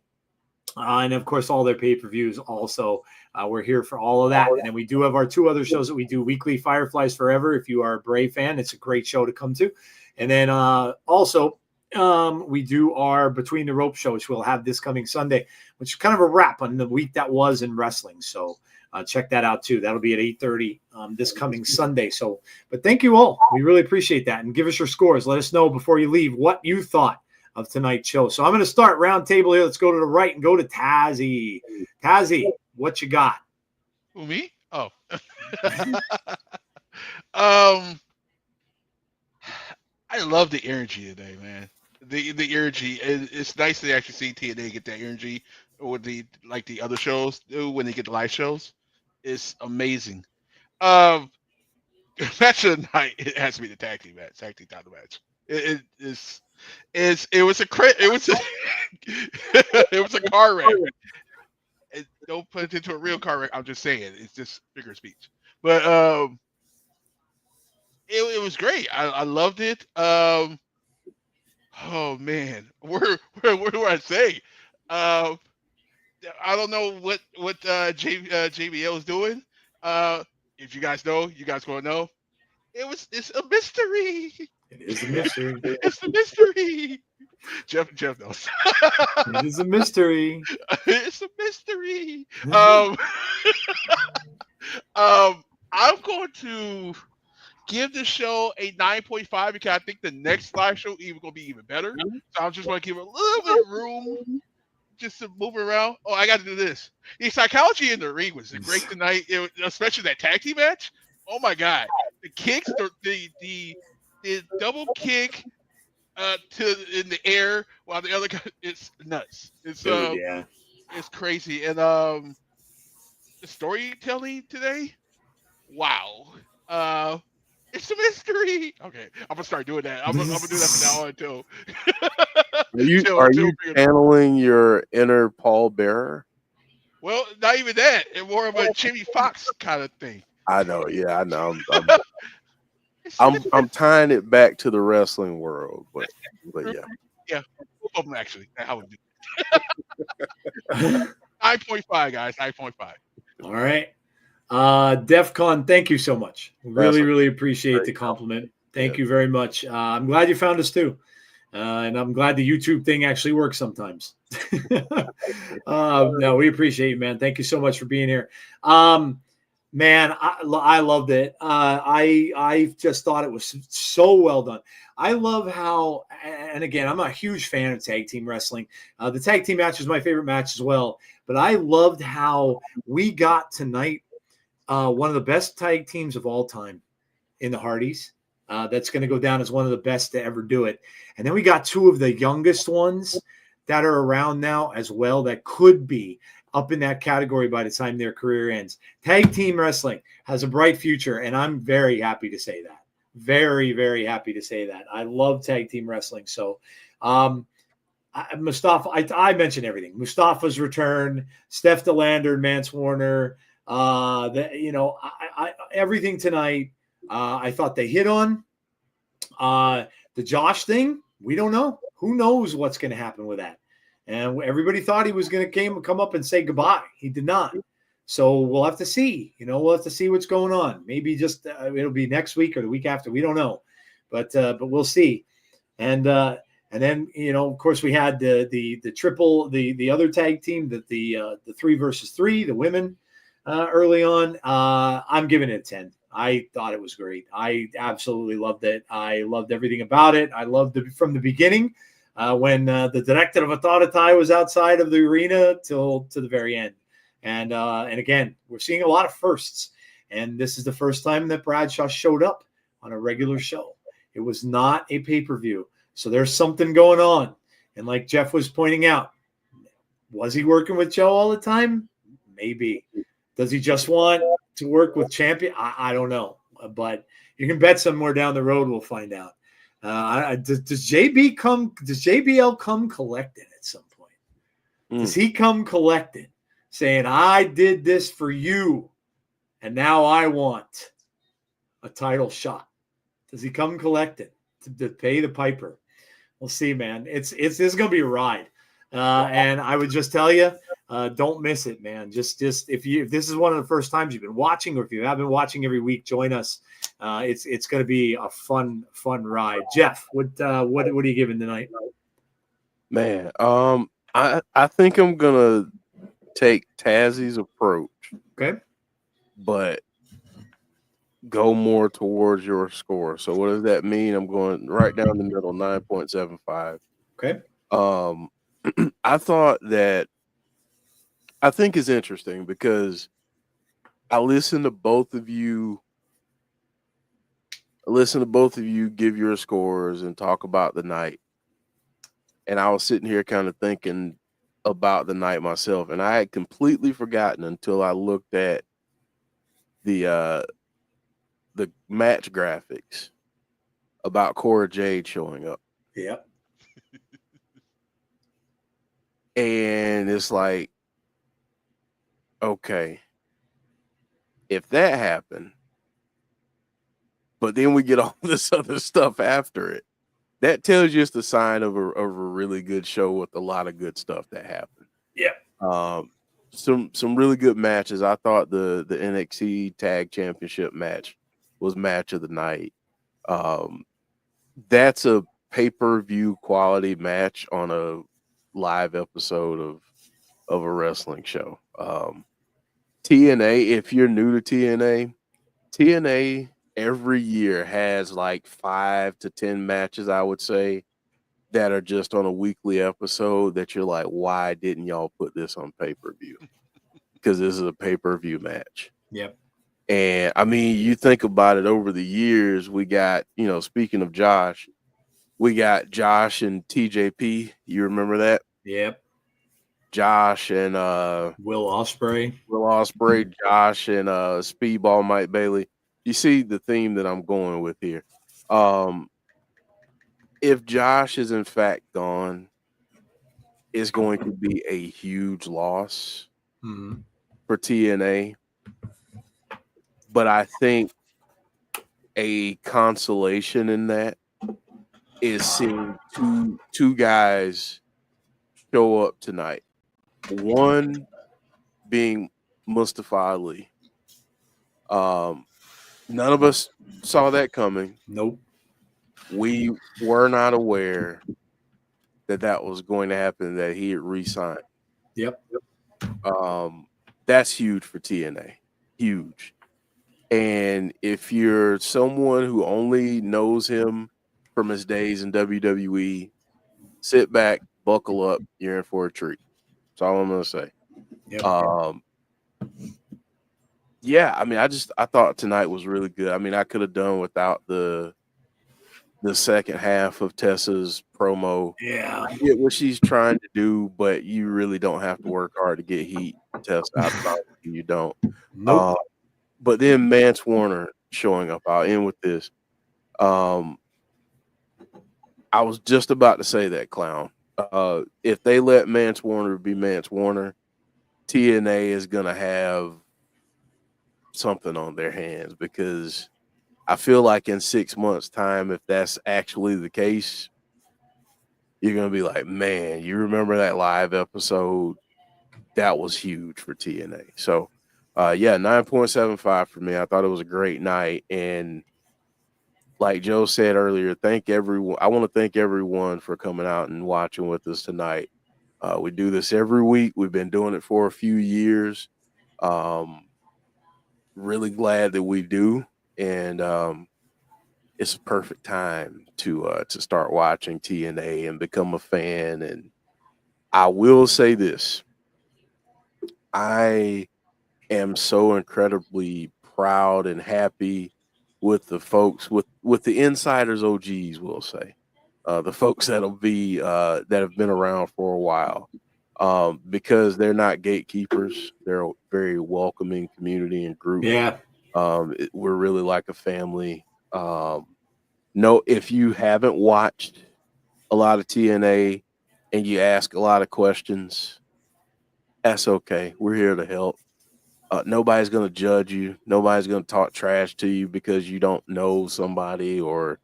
and of course all their pay-per-views also. We're here for all of that. And then we do have our two other shows that we do weekly, Fireflies Forever. If you are a Brave fan, it's a great show to come to. And then also we do our Between the Ropes show, which we'll have this coming Sunday, which is kind of a wrap on the week that was in wrestling. So check that out too. That'll be at 8:30 this coming Sunday. So, but thank you all. We really appreciate that. And give us your scores. Let us know before you leave what you thought of tonight's show. So I'm going to start round table here. Let's go to the right and go to Tazzy. Tazzy, what you got? Who, me? Oh. I love the energy today, man. The energy. It's nice to actually see TNA get that energy with the other shows do when they get the live shows. It's amazing. Um, match of the night. It has to be the tag team match, tag team title match. It was a it was a car wreck. Don't put it into a real car wreck. I'm just saying it's just figure of speech. But it was great. I loved it. Oh man, where do I say? I don't know what JBL is doing. If you guys know, you guys gonna know. It's a mystery. It is a mystery. It's a mystery. Jeff knows. It is a mystery. It's a mystery. I'm going to give the show a 9.5 because I think the next live show even going to be even better. So I'm just going to give it a little bit of room just to move around. Oh, I got to do this. The psychology in the ring was great tonight, especially that tag team match. Oh my God, the kicks, the double kick in the air while the other guy, it's nuts. It's Yeah. It's crazy. And the storytelling today, wow. It's a mystery. Okay, I'm gonna start doing that. I'm gonna do that from now on until. Are you channeling your inner Paul Bearer? Well, not even that. It's more of a Jimmy Fox kind of thing. I know. Yeah, I know. I'm tying it back to the wrestling world, but yeah. Yeah, both of them actually. I would do. 9.5, guys. 9.5. All right. DEFCON, thank you so much. Really appreciate the compliment. Thank you very much. I'm glad you found us too. And I'm glad the YouTube thing actually works sometimes. No, we appreciate you, man. Thank you so much for being here. Man, I loved it. I just thought it was so well done. I love how, and again, I'm a huge fan of tag team wrestling. The tag team match was my favorite match as well. But I loved how we got tonight one of the best tag teams of all time in the Hardys. That's going to go down as one of the best to ever do it. And then we got two of the youngest ones that are around now as well that could be up in that category by the time their career ends. Tag team wrestling has a bright future, and I'm very happy to say that. Very, very happy to say that. I love tag team wrestling. So Mustafa, I mentioned everything. Mustafa's return, Steph DeLander, Mance Warner, everything tonight. I thought they hit on the Josh thing. We don't know. Who knows what's going to happen with that? And everybody thought he was going to come up and say goodbye. He did not. So we'll have to see. We'll have to see what's going on. Maybe just it'll be next week or the week after. We don't know, but we'll see. And then of course, we had the triple, the other tag team, that the 3 versus 3, the women early on. I'm giving it a 10. I thought it was great. I absolutely loved it. I loved everything about it. I loved it from the beginning. When the director of Authority was outside of the arena till to the very end. And again, we're seeing a lot of firsts. And this is the first time that Bradshaw showed up on a regular show. It was not a pay-per-view. So there's something going on. And like Jeff was pointing out, was he working with Joe all the time? Maybe. Does he just want to work with Champion? I don't know. But you can bet somewhere down the road we'll find out. Does JBL come collected at some point? Does he come collected saying, I did this for you and now I want a title shot? Does he come collected to pay the piper? We'll see, man. This is going to be a ride. And I would just tell you, don't miss it, man. Just if this is one of the first times you've been watching, or if you have been watching every week, join us. It's going to be a fun ride. Jeff, what are you giving tonight? Man, I think I'm gonna take Tazzy's approach. Okay, but go more towards your score. So what does that mean? I'm going right down the middle, 9.75. Okay. I think it's interesting because I listened to both of you listen to both of you give your scores and talk about the night. And I was sitting here kind of thinking about the night myself, and I had completely forgotten until I looked at the match graphics about Cora Jade showing up. Yep. And it's like, okay, if that happened, but then we get all this other stuff after it, that tells you it's the sign of a really good show with a lot of good stuff that happened. Yeah. Some really good matches. I thought the NXT Tag Championship match was match of the night. That's a pay-per-view quality match on a live episode of a wrestling show. TNA, if you're new to TNA every year has like 5 to 10 matches, I would say, that are just on a weekly episode that you're like, why didn't y'all put this on pay-per-view? Because this is a pay-per-view match. Yep. And I mean, you think about it, over the years, we got, speaking of Josh, we got Josh and TJP. You remember that? Yep. Josh and Will Ospreay, Josh and Speedball Mike Bailey. You see the theme that I'm going with here. If Josh is in fact gone, it's going to be a huge loss for TNA. But I think a consolation in that is seeing two guys show up tonight. One being Mustafa Ali. None of us saw that coming. Nope. We were not aware that was going to happen, that he had re-signed. Yep. That's huge for TNA. Huge. And if you're someone who only knows him from his days in WWE, sit back, buckle up, you're in for a treat. That's all I'm going to say. Yep. Yeah, I mean, I thought tonight was really good. I mean, I could have done without the second half of Tessa's promo. Yeah. I get what she's trying to do, but you really don't have to work hard to get heat, Tessa. I promise you don't. Nope. But then Mance Warner showing up. I'll end with this. I was just about to say that, Clown. If they let Mance Warner be Mance Warner, TNA is going to have something on their hands, because I feel like in 6 months' time, if that's actually the case, you're going to be like, man, you remember that live episode? That was huge for TNA. So, 9.75 for me. I thought it was a great night. And like Joe said earlier, thank everyone. I want to thank everyone for coming out and watching with us tonight. We do this every week. We've been doing it for a few years. Really glad that we do. And it's a perfect time to start watching TNA and become a fan. And I will say this. I am so incredibly proud and happy with the folks, with the insiders, OGs, we'll say, the folks that'll be that have been around for a while, because they're not gatekeepers. They're a very welcoming community and group. Yeah. We're really like a family. No, if you haven't watched a lot of TNA and you ask a lot of questions, that's okay. We're here to help. Nobody's going to judge you. Nobody's going to talk trash to you because you don't know somebody, or,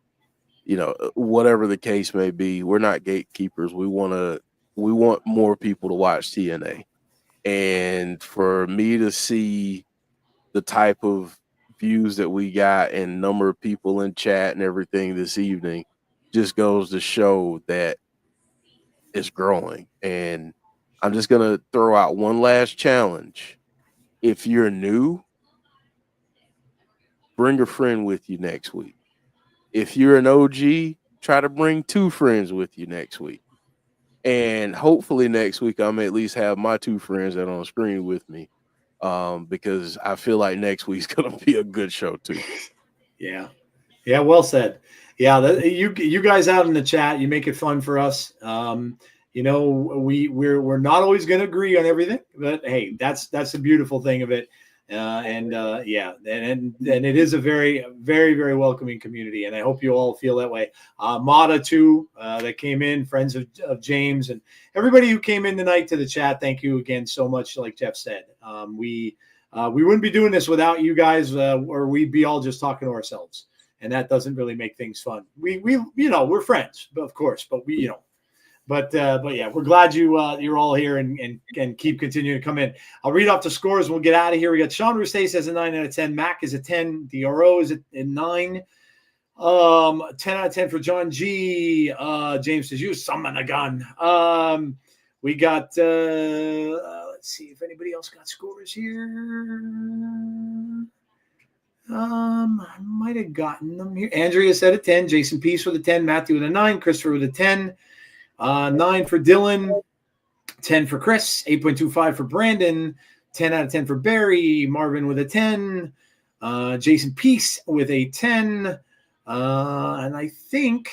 whatever the case may be. We're not gatekeepers. We want more people to watch TNA. And for me to see the type of views that we got and number of people in chat and everything this evening just goes to show that it's growing. And I'm just going to throw out one last challenge. If you're new, bring a friend with you next week. If you're an OG, try to bring 2 friends with you next week. And hopefully next week I may at least have my 2 friends that are on the screen with me, because I feel like next week's going to be a good show too. Yeah. Yeah, well said. Yeah, you guys out in the chat, you make it fun for us. We're not always going to agree on everything, but hey, that's the beautiful thing of it. And it is a very, very, very welcoming community, and I hope you all feel that way. Mata too, that came in, friends of James, and everybody who came in tonight to the chat. Thank you again so much. Like Jeff said, we wouldn't be doing this without you guys, or we'd be all just talking to ourselves, and that doesn't really make things fun. We're friends, of course, but But yeah, we're glad you're all here and keep continuing to come in. I'll read off the scores. We'll get out of here. We got Sean Rustace as a 9 out of 10. Mac is a 10. DRO is a 9. 10 out of 10 for John G. James says, you summon a gun. We got, let's see if anybody else got scores here. I might have gotten them here. Andrea said a 10. Jason Peace with a 10. Matthew with a 9. Christopher with a 10. 9 for Dylan, 10 for Chris, 8.25 for Brandon, 10 out of 10 for Barry, Marvin with a 10, Jason Peace with a 10, and I think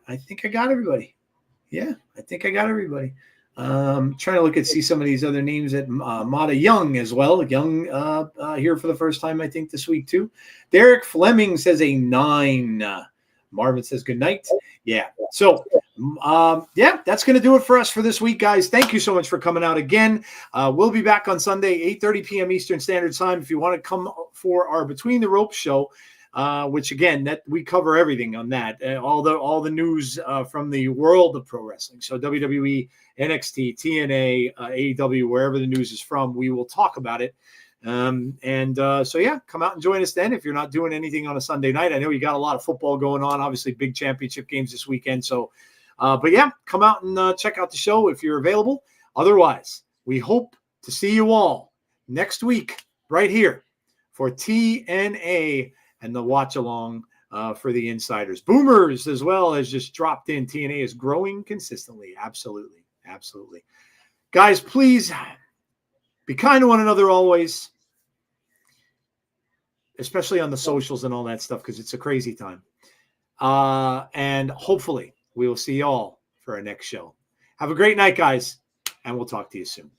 I got everybody. Yeah, I think I got everybody. Trying to see some of these other names at Mata Young as well. Young here for the first time, I think, this week too. Derek Fleming says a 9. Marvin says good night. Yeah. So, that's going to do it for us for this week, guys. Thank you so much for coming out again. We'll be back on Sunday, 8:30 p.m. Eastern Standard Time. If you want to come for our Between the Ropes show, which again, that we cover everything on that, all the news from the world of pro wrestling. So WWE, NXT, TNA, AEW, wherever the news is from, we will talk about it. Come out and join us then if you're not doing anything on a Sunday night. I know you got a lot of football going on, obviously big championship games this weekend. So, come out and check out the show if you're available. Otherwise, we hope to see you all next week right here for TNA and the watch along for the insiders. Boomers as well has just dropped in. TNA is growing consistently. Absolutely. Absolutely. Guys, please be kind to one another always, especially on the socials and all that stuff, because it's a crazy time. And hopefully we will see you all for our next show. Have a great night, guys, and we'll talk to you soon.